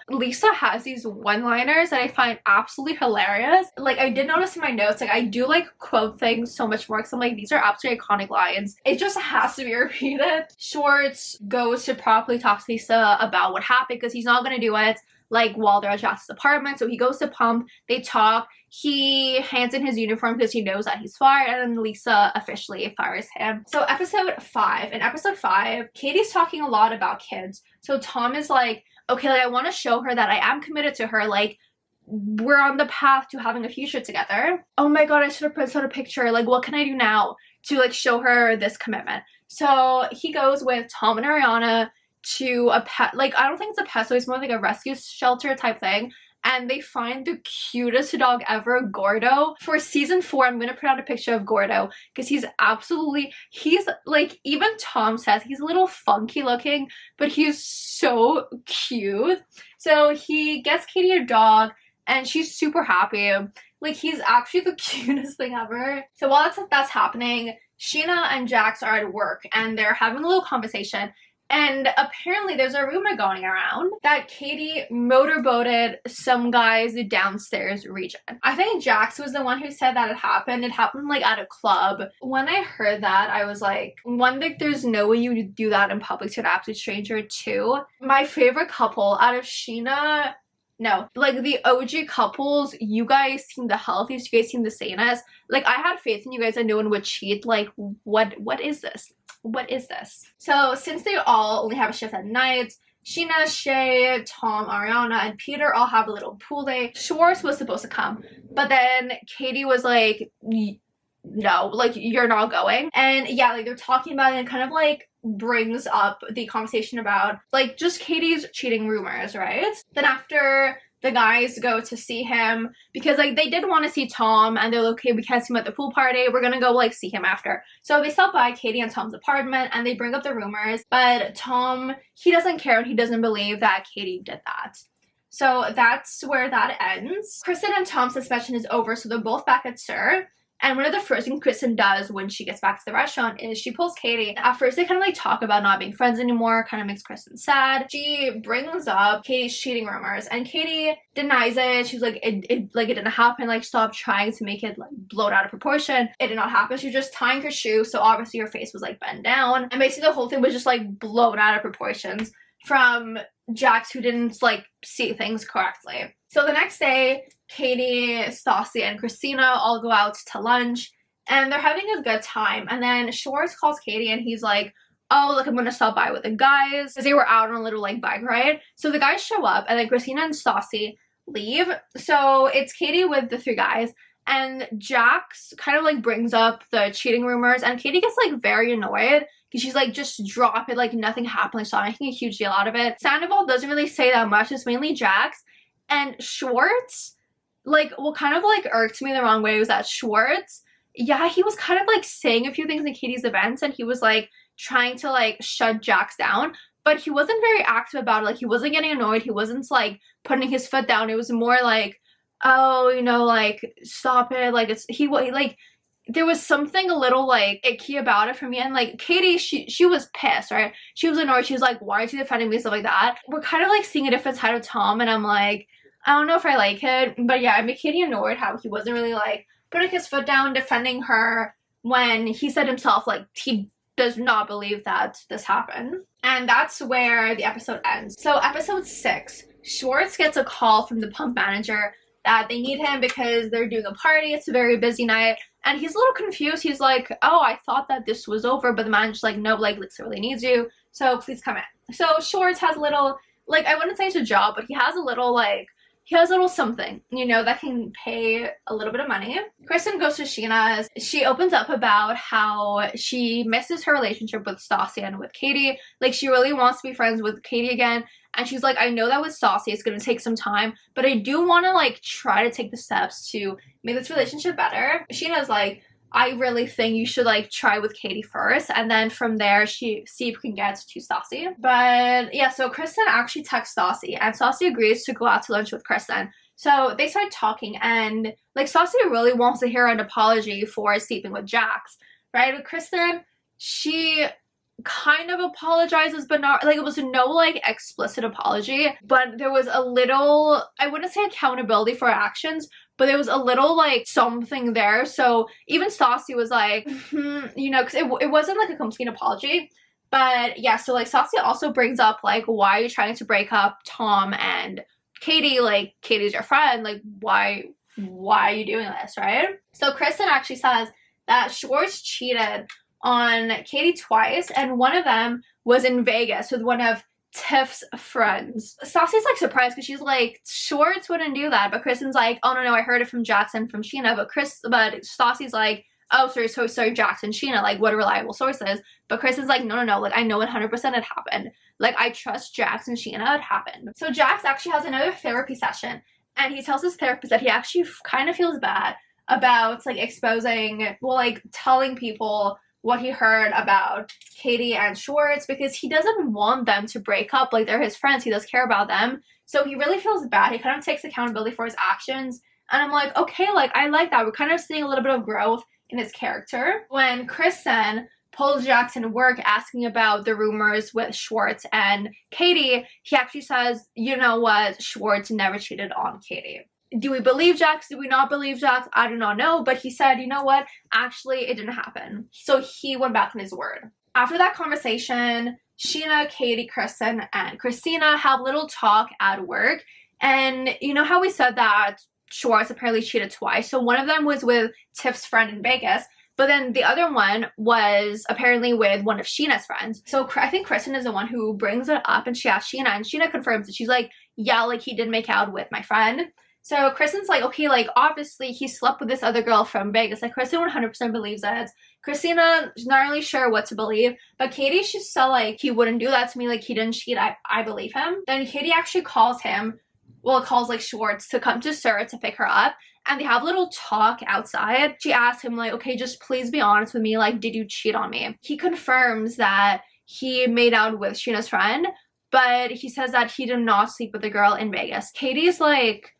has these one-liners that I find absolutely hilarious. Like, I did notice in my notes, like I do like quote things so much more because I'm like, these are absolutely iconic lines. It just has to be repeated. Schwartz goes to properly talk to Lisa about what happened because he's not gonna do it like while they're at Jax's apartment. So he goes to Pump, they talk, he hands in his uniform because he knows that he's fired, and then Lisa officially fires him. So in episode 5, Katie's talking a lot about kids. So Tom is like, okay, like I want to show her that I am committed to her, like we're on the path to having a future together. Oh my god, I should have printed out a picture. Like, what can I do now to like show her this commitment? So he goes with Tom and Ariana to a pet, like I don't think it's a pet, so it's more like a rescue shelter type thing, and they find the cutest dog ever, Gordo. For season 4, I'm gonna print out a picture of Gordo because he's like, even Tom says he's a little funky looking, but he's so cute. So he gets Katie a dog and she's super happy. Like, he's actually the cutest thing ever. So while that's happening, Sheena and Jax are at work and they're having a little conversation. And apparently there's a rumor going around that Katie motorboated some guys downstairs region. I think Jax was the one who said that it happened. It happened like at a club. When I heard that, I was like, one, like there's no way you would do that in public to an absolute stranger. 2, my favorite couple out of Sheena, no, like the OG couples, you guys seem the healthiest, you guys seem the sanest. Like, I had faith in you guys that no one would cheat. Like, what is this? What is this? So since they all only have a shift at night, Sheena, Shay, Tom, Ariana, and Peter all have a little pool day. Schwartz was supposed to come, but then Katie was like, no, like, you're not going. And yeah, like, they're talking about it and kind of like brings up the conversation about like just Katie's cheating rumors, right? Then after the guys go to see him, because like they did want to see Tom and they're like, okay, we can't see him at the pool party, we're gonna go like see him after. So they stop by Katie and Tom's apartment and they bring up the rumors, but Tom, he doesn't care and he doesn't believe that Katie did that. So that's where that ends. Kristen and Tom's suspension is over, so they're both back at SUR. And one of the first things Kristen does when she gets back to the restaurant is she pulls Katie. At first, they kind of like talk about not being friends anymore, kind of makes Kristen sad. She brings up Katie's cheating rumors, and Katie denies it. She's like, it didn't happen. Like, stop trying to make it like blown out of proportion. It did not happen. She was just tying her shoe, so obviously her face was like bent down, and basically the whole thing was just like blown out of proportions from Jax, who didn't like see things correctly. So the next day, Katie, Stassi, and Christina all go out to lunch and they're having a good time. And then Schwartz calls Katie and he's like, oh, look, I'm gonna stop by with the guys, because they were out on a little like bike ride. So the guys show up and then Christina and Stassi leave. So it's Katie with the 3 guys, and Jax kind of like brings up the cheating rumors and Katie gets like very annoyed because she's like, just drop it, like nothing happened, like stop making a huge deal out of it. Sandoval doesn't really say that much, it's mainly Jax. And Schwartz, like, what kind of like irked me the wrong way was that Schwartz, yeah, he was kind of like saying a few things in Katie's events and he was like trying to like shut Jax down, but he wasn't very active about it. Like, he wasn't getting annoyed, he wasn't like putting his foot down. It was more like, oh, you know, like, stop it, like, it's he like, there was something a little like icky about it for me. And like Katie, she was pissed, right? She was annoyed. She was like, why are you defending me, stuff like that. We're kind of like seeing a different side of Tom, and I'm like, I don't know if I like it. But yeah, I made Katie annoyed how he wasn't really like putting his foot down, defending her, when he said himself like he does not believe that this happened. And that's where the episode ends. So episode 6, Schwartz gets a call from the pump manager that they need him because they're doing a party. It's a very busy night. And he's a little confused. He's like, oh, I thought that this was over. But the manager's like, no, like, Lisa really needs you, so please come in. So Schwartz has a little, like, I wouldn't say it's a job, but he has a little, like, he has a little something, you know, that can pay a little bit of money. Kristen goes to Sheena's. She opens up about how she misses her relationship with Stassi and with Katie. Like, she really wants to be friends with Katie again. And she's like, I know that with Stassi it's going to take some time, but I do want to, like, try to take the steps to make this relationship better. Sheena's like, I really think you should, like, try with Katie first, and then from there, see if you can get to Stassi. But, yeah, so Kristen actually texts Stassi, and Stassi agrees to go out to lunch with Kristen. So they start talking, and, like, Stassi really wants to hear an apology for sleeping with Jax, right? With Kristen, she kind of apologizes, but not, like, it was no, like, explicit apology, but there was a little, I wouldn't say accountability for her actions, but there was a little, like, something there. So even Stassi was like, you know, because it wasn't, like, a complete apology. But, yeah, so, like, Stassi also brings up, like, why are you trying to break up Tom and Katie? Like, Katie's your friend. Like, why are you doing this, right? So Kristen actually says that Schwartz cheated on Katie twice, and one of them was in Vegas with one of Tiff's friends. Stassi's like surprised because she's like, Schwartz wouldn't do that, but Kristen's like, oh no, I heard it from Jackson, from Sheena. But Stassi's like, oh, sorry, Jackson, Sheena, like, what a reliable sources. But Kristen's like, no, like, I know 100% it happened. Like, I trust Jax and Sheena, it happened. So Jax actually has another therapy session, and he tells his therapist that he actually kind of feels bad about, like, exposing, well, like, telling people what he heard about Katie and Schwartz, because he doesn't want them to break up. Like, they're his friends, he does care about them, so he really feels bad. He kind of takes accountability for his actions, and I'm like, okay, like, I like that. We're kind of seeing a little bit of growth in his character. When Kristen pulls Jackson work asking about the rumors with Schwartz and Katie, he actually says, you know what, Schwartz never cheated on Katie. Do we believe Jax? Do we not believe Jax? I do not know, but he said, you know what, actually it didn't happen. So he went back on his word. After that conversation, Sheena, Katie, Kristen, and Christina have a little talk at work, and you know how we said that Schwartz apparently cheated twice? So one of them was with Tiff's friend in Vegas, But then the other one was apparently with one of Sheena's friends. So I think Kristen is the one who brings it up, and she asks Sheena, and Sheena confirms it. She's like, yeah, like he did make out with my friend. So Kristen's like, okay, like obviously he slept with this other girl from Vegas. Like Kristen 100% believes it. Christina is not really sure what to believe, but Katie, she's so like, he wouldn't do that to me, like he didn't cheat, I believe him. Then Katie actually calls him, well, calls like Schwartz to come to SUR to pick her up, and they have a little talk outside. She asks him like, okay, just please be honest with me, like did you cheat on me? He confirms that he made out with Sheena's friend, but he says that he did not sleep with the girl in Vegas. Katie's like,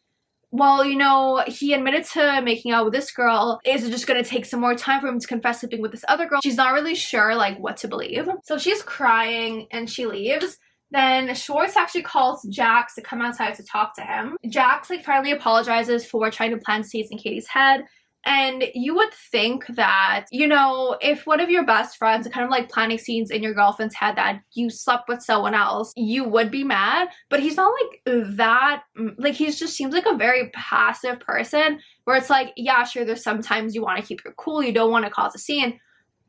well, you know, he admitted to making out with this girl. Is it just gonna take some more time for him to confess sleeping with this other girl? She's not really sure like what to believe. So she's crying and she leaves. Then Schwartz actually calls Jax to come outside to talk to him. Jax like finally apologizes for trying to plant seeds in Katie's head. And you would think that, you know, if one of your best friends are kind of like planting seeds in your girlfriend's head that you slept with someone else, you would be mad. But he's not like that. Like he just seems like a very passive person where it's like, yeah, sure, there's sometimes you want to keep your cool, you don't want to cause a scene.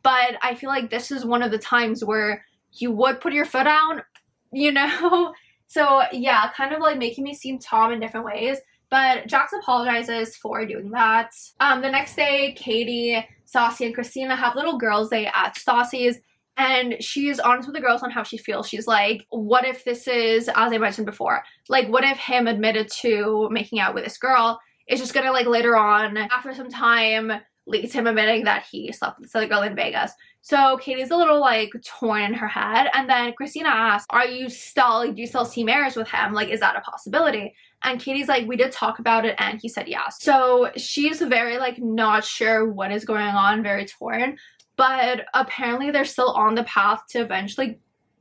But I feel like this is one of the times where you would put your foot down, you know? So yeah, kind of like making me seem Tom in different ways. But Jax apologizes for doing that. The next day, Katie, Stassi, and Christina have little girls' day at Stassi's, and she's honest with the girls on how she feels. She's like, what if this is, as I mentioned before, like what if him admitted to making out with this girl is just gonna like later on, after some time, lead to him admitting that he slept with this other girl in Vegas. So Katie's a little like torn in her head, and then Christina asks, are you still, like, do you still see marriage with him? Like, is that a possibility? And Katie's like, we did talk about it, and he said yes. So she's very like not sure what is going on, very torn, but apparently they're still on the path to eventually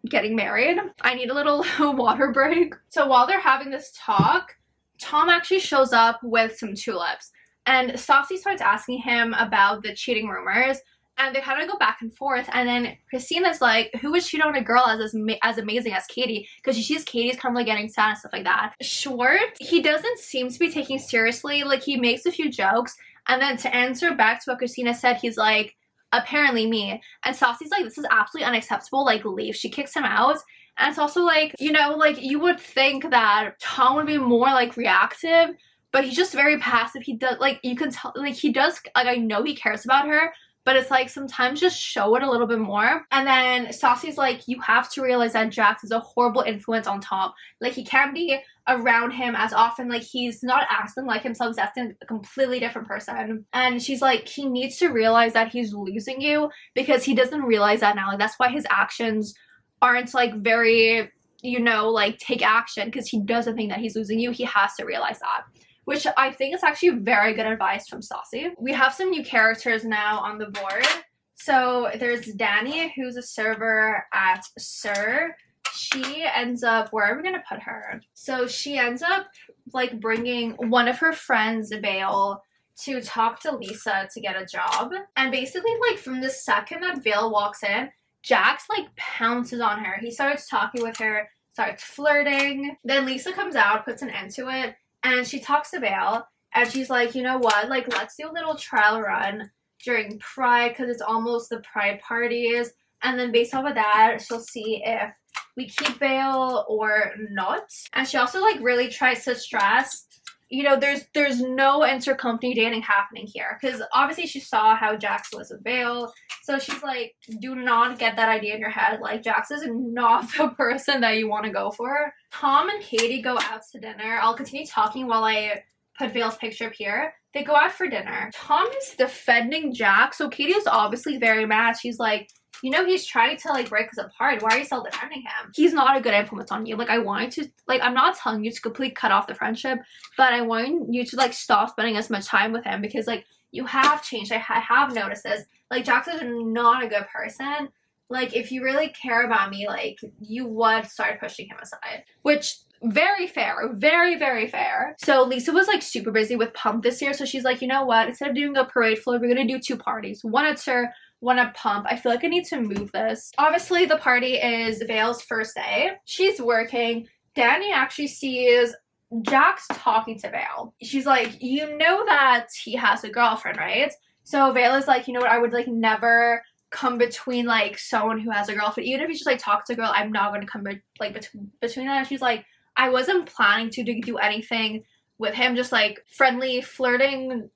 getting married. I need a little water break. So while they're having this talk, Tom actually shows up with some tulips, and Stassi starts asking him about the cheating rumors, and they kind of go back and forth. And then Christina's like, who would cheat on a girl as amazing as Katie? Because she sees Katie's kind of like getting sad and stuff like that. Schwartz, he doesn't seem to be taking seriously. Like he makes a few jokes, and then to answer back to what Christina said, he's like, apparently me. And Stassi's like, this is absolutely unacceptable, like leave. She kicks him out. And it's also like, you know, like you would think that Tom would be more like reactive, but he's just very passive. He does, like, you can tell, like he does, like I know he cares about her, but it's like sometimes just show it a little bit more. And then Stassi's like, you have to realize that Jax is a horrible influence on Tom. Like he can't be around him as often. Like he's not acting like himself, he's acting a completely different person. And she's like, he needs to realize that he's losing you, because he doesn't realize that now. Like that's why his actions aren't like very, you know, like take action, because he doesn't think that he's losing you. He has to realize that. Which I think is actually very good advice from Stassi. We have some new characters now on the board. So there's Danny, who's a server at SUR. She ends up, where are we gonna put her? So she ends up like bringing one of her friends, Vale, to talk to Lisa to get a job. And basically like from the second that Vale walks in, Jax like pounces on her. He starts talking with her, starts flirting. Then Lisa comes out, puts an end to it. And she talks to Vale, and she's like, you know what, like, let's do a little trial run during Pride, because it's almost the Pride parties. And then based off of that, she'll see if we keep Vale or not. And she also, like, really tries to stress, you know, there's no intercompany dating happening here. Because obviously she saw how Jax was with Vale. So she's like, do not get that idea in your head. Like, Jax is not the person that you want to go for. Tom and Katie go out to dinner. I'll continue talking while I put Vale's picture up here. They go out for dinner. Tom is defending Jax. So Katie is obviously very mad. She's like, you know, he's trying to like break us apart. Why are you still defending him? He's not a good influence on you. Like, I want you to, like, I'm not telling you to completely cut off the friendship, but I want you to like stop spending as much time with him, because like you have changed. I have noticed this. Like, Jax is not a good person. Like, if you really care about me, like, you would start pushing him aside. Which, very fair. Very, very fair. So Lisa was like super busy with Pump this year. So she's like, you know what? Instead of doing a parade float, we're gonna do 2 parties. One at SUR, one at Pump. I feel like I need to move this. Obviously, the party is Vale's first day. She's working. Danny actually sees Jax talking to Vale. She's like, you know that he has a girlfriend, right? So Vale is like, you know what, I would like never come between like someone who has a girlfriend. Even if you just like talk to a girl, I'm not gonna come between that. And she's like, I wasn't planning to do anything with him, just like friendly flirting,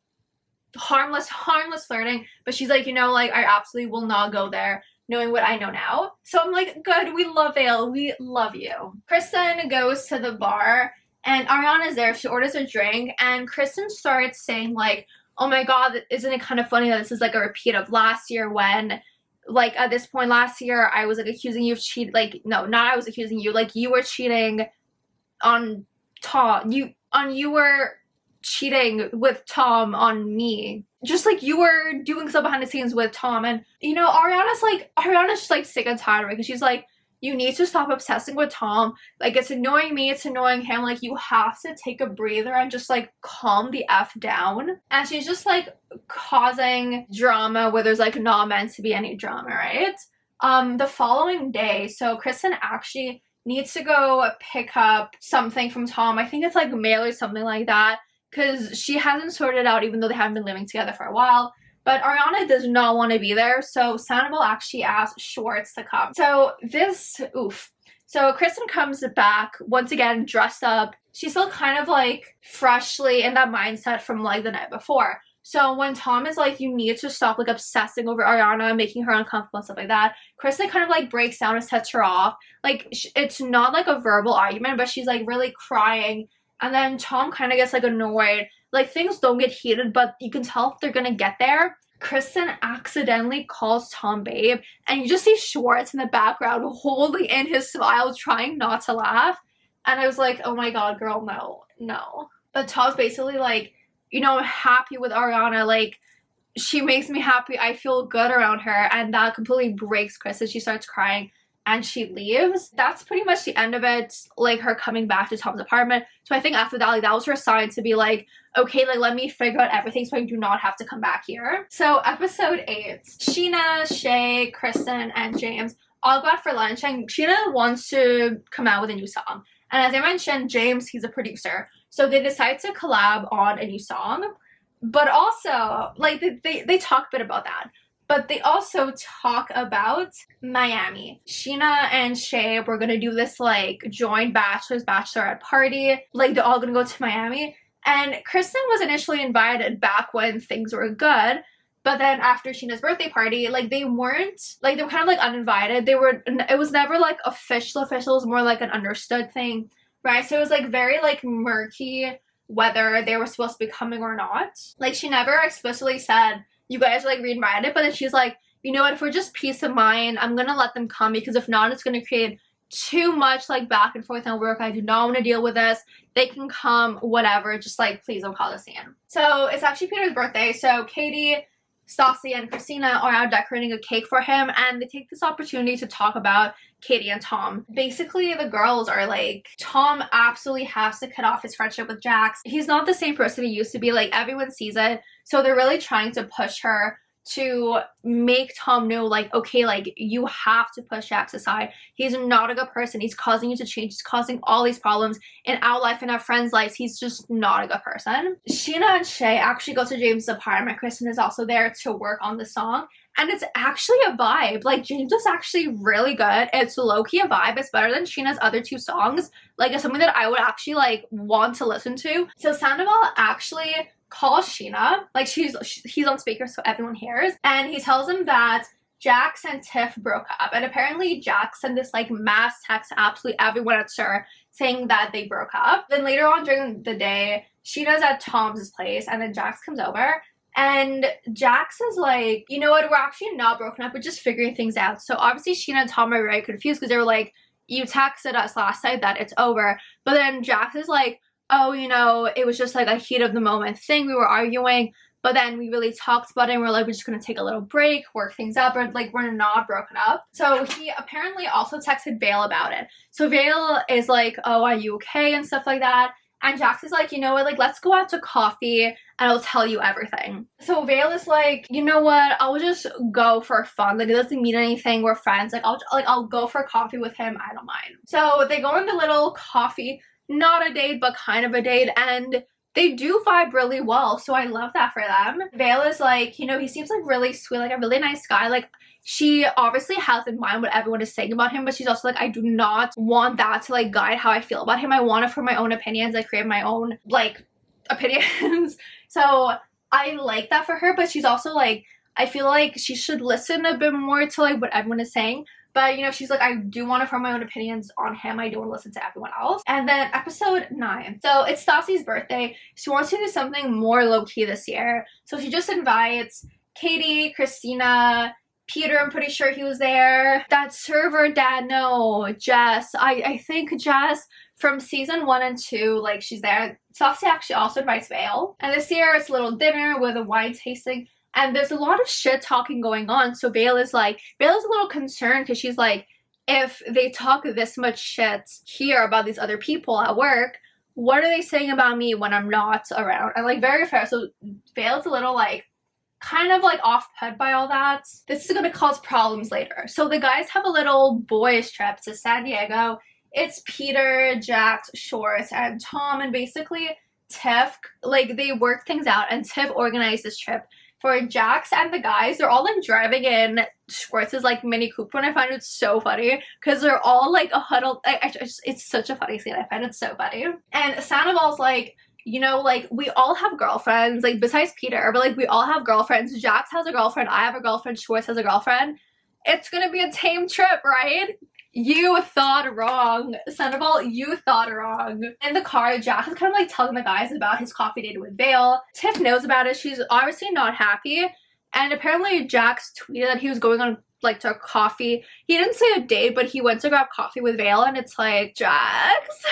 harmless flirting. But she's like, you know, like I absolutely will not go there knowing what I know now. So I'm like, good, we love Vale, we love you. Kristen goes to the bar and Ariana's there. She orders a drink and Kristen starts saying like, oh my god, isn't it kind of funny that this is like a repeat of last year when like at this point last year I was like accusing you of cheating, like no, not I was accusing you, like you were cheating on Tom, you were cheating with Tom on me, just like you were doing stuff behind the scenes with Tom. And you know, Ariana's just like sick and tired of it because she's like, you need to stop obsessing with Tom, like it's annoying me, it's annoying him, like you have to take a breather and just like calm the F down. And she's just like causing drama where there's like not meant to be any drama, right? The following day, so Kristen actually needs to go pick up something from Tom. I think it's like mail or something like that, because she hasn't sorted out even though they haven't been living together for a while. But Ariana does not want to be there, so Sandoval actually asked Schwartz to come. So So Kristen comes back, once again, dressed up. She's still kind of like freshly in that mindset from like the night before. So when Tom is like, you need to stop like obsessing over Ariana, making her uncomfortable and stuff like that, Kristen kind of like breaks down and sets her off. Like it's not like a verbal argument, but she's like really crying. And then Tom kind of gets like annoyed. Like things don't get heated, but you can tell if they're gonna get there. Kristen accidentally calls Tom babe, and you just see Schwartz in the background holding in his smile, trying not to laugh. And I was like, oh my god, girl, no. But Tom's basically like, you know, I'm happy with Ariana, like she makes me happy, I feel good around her. And that completely breaks Kristen. She starts crying and she leaves. That's pretty much the end of it, like her coming back to Tom's apartment. So I think after that, like that was her sign to be like, okay, like let me figure out everything so I do not have to come back here. So episode 8, Sheena, Shay, Kristen, and James all go out for lunch, and Sheena wants to come out with a new song. And as I mentioned, James, he's a producer, so they decide to collab on a new song. But also, like they talk a bit about that. But they also talk about Miami. Sheena and Shay were gonna do this like joint bachelorette party. Like they're all gonna go to Miami. And Kristen was initially invited back when things were good. But then after Sheena's birthday party, like they weren't, like they were kind of like uninvited. It was never like official. It was more like an understood thing, right? So it was like very like murky whether they were supposed to be coming or not. Like she never explicitly said, you guys are like re-invited, but then she's like, you know what, for just peace of mind, I'm gonna let them come, because if not, it's gonna create too much like back and forth and work. I do not want to deal with this. They can come, whatever, just like please don't call us in. So it's actually Peter's birthday, so Katie, Stassi, and Christina are out decorating a cake for him, and they take this opportunity to talk about Katie and Tom. Basically, the girls are like, Tom absolutely has to cut off his friendship with Jax. He's not the same person he used to be, like everyone sees it. So they're really trying to push her to make Tom know, like, okay, like you have to push Jax aside. He's not a good person. He's causing you to change. He's causing all these problems in our life and our friends' lives. He's just not a good person. Sheena and Shay actually go to James' apartment. Kristen is also there to work on the song. And it's actually a vibe. Like, James is actually really good. It's low-key a vibe. It's better than Sheena's other 2 songs. Like, it's something that I would actually, like, want to listen to. So Sandoval actually calls Sheena. Like, he's on speaker so everyone hears. And he tells him that Jax and Tiff broke up. And apparently Jax sent this, like, mass text to absolutely everyone at SUR saying that they broke up. Then later on during the day, Sheena's at Tom's place. And then Jax comes over. And Jax is like, you know what, we're actually not broken up, we're just figuring things out. So obviously Sheena and Tom are very confused because they were like, you texted us last night that it's over. But then Jax is like, oh, you know, it was just like a heat of the moment thing, we were arguing, but then we really talked about it and we're like, we're just gonna take a little break, work things out, but like we're not broken up. So he apparently also texted Vale about it. So Vale is like, oh, are you okay, and stuff like that. And Jax is like, you know what, like, let's go out to coffee and I'll tell you everything. So Vale is like, you know what, I'll just go for fun. Like, it doesn't mean anything, we're friends. Like, I'll go for coffee with him, I don't mind. So they go on the little coffee, not a date, but kind of a date. And they do vibe really well, so I love that for them. Vale is like, you know, he seems like really sweet, like a really nice guy. Like, she obviously has in mind what everyone is saying about him, but she's also like, I do not want that to like guide how I feel about him. I want to form my own opinions. I create my own like opinions. So I like that for her, but she's also like, I feel like she should listen a bit more to like what everyone is saying. But, you know, she's like, I do want to form my own opinions on him. I do want to listen to everyone else. And then episode 9. So it's Stassi's birthday. She wants to do something more low-key this year. So she just invites Katie, Christina, Peter, I'm pretty sure he was there. That server dad, no, Jess. I think Jess from season 1 and 2, like, she's there. Stassi actually also invites Vale. And this year it's a little dinner with a wine tasting. And there's a lot of shit talking going on. So Vale is a little concerned because she's like, if they talk this much shit here about these other people at work, what are they saying about me when I'm not around? And like, very fair. So Vale's a little like, kind of like off-put by all that. This is going to cause problems later. So the guys have a little boys trip to San Diego. It's Peter, Jax, Schwartz, and Tom. And basically Tiff, like, they work things out and Tiff organized this trip. For Jax and the guys, they're all like driving in Schwartz's like Mini Cooper, and I find it so funny because they're all like a huddle. It's such a funny scene. I find it so funny. And Sandoval's like, you know, like, we all have girlfriends, like, besides Peter, but like, we all have girlfriends. Jax has a girlfriend, I have a girlfriend, Schwartz has a girlfriend. It's gonna be a tame trip, right? You thought wrong. Sandoval, you thought wrong. In the car, Jax is kind of like telling the guys about his coffee date with Vale. Tiff knows about it. She's obviously not happy. And apparently Jax tweeted that he was going on like to a coffee. He didn't say a date, but he went to grab coffee with Vale, and it's like, Jax,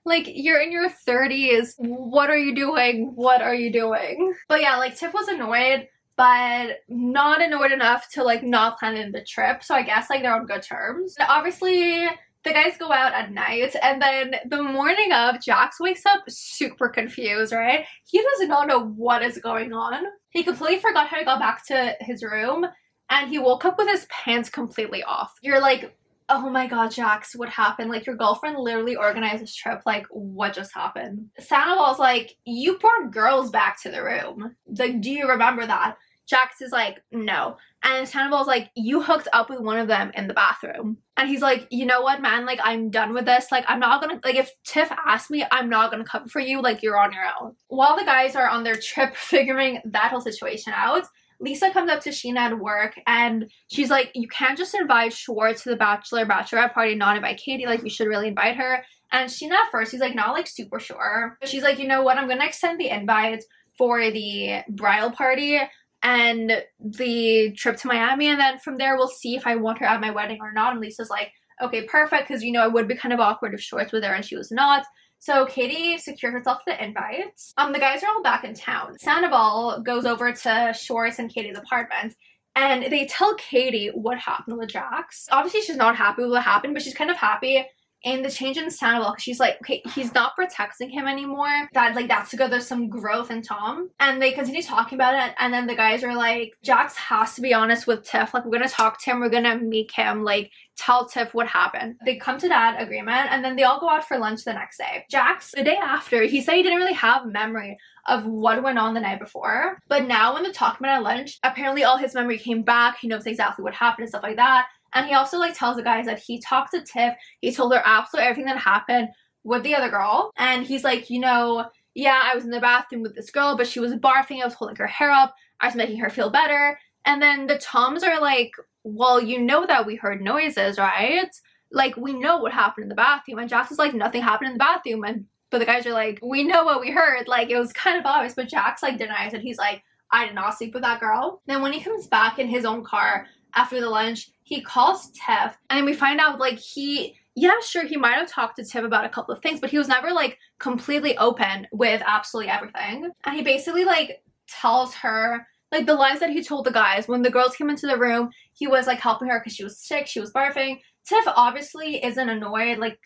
like, you're in your 30s. What are you doing? What are you doing? But yeah, like, Tiff was annoyed, but not annoyed enough to like not plan in the trip. So I guess like they're on good terms. And obviously the guys go out at night, and then the morning of, Jax wakes up super confused, right? He does not know what is going on. He completely forgot how to go back to his room, and he woke up with his pants completely off. You're like, oh my god, Jax, what happened? Like, your girlfriend literally organized this trip. Like, what just happened? Sandoval's like, you brought girls back to the room. Like, do you remember that? Jax is like, no. And Sandoval's like, you hooked up with one of them in the bathroom. And he's like, you know what, man? Like, I'm done with this. Like, I'm not gonna, like, if Tiff asks me, I'm not gonna cover for you. Like, you're on your own. While the guys are on their trip figuring that whole situation out, Lisa comes up to Sheena at work, and she's like, you can't just invite Schwartz to the bachelorette party, not invite Katie. Like, we should really invite her. And Sheena at first, she's like, not like super sure. But she's like, you know what? I'm gonna extend the invite for the bridal party and the trip to Miami, and then from there we'll see if I want her at my wedding or not. And Lisa's like, okay, perfect, because, you know, it would be kind of awkward if Schwartz was there and she was not. So Katie secured herself the invite. The guys are all back in town. Sandoval goes over to Schwartz and Katie's apartment, and they tell Katie what happened with Jax. Obviously she's not happy with what happened, but she's kind of happy in the change in Sandoval, because she's like, okay, he's not protecting him anymore. That, like, that's good. There's some growth in Tom. And they continue talking about it, and then the guys are like, Jax has to be honest with Tiff. Like, we're gonna talk to him, we're gonna meet him, like, tell Tiff what happened. They come to that agreement, and then they all go out for lunch the next day. Jax, the day after, he said he didn't really have memory of what went on the night before. But now when they're talking about it at lunch, apparently all his memory came back. He knows exactly what happened and stuff like that. And he also, like, tells the guys that he talked to Tiff. He told her absolutely everything that happened with the other girl. And he's like, you know, yeah, I was in the bathroom with this girl, but she was barfing. I was holding her hair up. I was making her feel better. And then the Toms are like, well, you know that we heard noises, right? Like, we know what happened in the bathroom. And Jax is like, nothing happened in the bathroom. But the guys are like, we know what we heard. Like, it was kind of obvious. But Jax, like, denies it. He's like, I did not sleep with that girl. Then when he comes back in his own car after the lunch, he calls Tiff, and then we find out, like, yeah, sure, he might have talked to Tiff about a couple of things, but he was never, like, completely open with absolutely everything. And he basically, like, tells her, like, the lines that he told the guys. When the girls came into the room, he was, like, helping her because she was sick, she was barfing. Tiff obviously isn't annoyed. Like,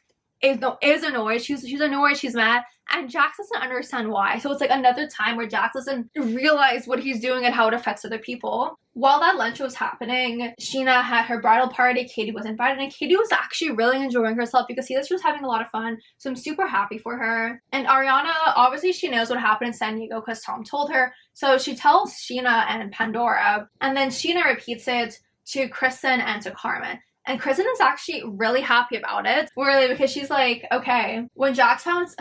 is annoyed. She's annoyed, she's mad, and Jax doesn't understand why. So it's like another time where Jax doesn't realize what he's doing and how it affects other people. While that lunch was happening, Sheena had her bridal party. Katie was invited, and Katie was actually really enjoying herself. You could see that she was having a lot of fun, so I'm super happy for her. And Ariana, obviously she knows what happened in San Diego because Tom told her, so she tells Sheena and Pandora, and then Sheena repeats it to Kristen and to Carmen. And Kristen is actually really happy about it, really, because she's like, okay, when Jax finds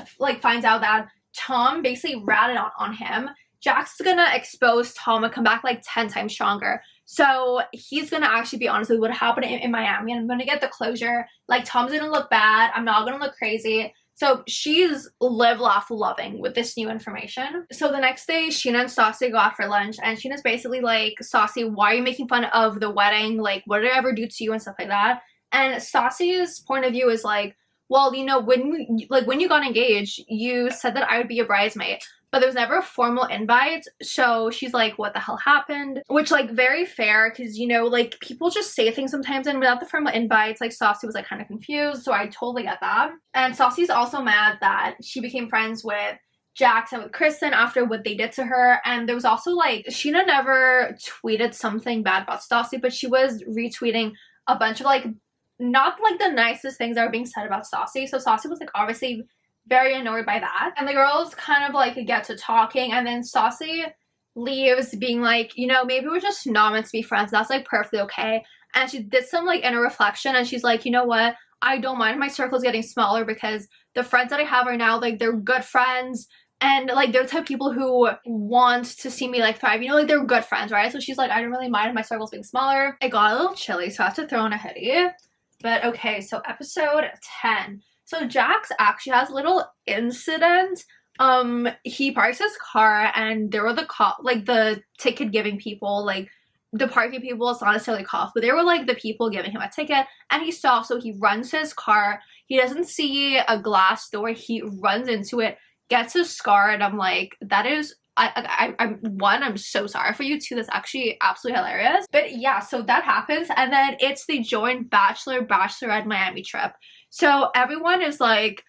out that Tom basically ratted on him, Jax is gonna expose Tom and come back like 10 times stronger. So he's gonna actually be honest with what happened in Miami, and I'm gonna get the closure. Like, Tom's gonna look bad, I'm not gonna look crazy. So she's live, laugh, loving with this new information. So the next day, Sheena and Stassi go out for lunch, and Sheena's basically like, Stassi, why are you making fun of the wedding? Like, what did I ever do to you and stuff like that? And Stassi's point of view is like, well, you know, when you got engaged, you said that I would be a bridesmaid, but there was never a formal invite. So she's like, what the hell happened? Which, like, very fair, because, you know, like, people just say things sometimes, and without the formal invites, like, Stassi was like kind of confused, so I totally get that. And Stassi's also mad that she became friends with Jax and with Kristen after what they did to her. And there was also, like, Sheena never tweeted something bad about Stassi, but she was retweeting a bunch of, like, not like the nicest things that were being said about Stassi. So Stassi was like obviously very annoyed by that. And the girls kind of like get to talking, and then Stassi leaves being like, you know, maybe we're just not meant to be friends. That's like perfectly okay. And she did some like inner reflection, and she's like, you know what? I don't mind my circles getting smaller because the friends that I have right now, like, they're good friends. And, like, they're the type of people who want to see me, like, thrive. You know, like, they're good friends, right? So she's like, I don't really mind my circles being smaller. It got a little chilly, so I have to throw on a hoodie. But, okay, so episode 10. So Jax actually has a little incident. He parks his car, and there were the ticket-giving people, like, the parking people. It's not necessarily cops, but they were, like, the people giving him a ticket. And he stops, so he runs to his car. He doesn't see a glass door. He runs into it, gets his scar, and I'm like, that is, I'm so sorry for you. Two, that's actually absolutely hilarious. But yeah, so that happens, and then it's the joint bachelorette Miami trip. So everyone is like,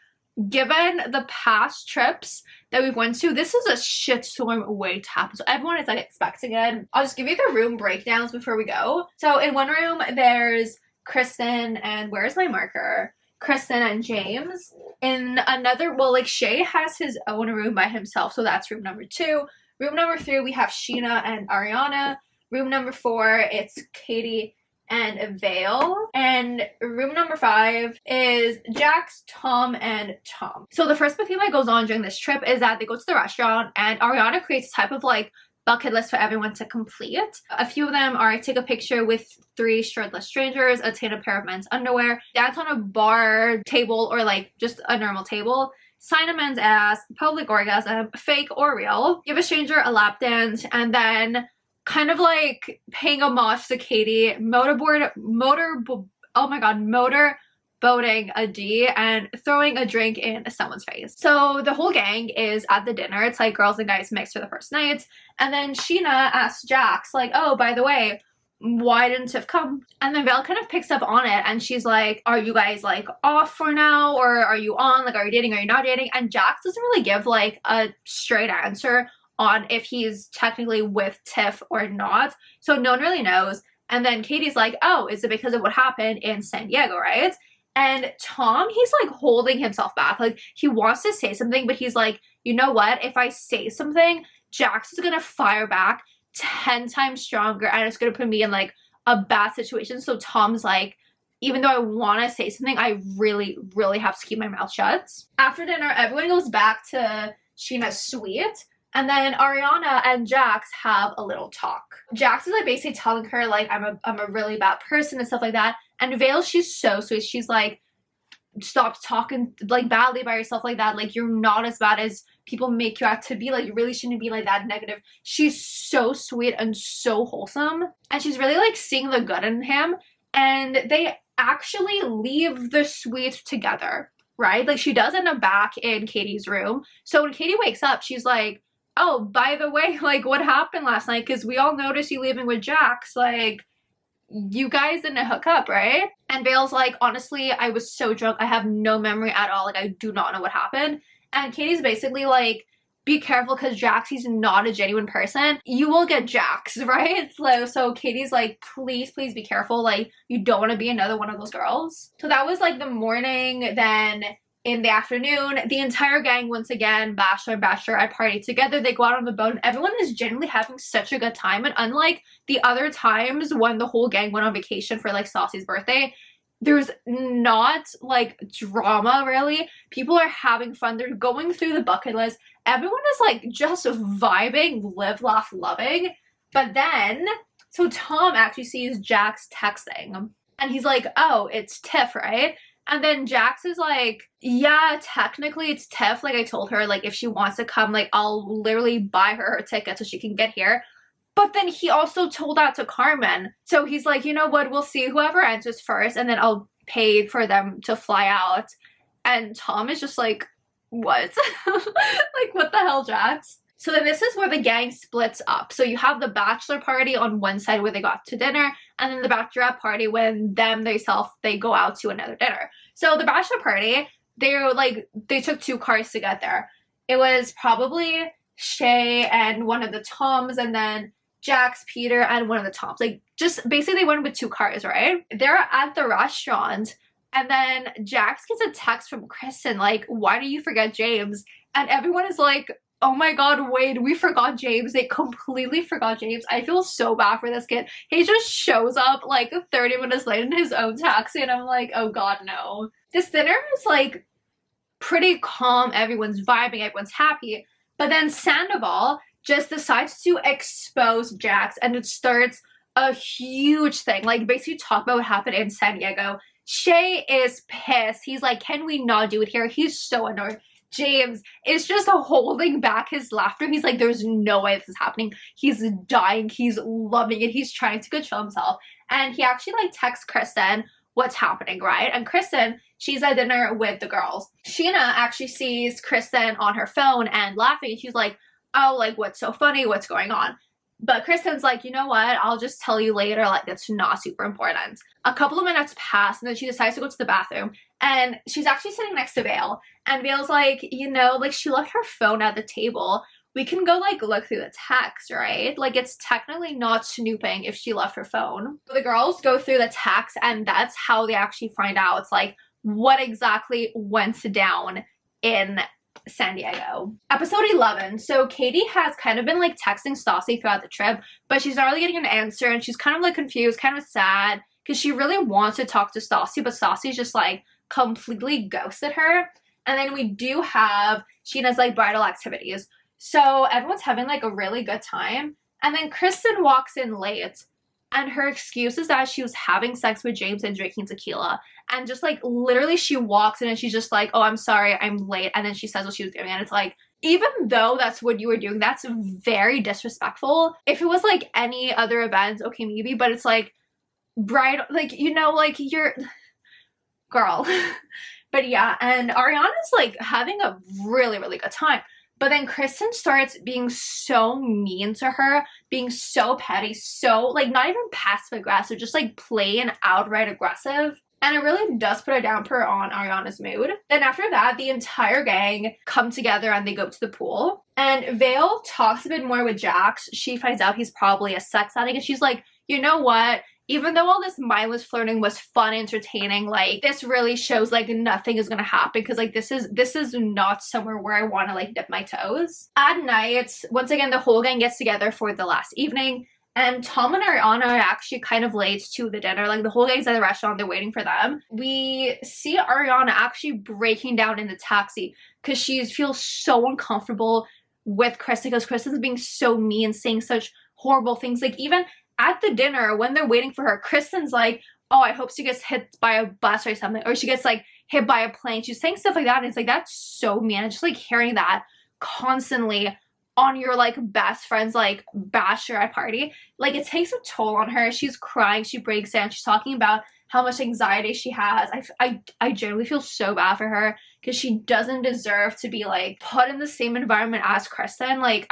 given the past trips that we've went to, this is a shitstorm waiting to happen. So everyone is like expecting it. I'll just give you the room breakdowns before we go. So in one room, there's Kristen and where's my marker? Kristen and James. In another, well, like, Shay has his own room by himself, so that's room number 2. Room number 3, we have Sheena and Ariana. Room number 4, it's Katie and Vale. And room number 5 is Jax, Tom, and Tom. So the first big thing that goes on during this trip is that they go to the restaurant, and Ariana creates a type of, like, bucket list for everyone to complete. A few of them are take a picture with 3 shirtless strangers, attain a pair of men's underwear, dance on a bar table or like just a normal table, sign a man's ass, public orgasm, fake or real, give a stranger a lap dance, and then kind of like paying homage to Katie, motor boating a D and throwing a drink in someone's face. So the whole gang is at the dinner. It's like girls and guys mixed for the first night. And then Sheena asks Jax, like, oh, by the way, why didn't Tiff come? And then Val kind of picks up on it, and she's like, are you guys like off for now, or are you on? Like, are you dating? Are you not dating? And Jax doesn't really give like a straight answer on if he's technically with Tiff or not. So no one really knows. And then Katie's like, oh, is it because of what happened in San Diego, right? And Tom, he's like holding himself back. Like, he wants to say something, but he's like, you know what? If I say something, Jax is going to fire back 10 times stronger, and it's going to put me in like a bad situation. So Tom's like, even though I want to say something, I really, really have to keep my mouth shut. After dinner, everyone goes back to Sheena's suite. And then Ariana and Jax have a little talk. Jax is like basically telling her like, I'm a really bad person and stuff like that. And Vale, she's so sweet. She's like, stop talking like badly about yourself like that. Like, you're not as bad as people make you out to be. Like, you really shouldn't be like that negative. She's so sweet and so wholesome. And she's really like seeing the good in him. And they actually leave the suite together, right? Like, she does end up back in Katie's room. So when Katie wakes up, she's like, oh, by the way, like, what happened last night? Because we all noticed you leaving with Jax. Like, you guys didn't hook up, right? And Vale's like, honestly, I was so drunk. I have no memory at all. Like, I do not know what happened. And Katie's basically like, be careful because Jax, he's not a genuine person. You will get Jax, right? So Katie's like, please be careful. Like, you don't want to be another one of those girls. So that was like the morning. Then in the afternoon, the entire gang, once again, bachelor and bachelorette party together. They go out on the boat and everyone is genuinely having such a good time. And unlike the other times when the whole gang went on vacation for like Stassi's birthday, there's not like drama really. People are having fun. They're going through the bucket list. Everyone is like just vibing, live, laugh, loving. But then, so Tom actually sees Jax texting and he's like, oh, it's Tiff, right? And then Jax is like, yeah, technically it's Tiff. Like, I told her, like, if she wants to come, like, I'll literally buy her ticket so she can get here. But then he also told that to Carmen. So he's like, you know what? We'll see whoever answers first, and then I'll pay for them to fly out. And Tom is just like, what? Like, what the hell, Jax? So then this is where the gang splits up. So you have the bachelor party on one side where they got to dinner, and then the bachelorette party when they go out to another dinner. So the bachelor party, they took 2 cars to get there. It was probably Shay and one of the Toms, and then Jax, Peter, and one of the Toms. Like, just basically they went with 2 cars, right? They're at the restaurant, and then Jax gets a text from Kristen, like, why do you forget James? And everyone is like, oh my god, wait, we forgot James. They completely forgot James. I feel so bad for this kid. He just shows up like 30 minutes late in his own taxi, and I'm like, oh god, no. This dinner is like pretty calm. Everyone's vibing, everyone's happy. But then Sandoval just decides to expose Jax, and it starts a huge thing. Like, basically talk about what happened in San Diego. Shay is pissed. He's like, can we not do it here? He's so annoyed. James is just holding back his laughter. He's like, there's no way this is happening. He's dying. He's loving it. He's trying to control himself. And he actually like texts Kristen what's happening, right? And Kristen, she's at dinner with the girls. Sheena actually sees Kristen on her phone and laughing. And she's like, oh, like, what's so funny? What's going on? But Kristen's like, you know what? I'll just tell you later. Like, that's not super important. A couple of minutes pass, and then she decides to go to the bathroom. And she's actually sitting next to Vale. And Vale's like, you know, like, she left her phone at the table. We can go, like, look through the text, right? Like, it's technically not snooping if she left her phone. The girls go through the text, and that's how they actually find out. It's like, what exactly went down in San Diego. Episode 11. So Katie has kind of been like texting Stassi throughout the trip, but she's not really getting an answer, and she's kind of like confused, kind of sad, because she really wants to talk to Stassi, but Stassi's just like completely ghosted her. And then we do have Sheena's like bridal activities. So everyone's having like a really good time. And then Kristen walks in late, and her excuse is that she was having sex with James and drinking tequila. And just like literally she walks in and she's just like, oh, I'm sorry, I'm late. And then she says what she was doing. And it's like, even though that's what you were doing, that's very disrespectful. If it was like any other event, okay, maybe. But it's like bridal, like, you know, like you're girl. But yeah, and Ariana's like having a really, really good time. But then Kristen starts being so mean to her, being so petty, so like not even passive aggressive, just like plain outright aggressive. And it really does put a damper on Ariana's mood. Then after that, the entire gang come together and they go to the pool. And Vale talks a bit more with Jax. She finds out he's probably a sex addict, and she's like, you know what? Even though all this mindless flirting was fun, entertaining, like, this really shows, like, nothing is gonna happen, because, like, this is not somewhere where I want to, like, dip my toes. At night, once again, the whole gang gets together for the last evening, and Tom and Ariana are actually kind of late to the dinner. Like, the whole gang's at the restaurant, they're waiting for them. We see Ariana actually breaking down in the taxi, because she feels so uncomfortable with Kristen, because Kristen's being so mean, saying such horrible things. Like, even at the dinner, when they're waiting for her, Kristen's like, oh, I hope she gets hit by a bus or something, or she gets like hit by a plane. She's saying stuff like that, and it's like, that's so mean. And just like hearing that constantly on your like best friend's like bachelorette party, like, it takes a toll on her. She's crying, she breaks down, she's talking about how much anxiety she has. I generally feel so bad for her, because she doesn't deserve to be like put in the same environment as Kristen. Like,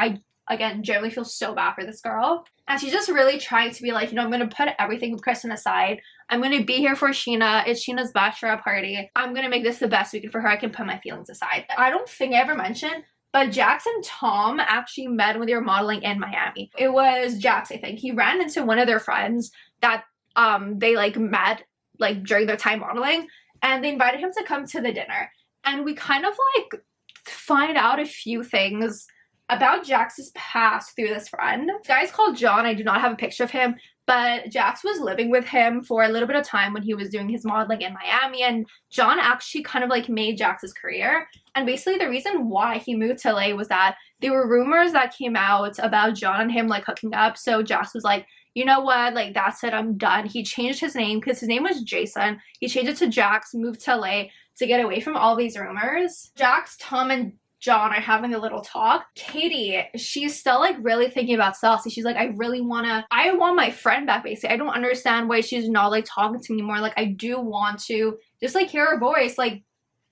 again, generally feel so bad for this girl. And she's just really trying to be like, you know, I'm going to put everything with Kristen aside. I'm going to be here for Sheena. It's Sheena's bachelorette party. I'm going to make this the best weekend for her. I can put my feelings aside. I don't think I ever mentioned, but Jax and Tom actually met when they were modeling in Miami. It was Jax, I think. He ran into one of their friends that they like met like during their time modeling, and they invited him to come to the dinner. And we kind of like find out a few things about Jax's past through this friend. This guy's called John. I do not have a picture of him, but Jax was living with him for a little bit of time when he was doing his modeling in Miami, and John actually kind of like made Jax's career. And basically the reason why he moved to LA was that there were rumors that came out about John and him like hooking up. So Jax was like, you know what, like that's it, I'm done. He changed his name because his name was Jason. He changed it to Jax, moved to LA to get away from all these rumors. Jax, Tom, and John are having a little talk. Katie, she's still like really thinking about Saucy. She's like, I want my friend back, basically. I don't understand why she's not like talking to me anymore. Like, I do want to just like hear her voice, like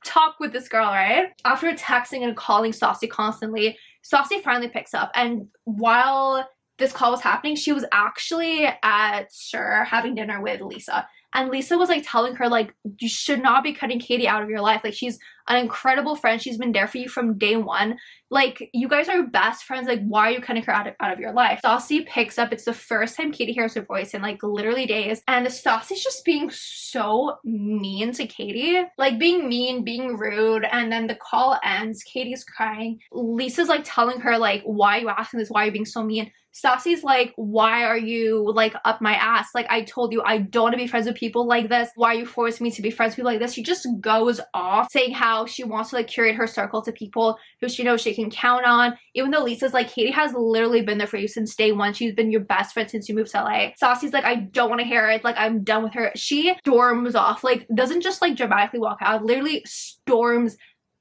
talk with this girl, right? After texting and calling Saucy constantly, Saucy finally picks up. And while this call was happening, she was actually at SUR having dinner with Lisa. And Lisa was like telling her like, you should not be cutting Katie out of your life. Like, she's an incredible friend. She's been there for you from day one. Like, you guys are best friends. Like, why are you cutting her out of your life? Saucy picks up. It's the first time Katie hears her voice in like literally days. And Saucy's just being so mean to Katie. Like, being mean, being rude. And then the call ends. Katie's crying. Lisa's like telling her like, why are you asking this? Why are you being so mean? Saucy's like, why are you like up my ass? Like, I told you I don't want to be friends with people like this. Why are you forcing me to be friends with people like this? She just goes off saying how she wants to like curate her circle to people who she knows she can count on. Even though Lisa's like, Katie has literally been there for you since day one. She's been your best friend since you moved to LA. Saucy's like, I don't want to hear it. Like, I'm done with her. She storms off, like doesn't just like dramatically walk out, literally storms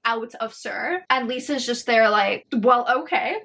out of SUR. And Lisa's just there like, well, okay.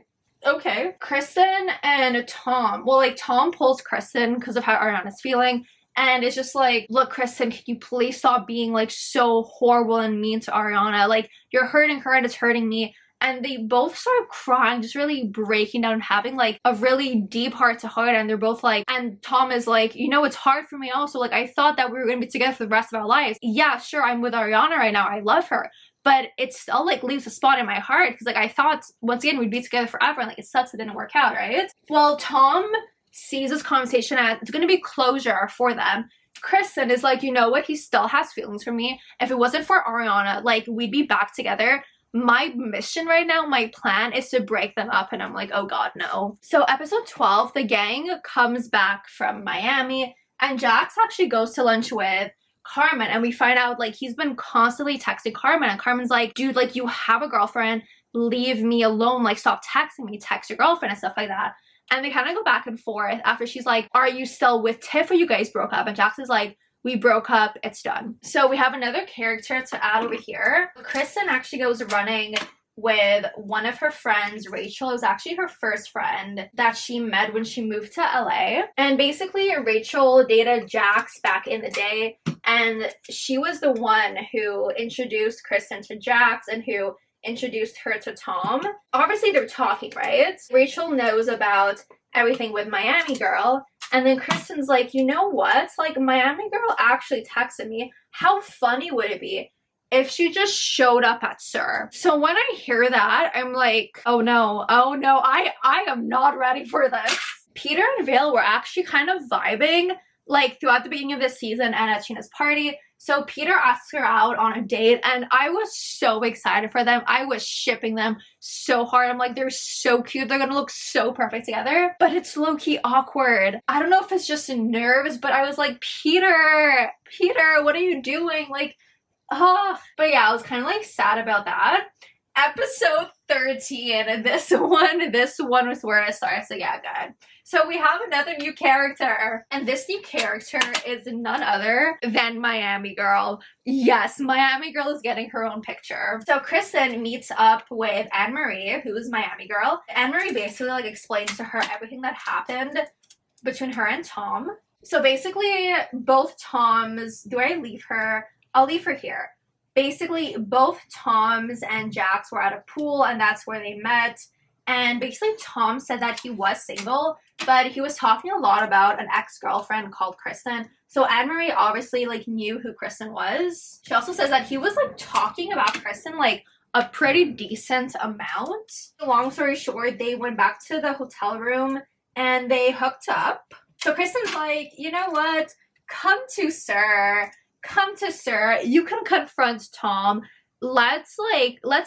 Kristen and Tom, well, like Tom pulls Kristen because of how Ariana's feeling, and it's just like, look, Kristen, can you please stop being like so horrible and mean to Ariana? Like, you're hurting her and it's hurting me. And they both start crying, just really breaking down and having like a really deep heart to heart. And they're both like, and Tom is like, you know, it's hard for me also. Like, I thought that we were gonna be together for the rest of our lives. Yeah, sure, I'm with Ariana right now, I love her, but it still like leaves a spot in my heart because like I thought once again we'd be together forever, and like it sucks it didn't work out, right? Well, Tom sees this conversation as it's gonna be closure for them. Kristen is like, you know what, he still has feelings for me. If it wasn't for Ariana, like we'd be back together. My mission right now, my plan is to break them up. And I'm like, oh god, no. So episode 12, the gang comes back from Miami, and Jax actually goes to lunch with Carmen, and we find out like he's been constantly texting Carmen, and Carmen's like, dude, like you have a girlfriend, leave me alone, like stop texting me, text your girlfriend and stuff like that. And they kind of go back and forth after she's like, are you still with Tiff or you guys broke up? And Jax is like, we broke up, it's done. So we have another character to add over here. Kristen actually goes running with one of her friends, Rachel. It was actually her first friend that she met when she moved to LA. And basically Rachel dated Jax back in the day, and she was the one who introduced Kristen to Jax and who introduced her to Tom. Obviously they're talking, right? Rachel knows about everything with Miami Girl, and then Kristen's like, you know what? Like, Miami Girl actually texted me. How funny would it be if she just showed up at SUR? So when I hear that, I'm like, oh no, I am not ready for this. Peter and Vale were actually kind of vibing like throughout the beginning of this season and at Sheena's party. So Peter asks her out on a date, and I was so excited for them. I was shipping them so hard. I'm like, they're so cute. They're gonna look so perfect together. But it's low-key awkward. I don't know if it's just nerves, but I was like, Peter, what are you doing? Like, oh. But yeah, I was kind of like sad about that. Episode 13, this one was where I started, so yeah, good. So we have another new character, and this new character is none other than Miami Girl. Yes, Miami Girl is getting her own picture. So Kristen meets up with Anne-Marie, who is Miami Girl. Anne-Marie basically like explains to her everything that happened between her and Tom. So basically, both Toms, I'll leave her here. Basically, both Toms and Jax were at a pool, and that's where they met. And basically Tom said that he was single, but he was talking a lot about an ex-girlfriend called Kristen. So Anne-Marie obviously like knew who Kristen was. She also says that he was like talking about Kristen like a pretty decent amount. Long story short, they went back to the hotel room and they hooked up. So Kristen's like, you know what? Come to Sir. You can confront Tom. Let's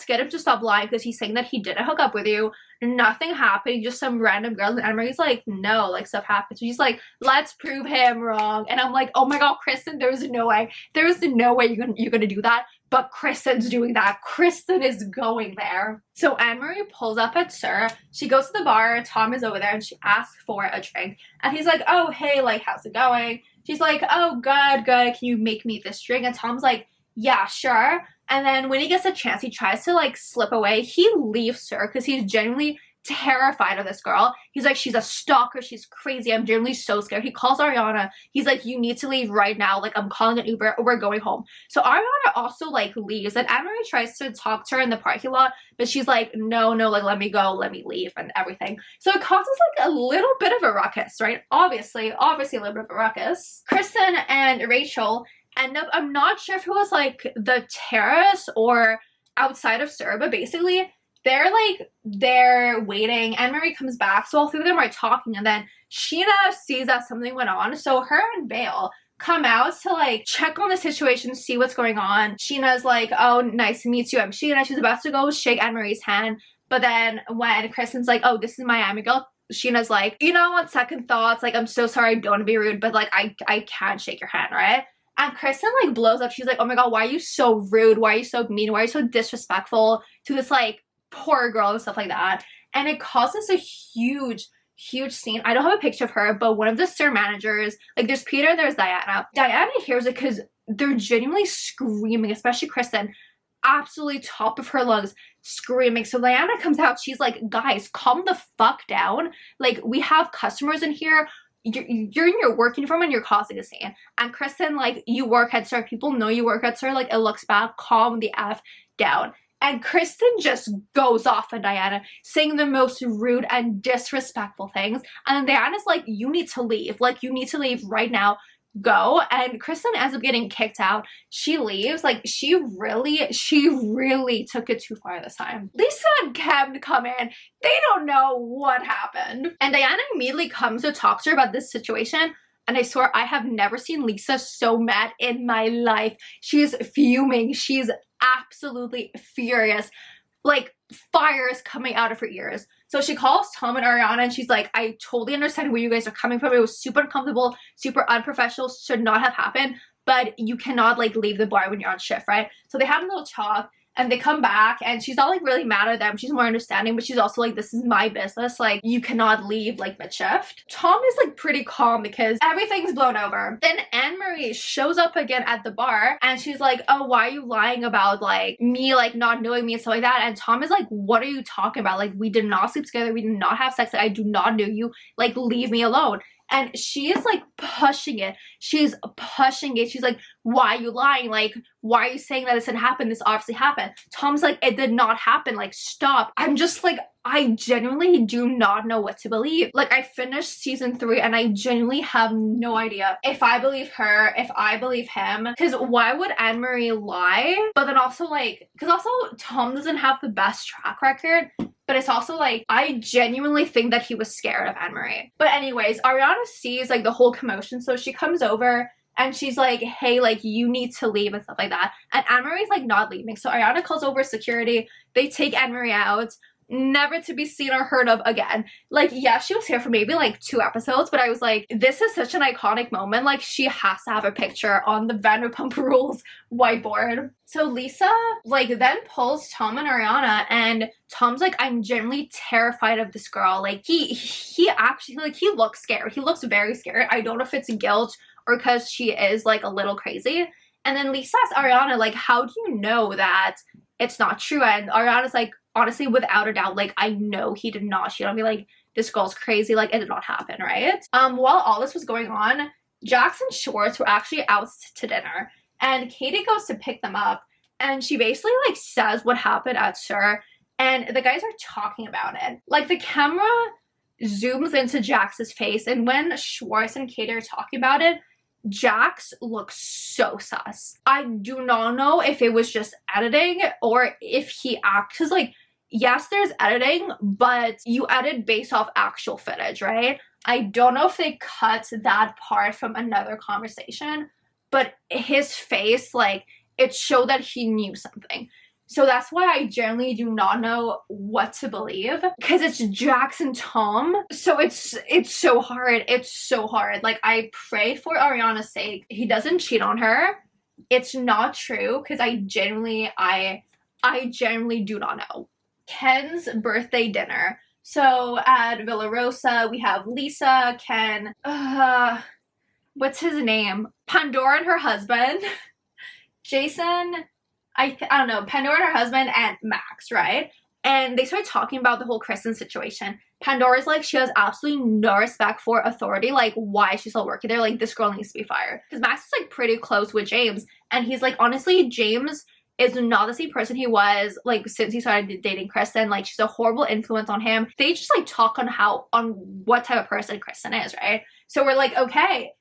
get him to stop lying because he's saying that he didn't hook up with you. Nothing happened, just some random girl. And Anne-Marie's like, no, like stuff happened. So she's like, let's prove him wrong. And I'm like, oh my god, Kristen, there's no way you're gonna do that. But Kristen's doing that. Kristen is going there. So Anne-Marie pulls up at Sir. She goes to the bar. Tom is over there and she asks for a drink. And he's like, oh, hey, like, how's it going? She's like, oh, good. Can you make me this drink? And Tom's like, yeah, sure. And then when he gets a chance, he tries to like slip away. He leaves her because he's genuinely terrified of this girl. He's like, she's a stalker. She's crazy. I'm genuinely so scared. He calls Ariana. He's like, you need to leave right now. Like, I'm calling an Uber or we're going home. So Ariana also like leaves. And Anne-Marie tries to talk to her in the parking lot, but she's like, no, like, let me go. Let me leave and everything. So it causes like a little bit of a ruckus, right? Obviously a little bit of a ruckus. Kristen and Rachel end up, I'm not sure if it was like the terrace or outside of Sir, but basically they're waiting. Anne-Marie comes back, so all three of them are talking, and then Sheena sees that something went on, so her and Bale come out to like check on the situation, see what's going on. Sheena's like, oh, nice to meet you, I'm Sheena. She's about to go shake Anne-Marie's hand, but then when Kristen's like, oh, this is Miami girl, Sheena's like, you know, on second thoughts, like, I'm so sorry, I don't want to be rude, but like I can't shake your hand, right? And Kristen like blows up. She's like, oh my god, why are you so rude? Why are you so mean? Why are you so disrespectful to this like poor girl and stuff like that? And it causes a huge scene. I don't have a picture of her, but one of the Sir managers, like, there's Peter, there's Diana. Diana hears it because they're genuinely screaming, especially Kristen, absolutely top of her lungs screaming. So Diana comes out. She's like, guys, calm the fuck down. Like, we have customers in here. You're in your work uniform and you're causing a scene. And Kristen, like, you work at Sir. People know you work at Sir. Like, it looks bad. Calm the F down. And Kristen just goes off on Diana, saying the most rude and disrespectful things. And Diana's like, you need to leave. Like, you need to leave right now. Go. And Kristen ends up getting kicked out. She leaves. Like, she really took it too far this time. Lisa and Cam come in. They don't know what happened. And Diana immediately comes to talk to her about this situation. And I swear, I have never seen Lisa so mad in my life. She's fuming. She's absolutely furious. Like, fire is coming out of her ears. So she calls Tom and Ariana and she's like, I totally understand where you guys are coming from. It was super uncomfortable, super unprofessional, should not have happened. But you cannot like leave the bar when you're on shift, right? So they have a little talk. And they come back and she's not like really mad at them. She's more understanding, but she's also like, this is my business. Like, you cannot leave like mid-shift. Tom is like pretty calm because everything's blown over. Then Anne-Marie shows up again at the bar and she's like, oh, why are you lying about like me, like not knowing me and stuff like that? And Tom is like, what are you talking about? Like, we did not sleep together. We did not have sex. Like, I do not know you. Like, leave me alone. And she is like pushing it. She's pushing it. She's like, why are you lying? Like, why are you saying that this didn't happen? This obviously happened. Tom's like, it did not happen. Like, stop. I'm just like, I genuinely do not know what to believe. Like, I finished season 3 and I genuinely have no idea if I believe her, if I believe him. Because why would Anne-Marie lie? But then also like, because also Tom doesn't have the best track record. But it's also like, I genuinely think that he was scared of Anne-Marie. But anyways, Ariana sees like the whole commotion. So she comes over and she's like, hey, like, you need to leave and stuff like that. And Anne-Marie's like not leaving. So Ariana calls over security. They take Anne-Marie out. Never to be seen or heard of again. Like, yeah, she was here for maybe like 2 episodes, but I was like, this is such an iconic moment. Like, she has to have a picture on the Vanderpump Rules whiteboard. So Lisa like then pulls Tom and Ariana and Tom's like, I'm genuinely terrified of this girl. Like, he actually, like, he looks scared. He looks very scared. I don't know if it's guilt or because she is like a little crazy. And then Lisa asks Ariana, like, how do you know that it's not true? And Ariana's like, honestly, without a doubt, like, I know he did not. She don't be like, this girl's crazy. Like, it did not happen, right? While all this was going on, Jax and Schwartz were actually out to dinner. And Katie goes to pick them up. And she basically, like, says what happened at Sir. and the guys are talking about it. Like, the camera zooms into Jax's face, and when Schwartz and Katie are talking about it, Jax looks so sus. I do not know if it was just editing or if he acts, cause like, yes, there's editing, but you edit based off actual footage, right? I don't know if they cut that part from another conversation, but his face, like, it showed that he knew something. So that's why I generally do not know what to believe, because it's Jax and Tom. So it's so hard. It's so hard. Like, I pray for Ariana's sake he doesn't cheat on her. It's not true, because I genuinely do not know. Ken's birthday dinner. So at Villa Rosa, we have Lisa, Ken, what's his name? Pandora and her husband, Jason, I don't know, Pandora and her husband, and Max, right? And they start talking about the whole Kristen situation. Pandora's like, she has absolutely no respect for authority. Like, why is she still working there? Like, this girl needs to be fired. Because Max is like pretty close with James. And he's like, honestly, James is not the same person he was like since he started dating Kristen. Like, she's a horrible influence on him. They just like talk on what type of person Kristen is, right? So we're like, okay,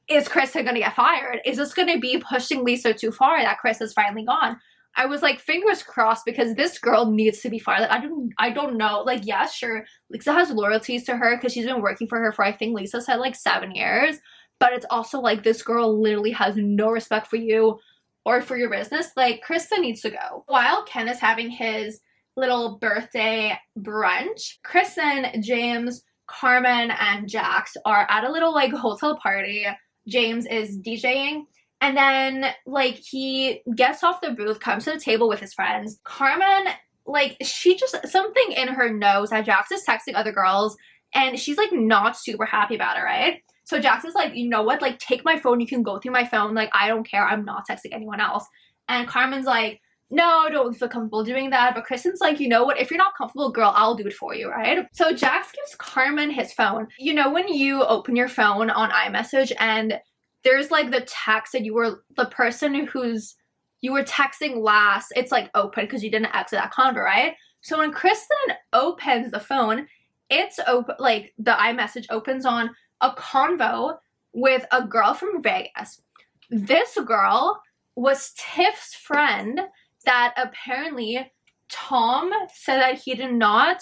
is Kristen gonna get fired? Is this gonna be pushing Lisa too far that Kristen's finally gone? I was like, fingers crossed, because this girl needs to be fired. Like, I don't know. Like, yeah, sure, Lisa has loyalties to her because she's been working for her for, I think Lisa said, like 7 years. But it's also like, this girl literally has no respect for you or for your business. Like, Kristen needs to go. While Ken is having his little birthday brunch, Kristen, James, Carmen, and Jax are at a little like hotel party. James is DJing, and then like he gets off the booth, comes to the table with his friends. Carmen, like, she just, something in her knows that Jax is texting other girls, and she's like not super happy about it, right? So Jax is like, you know what, like, take my phone, you can go through my phone, like, I don't care, I'm not texting anyone else. And Carmen's like, no, don't feel comfortable doing that. But Kristen's like, you know what, if you're not comfortable, girl, I'll do it for you, right? So Jax gives Carmen his phone. You know, when you open your phone on iMessage and there's like the text that you were, the person you were texting last, it's like open because you didn't exit that convo, right? So when Kristen opens the phone, it's open, like the iMessage opens on a convo with a girl from Vegas. This girl was Tiff's friend that apparently Tom said that he did not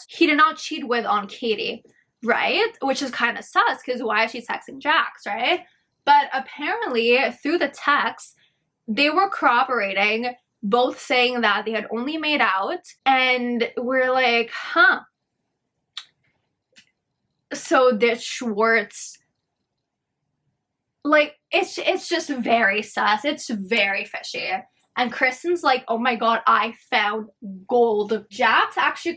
cheat with on Katie, right? Which is kind of sus, because why is she texting Jax, right? But apparently through the text, they were corroborating, both saying that they had only made out, and we're like, huh. So this Schwartz, like, it's just very sus. It's very fishy. And Kristen's like, oh my god, I found gold. Jax actually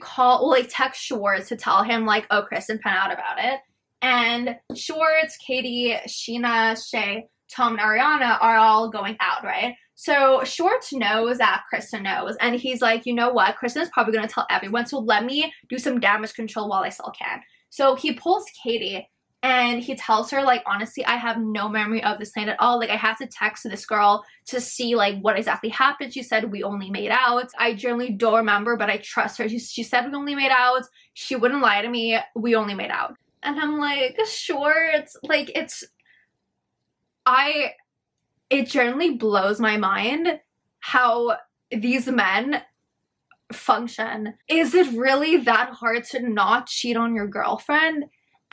text Schwartz to tell him, like, oh, Kristen found out about it. And Schwartz, Katie, Sheena, Shay, Tom, and Ariana are all going out, right? So Schwartz knows that Kristen knows. And he's like, you know what? Kristen is probably going to tell everyone. So let me do some damage control while I still can. So he pulls Katie. And he tells her, like, honestly, I have no memory of this night at all. Like, I had to text this girl to see, like, what exactly happened. She said we only made out. I generally don't remember, but I trust her. She said we only made out. She wouldn't lie to me. We only made out. And I'm like, Schwartz, like, it generally blows my mind how these men function. Is it really that hard to not cheat on your girlfriend?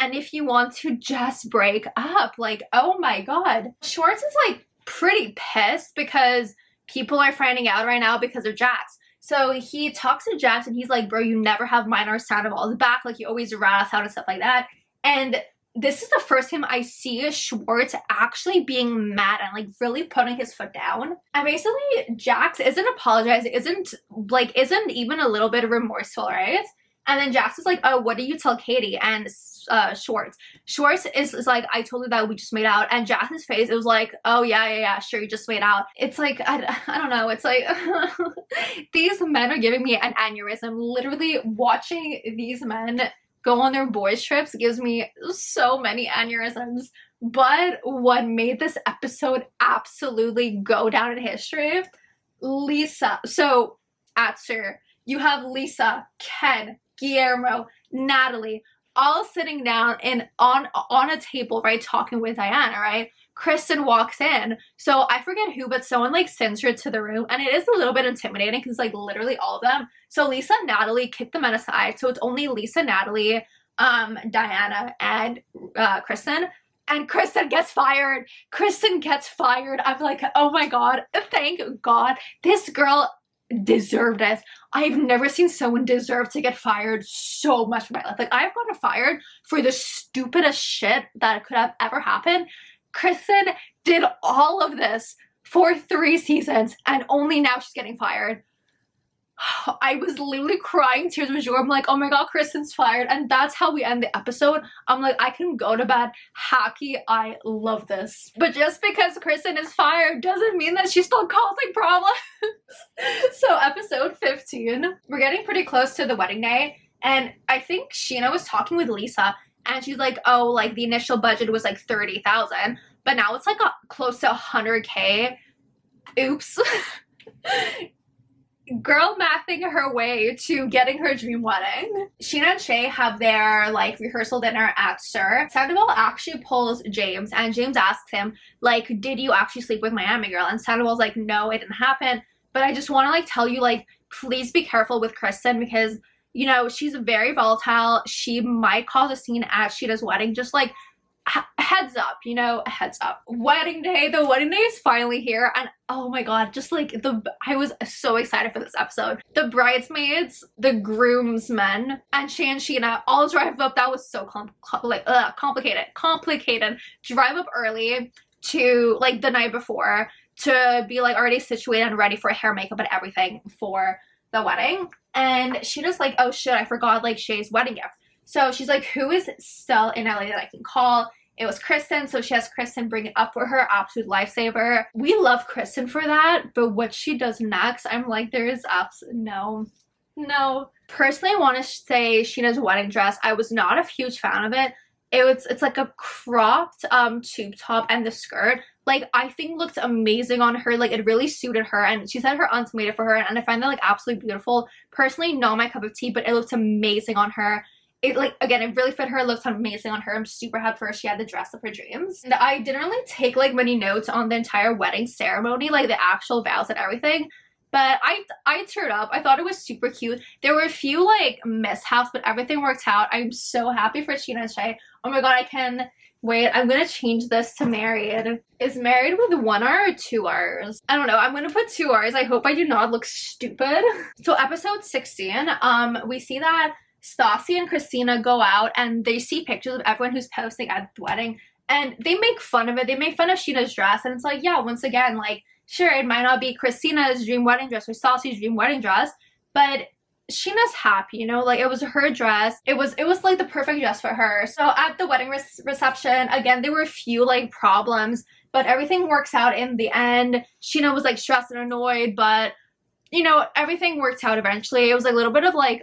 And if you want to just break up, like, oh my god. Schwartz is like pretty pissed because people are finding out right now because of Jax. So he talks to Jax and he's like, bro, you never have mine or Sandoval's back. Like, you always rat us out and stuff like that. And this is the first time I see Schwartz actually being mad and like really putting his foot down. And basically Jax isn't apologizing, isn't even a little bit remorseful, right? And then Jax is like, oh, what did you tell Katie? And Schwartz is like, I told her that we just made out. And Jax's face, it was like, oh, yeah, sure, you just made out. It's like, I don't know. It's like, these men are giving me an aneurysm. Literally watching these men go on their boys trips gives me so many aneurysms. But what made this episode absolutely go down in history, Lisa. So at SUR, you have Lisa, Ken, Guillermo, Natalie, all sitting down and on a table, right, talking with Diana, right? Kristen walks in. So I forget who, but someone like sends her to the room, and it is a little bit intimidating because like literally all of them. So Lisa and Natalie kick the men aside. So it's only Lisa, Natalie, Diana, and Kristen. And Kristen gets fired. Kristen gets fired. I'm like, oh my God, thank God. This girl deserved it. I've never seen someone deserve to get fired so much in my life. Like, I've gotten fired for the stupidest shit that could have ever happened. Kristen did all of this for 3 seasons, and only now she's getting fired. I was literally crying tears of joy. I'm like, oh my God, Kristen's fired. And that's how we end the episode. I'm like, I can go to bed happy. I love this. But just because Kristen is fired doesn't mean that she's still causing problems. So episode 15, we're getting pretty close to the wedding day. And I think Sheena was talking with Lisa, and she's like, oh, like the initial budget was like 30,000, but now it's like close to 100K. Oops. Girl mathing her way to getting her dream wedding. Sheena and Shay have their like rehearsal dinner at SUR. Sandoval actually pulls James, and James asks him like, did you actually sleep with Miami Girl? And Sandoval's like, no, it didn't happen, but I just want to like tell you, like, please be careful with Kristen, because you know, she's very volatile. She might cause a scene at Sheena's wedding. Just like heads up, you know, heads up. Wedding day. The wedding day is finally here, and oh my God, just like I was so excited for this episode. The bridesmaids, the groomsmen, and Shay and Sheena all drive up. That was so complicated. Drive up early to like the night before to be like already situated and ready for hair, makeup, and everything for the wedding. And she just like, oh shit, I forgot like Shay's wedding gift. So she's like, who is still in LA that I can call? It was Kristen, so she has Kristen bring it up for her. Absolute lifesaver. We love Kristen for that, but what she does next, I'm like, there is no. Personally, I want to say Sheena's wedding dress, I was not a huge fan of it. It's like a cropped tube top, and the skirt, like, I think looked amazing on her. Like, it really suited her, and she said her aunts made it for her, and I find that like absolutely beautiful. Personally, not my cup of tea, but it looked amazing on her. It like, again, it really fit her. It looked amazing on her. I'm super happy for her. She had the dress of her dreams. And I didn't really take like many notes on the entire wedding ceremony, like the actual vows and everything, but I teared up. I thought it was super cute. There were a few like mishaps, but everything worked out. I'm so happy for Sheena and Shay. Oh my God, I can wait. I'm gonna change this to married. Is married with 1 R or 2 R's? I don't know. I'm gonna put 2 R's. I hope I do not look stupid. So episode 16, we see that Stassi and Christina go out, and they see pictures of everyone who's posting at the wedding, and they make fun of it. They make fun of Sheena's dress, and it's like, yeah, once again, like, sure, it might not be Christina's dream wedding dress or Stassi's dream wedding dress, but Sheena's happy, you know, like, it was her dress. It was like the perfect dress for her. So at the wedding reception, again, there were a few like problems, but everything works out in the end. Sheena was like stressed and annoyed, but you know, everything worked out eventually. It was like a little bit of like,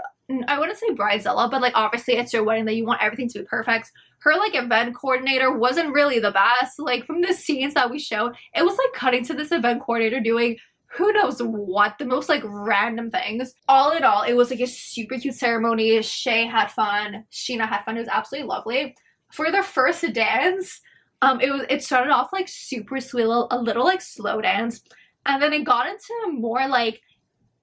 I wouldn't say bridezilla, but like obviously it's your wedding that you want everything to be perfect. Her like event coordinator wasn't really the best. Like from the scenes that we showed, it was like cutting to this event coordinator doing who knows what, the most like random things. All in all, it was like a super cute ceremony. Shay had fun. Sheena had fun. It was absolutely lovely. For the first dance, it started off like super sweet, a little like slow dance, and then it got into more like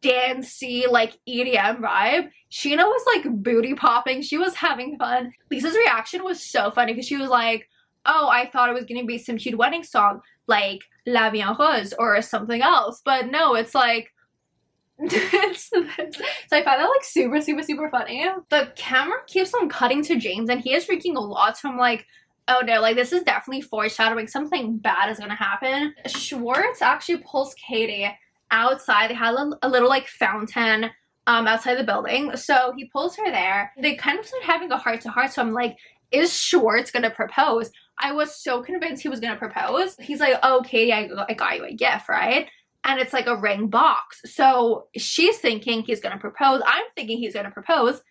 dancey, like EDM vibe. Sheena was like booty popping. She was having fun. Lisa's reaction was so funny because she was like, oh, I thought it was gonna be some cute wedding song like La Vie en Rose or something else, but no, it's like so I found that like super funny. The camera keeps on cutting to James, and he is drinking a lot, so I'm like, oh no, like this is definitely foreshadowing something bad is gonna happen. Schwartz actually pulls Katie outside. They had a little like fountain outside the building, so he pulls her there. They kind of started having a heart-to-heart, so I'm like, is Schwartz gonna propose? I was so convinced he was gonna propose. He's like, oh Katie, I got you a gift, right? And it's like a ring box. So she's thinking he's gonna propose. I'm thinking he's gonna propose.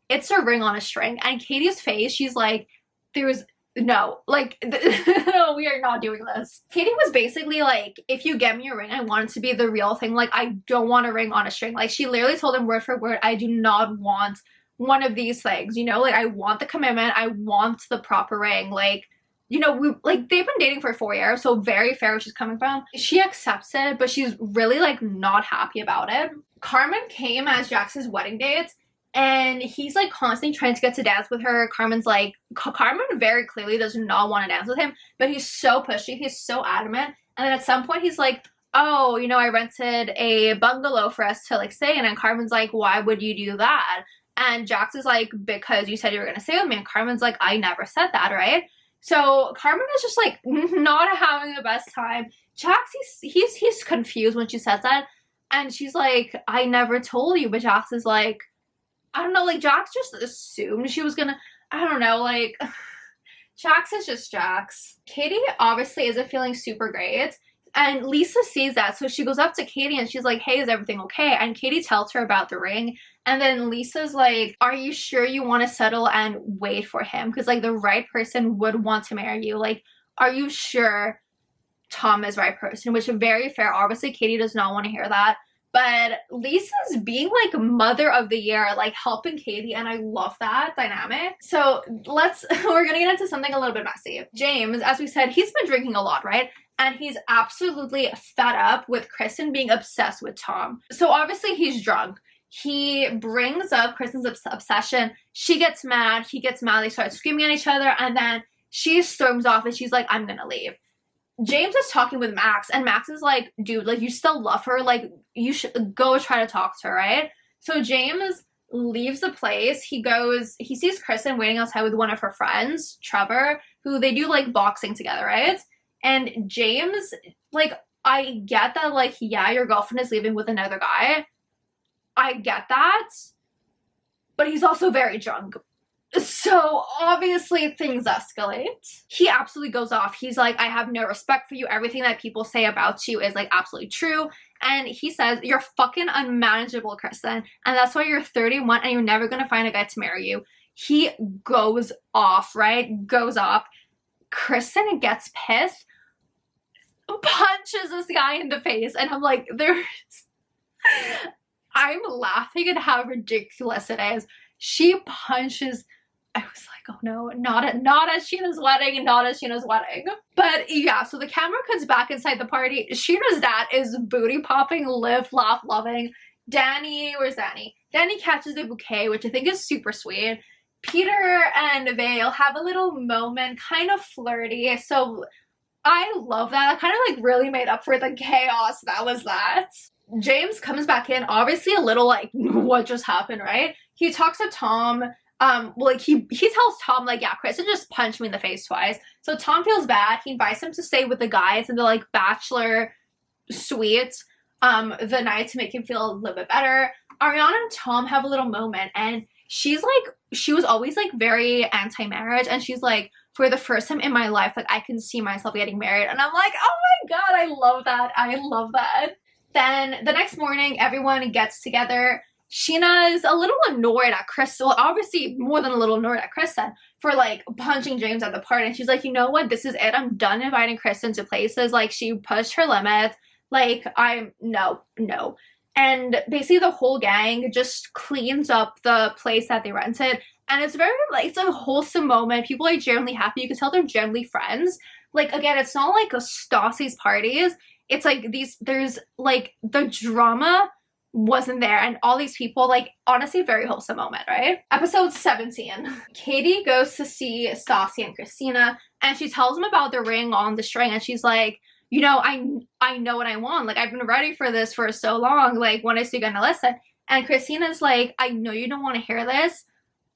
It's a ring on a string. And Katie's face, she's like, there's no, like, we are not doing this. Katie was basically like, if you get me a ring, I want it to be the real thing. Like, I don't want a ring on a string. Like, she literally told him word for word, I do not want one of these things, you know? Like, I want the commitment. I want the proper ring. Like, you know, they've been dating for 4 years, so very fair where she's coming from. She accepts it, but she's really, like, not happy about it. Carmen came as Jax's wedding date, and he's, like, constantly trying to get to dance with her. Carmen very clearly does not want to dance with him, but he's so pushy. He's so adamant. And then at some point, he's like, oh, you know, I rented a bungalow for us to, like, stay in. And Carmen's like, why would you do that? And Jax is like, because you said you were going to stay with me. And Carmen's like, I never said that, right? So Carmen is just, like, not having the best time. Jax, he's confused when she says that. And she's like, I never told you. But Jax is like, I don't know, like, Jax just assumed she was gonna, I don't know, like, Jax is just Jax. Katie obviously isn't feeling super great, and Lisa sees that, so she goes up to Katie and she's like, hey, is everything okay? And Katie tells her about the ring, and then Lisa's like, are you sure you want to settle and wait for him? Because, like, the right person would want to marry you. Like, are you sure Tom is the right person? Which is very fair. Obviously, Katie does not want to hear that. But Lisa's being, like, mother of the year, like, helping Katie, and I love that dynamic. So we're gonna get into something a little bit messy. James, as we said, he's been drinking a lot, right? And he's absolutely fed up with Kristen being obsessed with Tom. So obviously he's drunk. He brings up Kristen's obsession. She gets mad. He gets mad. They start screaming at each other, and then she storms off, and she's like, I'm gonna leave. James is talking with Max, and Max is like, dude, like, you still love her, like, you should go try to talk to her, right? So James leaves the place. He sees Kristen waiting outside with one of her friends, Trevor, who they do, like, boxing together, right? And James, like, I get that, like, yeah, your girlfriend is leaving with another guy. I get that. But he's also very drunk. So obviously things escalate. He absolutely goes off. He's like, I have no respect for you. Everything that people say about you is, like, absolutely true. And he says, you're fucking unmanageable, Kristen. And that's why you're 31 and you're never going to find a guy to marry you. He goes off, right? Goes off. Kristen gets pissed, punches this guy in the face. And I'm like, I'm laughing at how ridiculous it is. She punches, I was like, oh no, not at Sheena's wedding, not at Sheena's wedding. But yeah, so the camera cuts back inside the party. Sheena's dad is booty popping, live, laugh, loving. Danny, where's Danny? Danny catches the bouquet, which I think is super sweet. Peter and Vale have a little moment, kind of flirty. So I love that. That kind of, like, really made up for the chaos that was that. James comes back in, obviously a little like, what just happened, right? He talks to Tom. Like, he tells Tom, like, yeah, Kristen just punched me in the face twice. So Tom feels bad. He invites him to stay with the guys in the, like, bachelor suite the night to make him feel a little bit better. Ariana and Tom have a little moment, and she's like, she was always, like, very anti-marriage, and she's like, for the first time in my life, like, I can see myself getting married. And I'm like, oh my god, I love that. I love that. Then the next morning, everyone gets together. Sheena's a little annoyed at Kristen, well, obviously more than a little annoyed at Kristen for, like, punching James at the party. And she's like, you know what, this is it. I'm done inviting Kristen to places. Like, she pushed her limits. Like, no. And basically the whole gang just cleans up the place that they rented. And it's very, like, it's a wholesome moment. People are genuinely happy. You can tell they're genuinely friends. Like, again, it's not like a Stassi's parties. It's like there's, like, the drama wasn't there, and all these people, like, honestly, very wholesome moment, right? Episode 17. Katie goes to see Stassi and Christina, and she tells them about the ring on the string, and she's like, you know, I know what I want. Like, I've been ready for this for so long. Like, when is he gonna listen? And Christina's like, I know you don't want to hear this,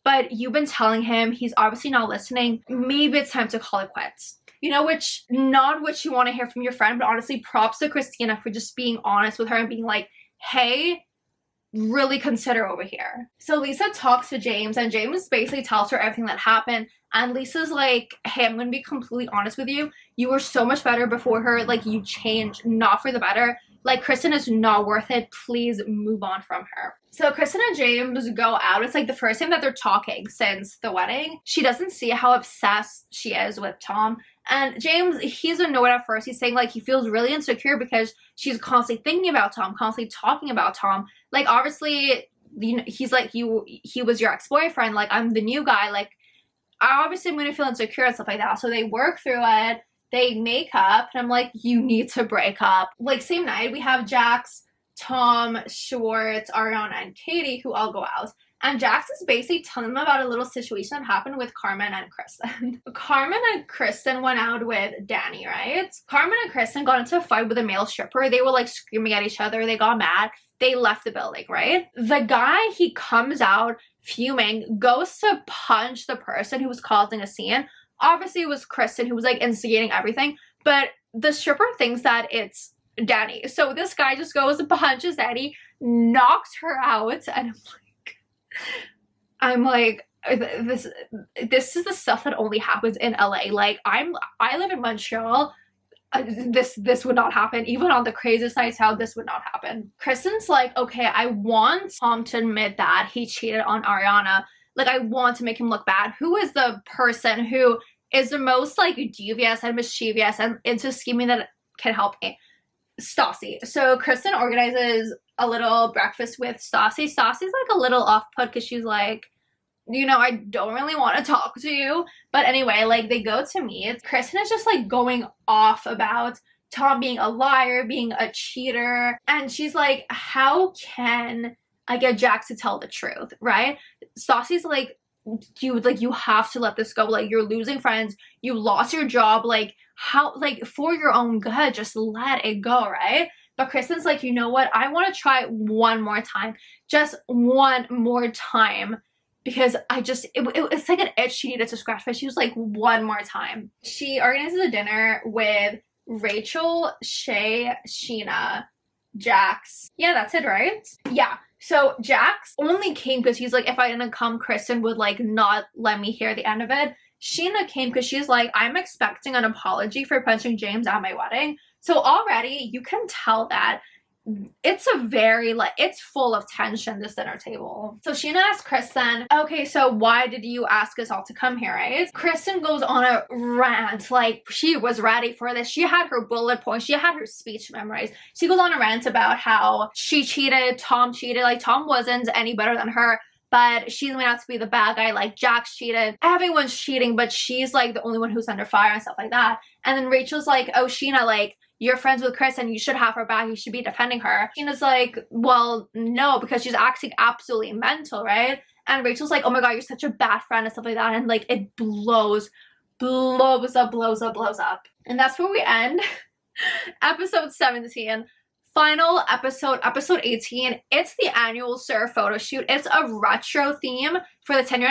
but you've been telling him, he's obviously not listening. Maybe it's time to call it quits. You know, which, not what you want to hear from your friend, but honestly, props to Christina for just being honest with her and being like, hey, really consider over here. So Lisa talks to James, and James basically tells her everything that happened. And Lisa's like, hey, I'm going to be completely honest with you. You were so much better before her. Like, you changed, not for the better. Like, Kristen is not worth it. Please move on from her. So Kristen and James go out. It's like the first time that they're talking since the wedding. She doesn't see how obsessed she is with Tom. And James, he's annoyed at first. He's saying like he feels really insecure because she's constantly thinking about Tom, constantly talking about Tom. Like, obviously, you know, he's like, he was your ex-boyfriend. Like, I'm the new guy. Like, obviously I'm gonna feel insecure and stuff like that. So they work through it. They make up. And I'm like, you need to break up. Like, same night, we have Jax, Tom, Schwartz, Ariana, and Katie who all go out. And Jax is basically telling them about a little situation that happened with Carmen and Kristen. Carmen and Kristen went out with Danny, right? Carmen and Kristen got into a fight with a male stripper. They were like screaming at each other. They got mad. They left the building, right? The guy, he comes out fuming, goes to punch the person who was causing a scene. Obviously, it was Kristen who was like instigating everything. But the stripper thinks that it's Danny. So this guy just goes and punches Danny, knocks her out, and I'm like, this is the stuff that only happens in LA. Like, I live in Montreal. This would not happen. Even on the craziest nights out, this would not happen. Kristen's like, okay, I want Tom to admit that he cheated on Ariana. Like, I want to make him look bad. Who is the person who is the most like devious and mischievous and into scheming that can help me? Stassi. So Kristen organizes a little breakfast with Stassi. Stassi's like a little off-put because she's like, you know, I don't really want to talk to you. But anyway, like, they go to meet. Kristen is just like going off about Tom being a liar, being a cheater. And she's like, how can I get Jax to tell the truth, right? Stassi's like, you have to let this go. Like, you're losing friends. You lost your job. Like, how, like, for your own good, just let it go, right? But Kristen's like, you know what? I want to try one more time. Just one more time. Because it's like an itch she needed to scratch. But she was like, one more time. She organizes a dinner with Rachel, Shay, Sheena, Jax. Yeah, that's it, right? Yeah. So Jax only came because he's like, if I didn't come, Kristen would like not let me hear the end of it. Sheena came because she's like, I'm expecting an apology for punching James at my wedding. So already you can tell that it's a very, like, it's full of tension, this dinner table. So Sheena asks Kristen, okay, so why did you ask us all to come here, right? Kristen goes on a rant, like, she was ready for this. She had her bullet points. She had her speech memorized. She goes on a rant about how she cheated, Tom cheated. Like, Tom wasn't any better than her, but she's made out to be the bad guy. Like, Jax cheated. Everyone's cheating, but she's, like, the only one who's under fire and stuff like that. And then Rachel's like, oh, Sheena, like, you're friends with Chris and you should have her back. You should be defending her. Sheena's like, well, no, because she's acting absolutely mental, right? And Rachel's like, oh my God, you're such a bad friend and stuff like that. And like, it blows up. And that's where we end episode 17. Final episode, episode 18. It's the annual SUR photo shoot. It's a retro theme for the 10-year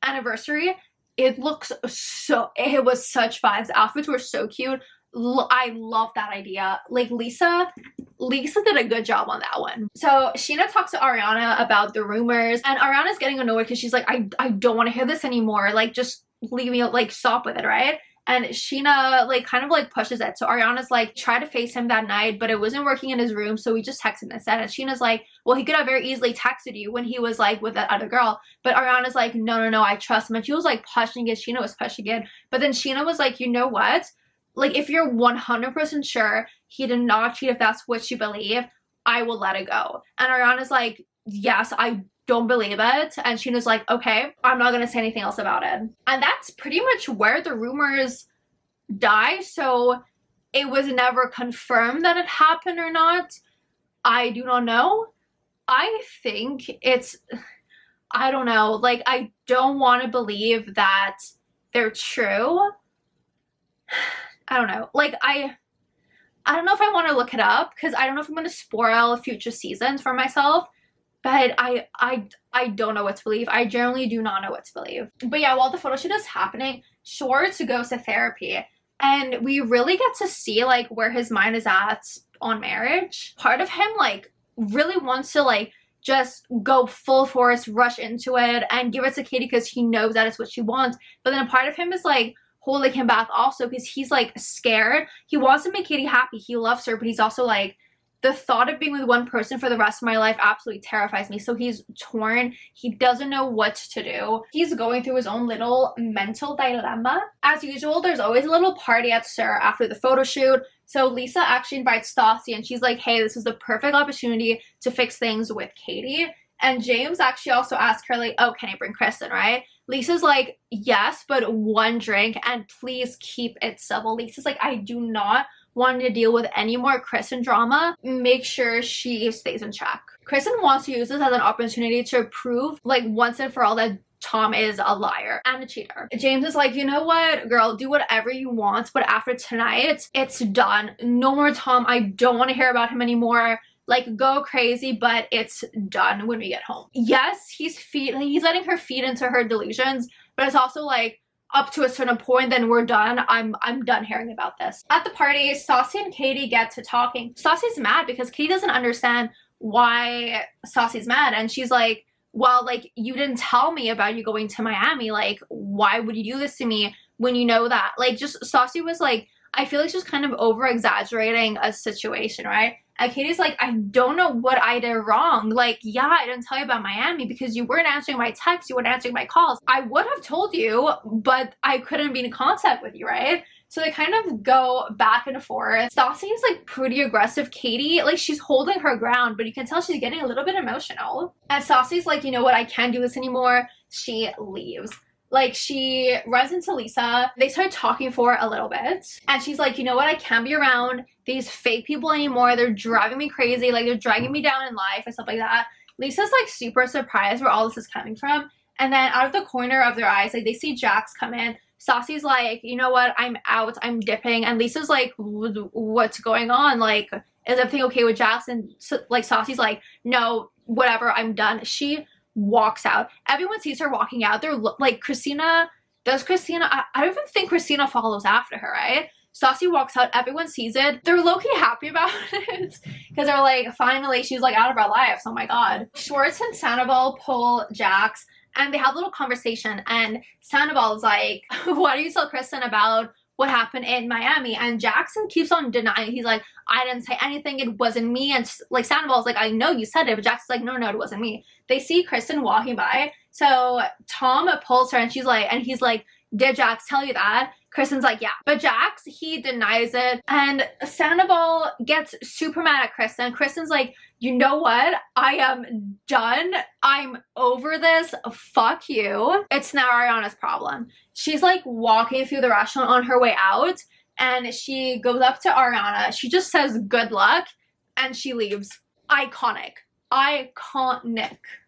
anniversary. It looks so, it was such vibes. The outfits were so cute. I love that idea. Like, Lisa did a good job on that one. So Sheena talks to Ariana about the rumors, and Ariana's getting annoyed because she's like, I don't want to hear this anymore. Like, just leave me, like, stop with it, right? And Sheena, like, kind of, like, pushes it. So Ariana's like, try to face him that night, but it wasn't working in his room, so we just texted him instead. And Sheena's like, well, he could have very easily texted you when he was, like, with that other girl. But Ariana's like, no, I trust him. And she was, like, pushing it. Sheena was pushing it. But then Sheena was like, you know what? Like, if you're 100% sure he did not cheat, if that's what you believe, I will let it go. And Ariana's like, yes, I don't believe it. And Sheena's like, okay, I'm not gonna say anything else about it. And that's pretty much where the rumors die. So it was never confirmed that it happened or not. I do not know. I think it's, I don't know, like, I don't want to believe that they're true. I don't know. Like, I don't know if I want to look it up because I don't know if I'm going to spoil future seasons for myself. But I don't know what to believe. I generally do not know what to believe. But yeah, while the photo shoot is happening, Schwartz goes to therapy. And we really get to see, like, where his mind is at on marriage. Part of him, like, really wants to, like, just go full force, rush into it, and give it to Katie because he knows that is what she wants. But then a part of him is like, holding him back also because he's like scared. He wants to make Katie happy. He loves her, but he's also like, the thought of being with one person for the rest of my life absolutely terrifies me. So he's torn. He doesn't know what to do. He's going through his own little mental dilemma. As usual, there's always a little party at SUR after the photo shoot. So Lisa actually invites Stassi and she's like, hey, this is the perfect opportunity to fix things with Katie. And James actually also asked her like, oh, can I bring Kristen, right? Lisa's like, yes, but one drink and please keep it civil. Lisa's like, I do not want to deal with any more Kristen drama. Make sure she stays in check. Kristen wants to use this as an opportunity to prove like once and for all that Tom is a liar and a cheater. James is like, you know what, girl, do whatever you want, but after tonight, it's done. No more Tom. I don't want to hear about him anymore. Like, go crazy, but it's done when we get home. Yes, he's letting her feed into her delusions, but it's also like, up to a certain point, then we're done. I'm done hearing about this. At the party, Stassi and Katie get to talking. Stassi's mad because Katie doesn't understand why Stassi's mad. And she's like, well, like, you didn't tell me about you going to Miami. Like, why would you do this to me when you know that? Like, just Stassi was like, I feel like she's kind of over-exaggerating a situation, right? And Katie's like, I don't know what I did wrong. Like, yeah, I didn't tell you about Miami because you weren't answering my texts, you weren't answering my calls. I would have told you, but I couldn't be in contact with you, right? So they kind of go back and forth. Stassi is like pretty aggressive. Katie, like, she's holding her ground, but you can tell she's getting a little bit emotional. And Stassi's like, you know what, I can't do this anymore. She leaves. Like, she runs into Lisa. They start talking for a little bit. And she's like, you know what? I can't be around these fake people anymore. They're driving me crazy. Like, they're dragging me down in life and stuff like that. Lisa's, like, super surprised where all this is coming from. And then out of the corner of their eyes, like, they see Jax come in. Stassi's like, you know what? I'm out. I'm dipping. And Lisa's like, what's going on? Like, is everything okay with Jax? And, so, like, Stassi's like, no, whatever. I'm done. She walks out. Everyone sees her walking out. They're like, Christina, I don't even think Christina follows after her, right? Stassi walks out. Everyone sees it. They're low-key happy about it because they're like, finally, she's like out of our lives. Oh my god. Schwartz and Sandoval pull Jax and they have a little conversation and Sandoval's like, why do you tell Kristen about what happened in Miami? And Jackson keeps on denying. He's like, I didn't say anything. It wasn't me. And like, Sandoval's like, I know you said it. But Jackson's like, no, it wasn't me. They see Kristen walking by. So Tom pulls her and he's like, did Jax tell you that? Kristen's like, yeah. But Jax, he denies it. And Sandoval gets super mad at Kristen. Kristen's like, you know what? I am done. I'm over this. Fuck you. It's now Ariana's problem. She's like walking through the restaurant on her way out. And she goes up to Ariana. She just says, good luck. And she leaves. Iconic.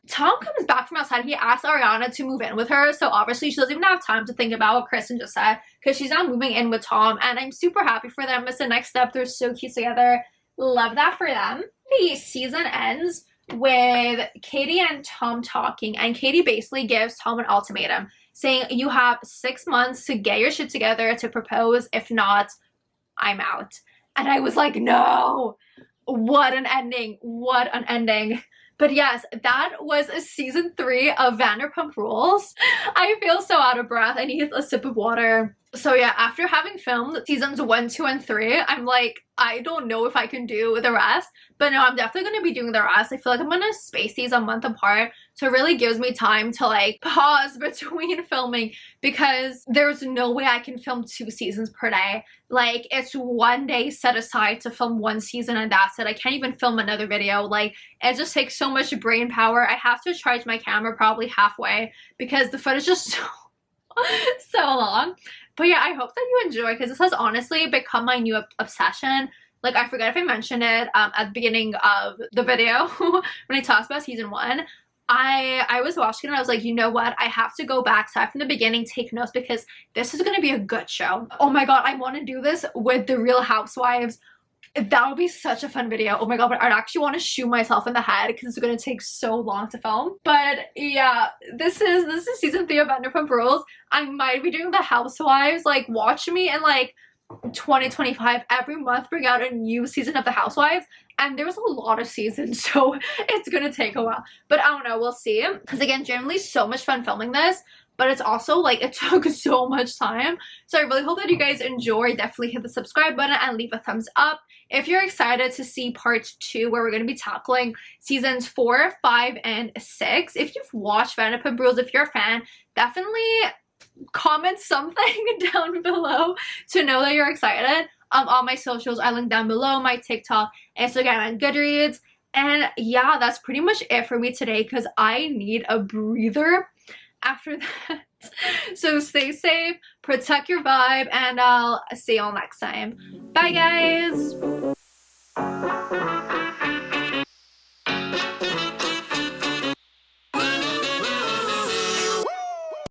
Tom comes back from outside. He asks Ariana to move in with her. So obviously she doesn't even have time to think about what Kristen just said because she's now moving in with Tom. And I'm super happy for them. It's the next step. They're so cute together. Love that for them. The season ends with Katie and Tom talking. And Katie basically gives Tom an ultimatum saying, you have 6 months to get your shit together to propose. If not, I'm out. And I was like, no. What an ending. What an ending. But yes, that was season 3 of Vanderpump Rules. I feel so out of breath. I need a sip of water. So yeah, after having filmed seasons 1, 2, and 3, I'm like, I don't know if I can do the rest. But no, I'm definitely going to be doing the rest. I feel like I'm going to space these a month apart. So it really gives me time to like pause between filming because there's no way I can film 2 seasons per day. Like, it's 1 day set aside to film 1 season and that's it. I can't even film another video. Like, it just takes so much brain power. I have to charge my camera probably halfway because the footage is so long. But yeah, I hope that you enjoy because this has honestly become my new obsession. Like, I forget if I mentioned it at the beginning of the video when I talked about season 1. I was watching it and I was like, you know what? I have to go back, start from the beginning, take notes because this is going to be a good show. Oh my god, I want to do this with the Real Housewives. That would be such a fun video. Oh my god, but I'd actually want to shoot myself in the head because it's going to take so long to film. But yeah, this is season 3 of Vanderpump Rules. I might be doing the Housewives. Like, watch me in like 2025 every month bring out a new season of the Housewives. And there's a lot of seasons, so it's gonna take a while. But I don't know, we'll see. Because again, generally so much fun filming this. but it's also like it took so much time. So I really hope that you guys enjoy. Definitely hit the subscribe button and leave a thumbs up if you're excited to see part 2, where we're going to be tackling seasons 4, 5, and 6. If you've watched Vanderpump Rules, if you're a fan, definitely comment something down below to know that you're excited. All my socials I link down below, my TikTok, Instagram, and Goodreads. And yeah, that's pretty much it for me today because I need a breather after that. So stay safe, protect your vibe, and I'll see y'all next time. Bye guys!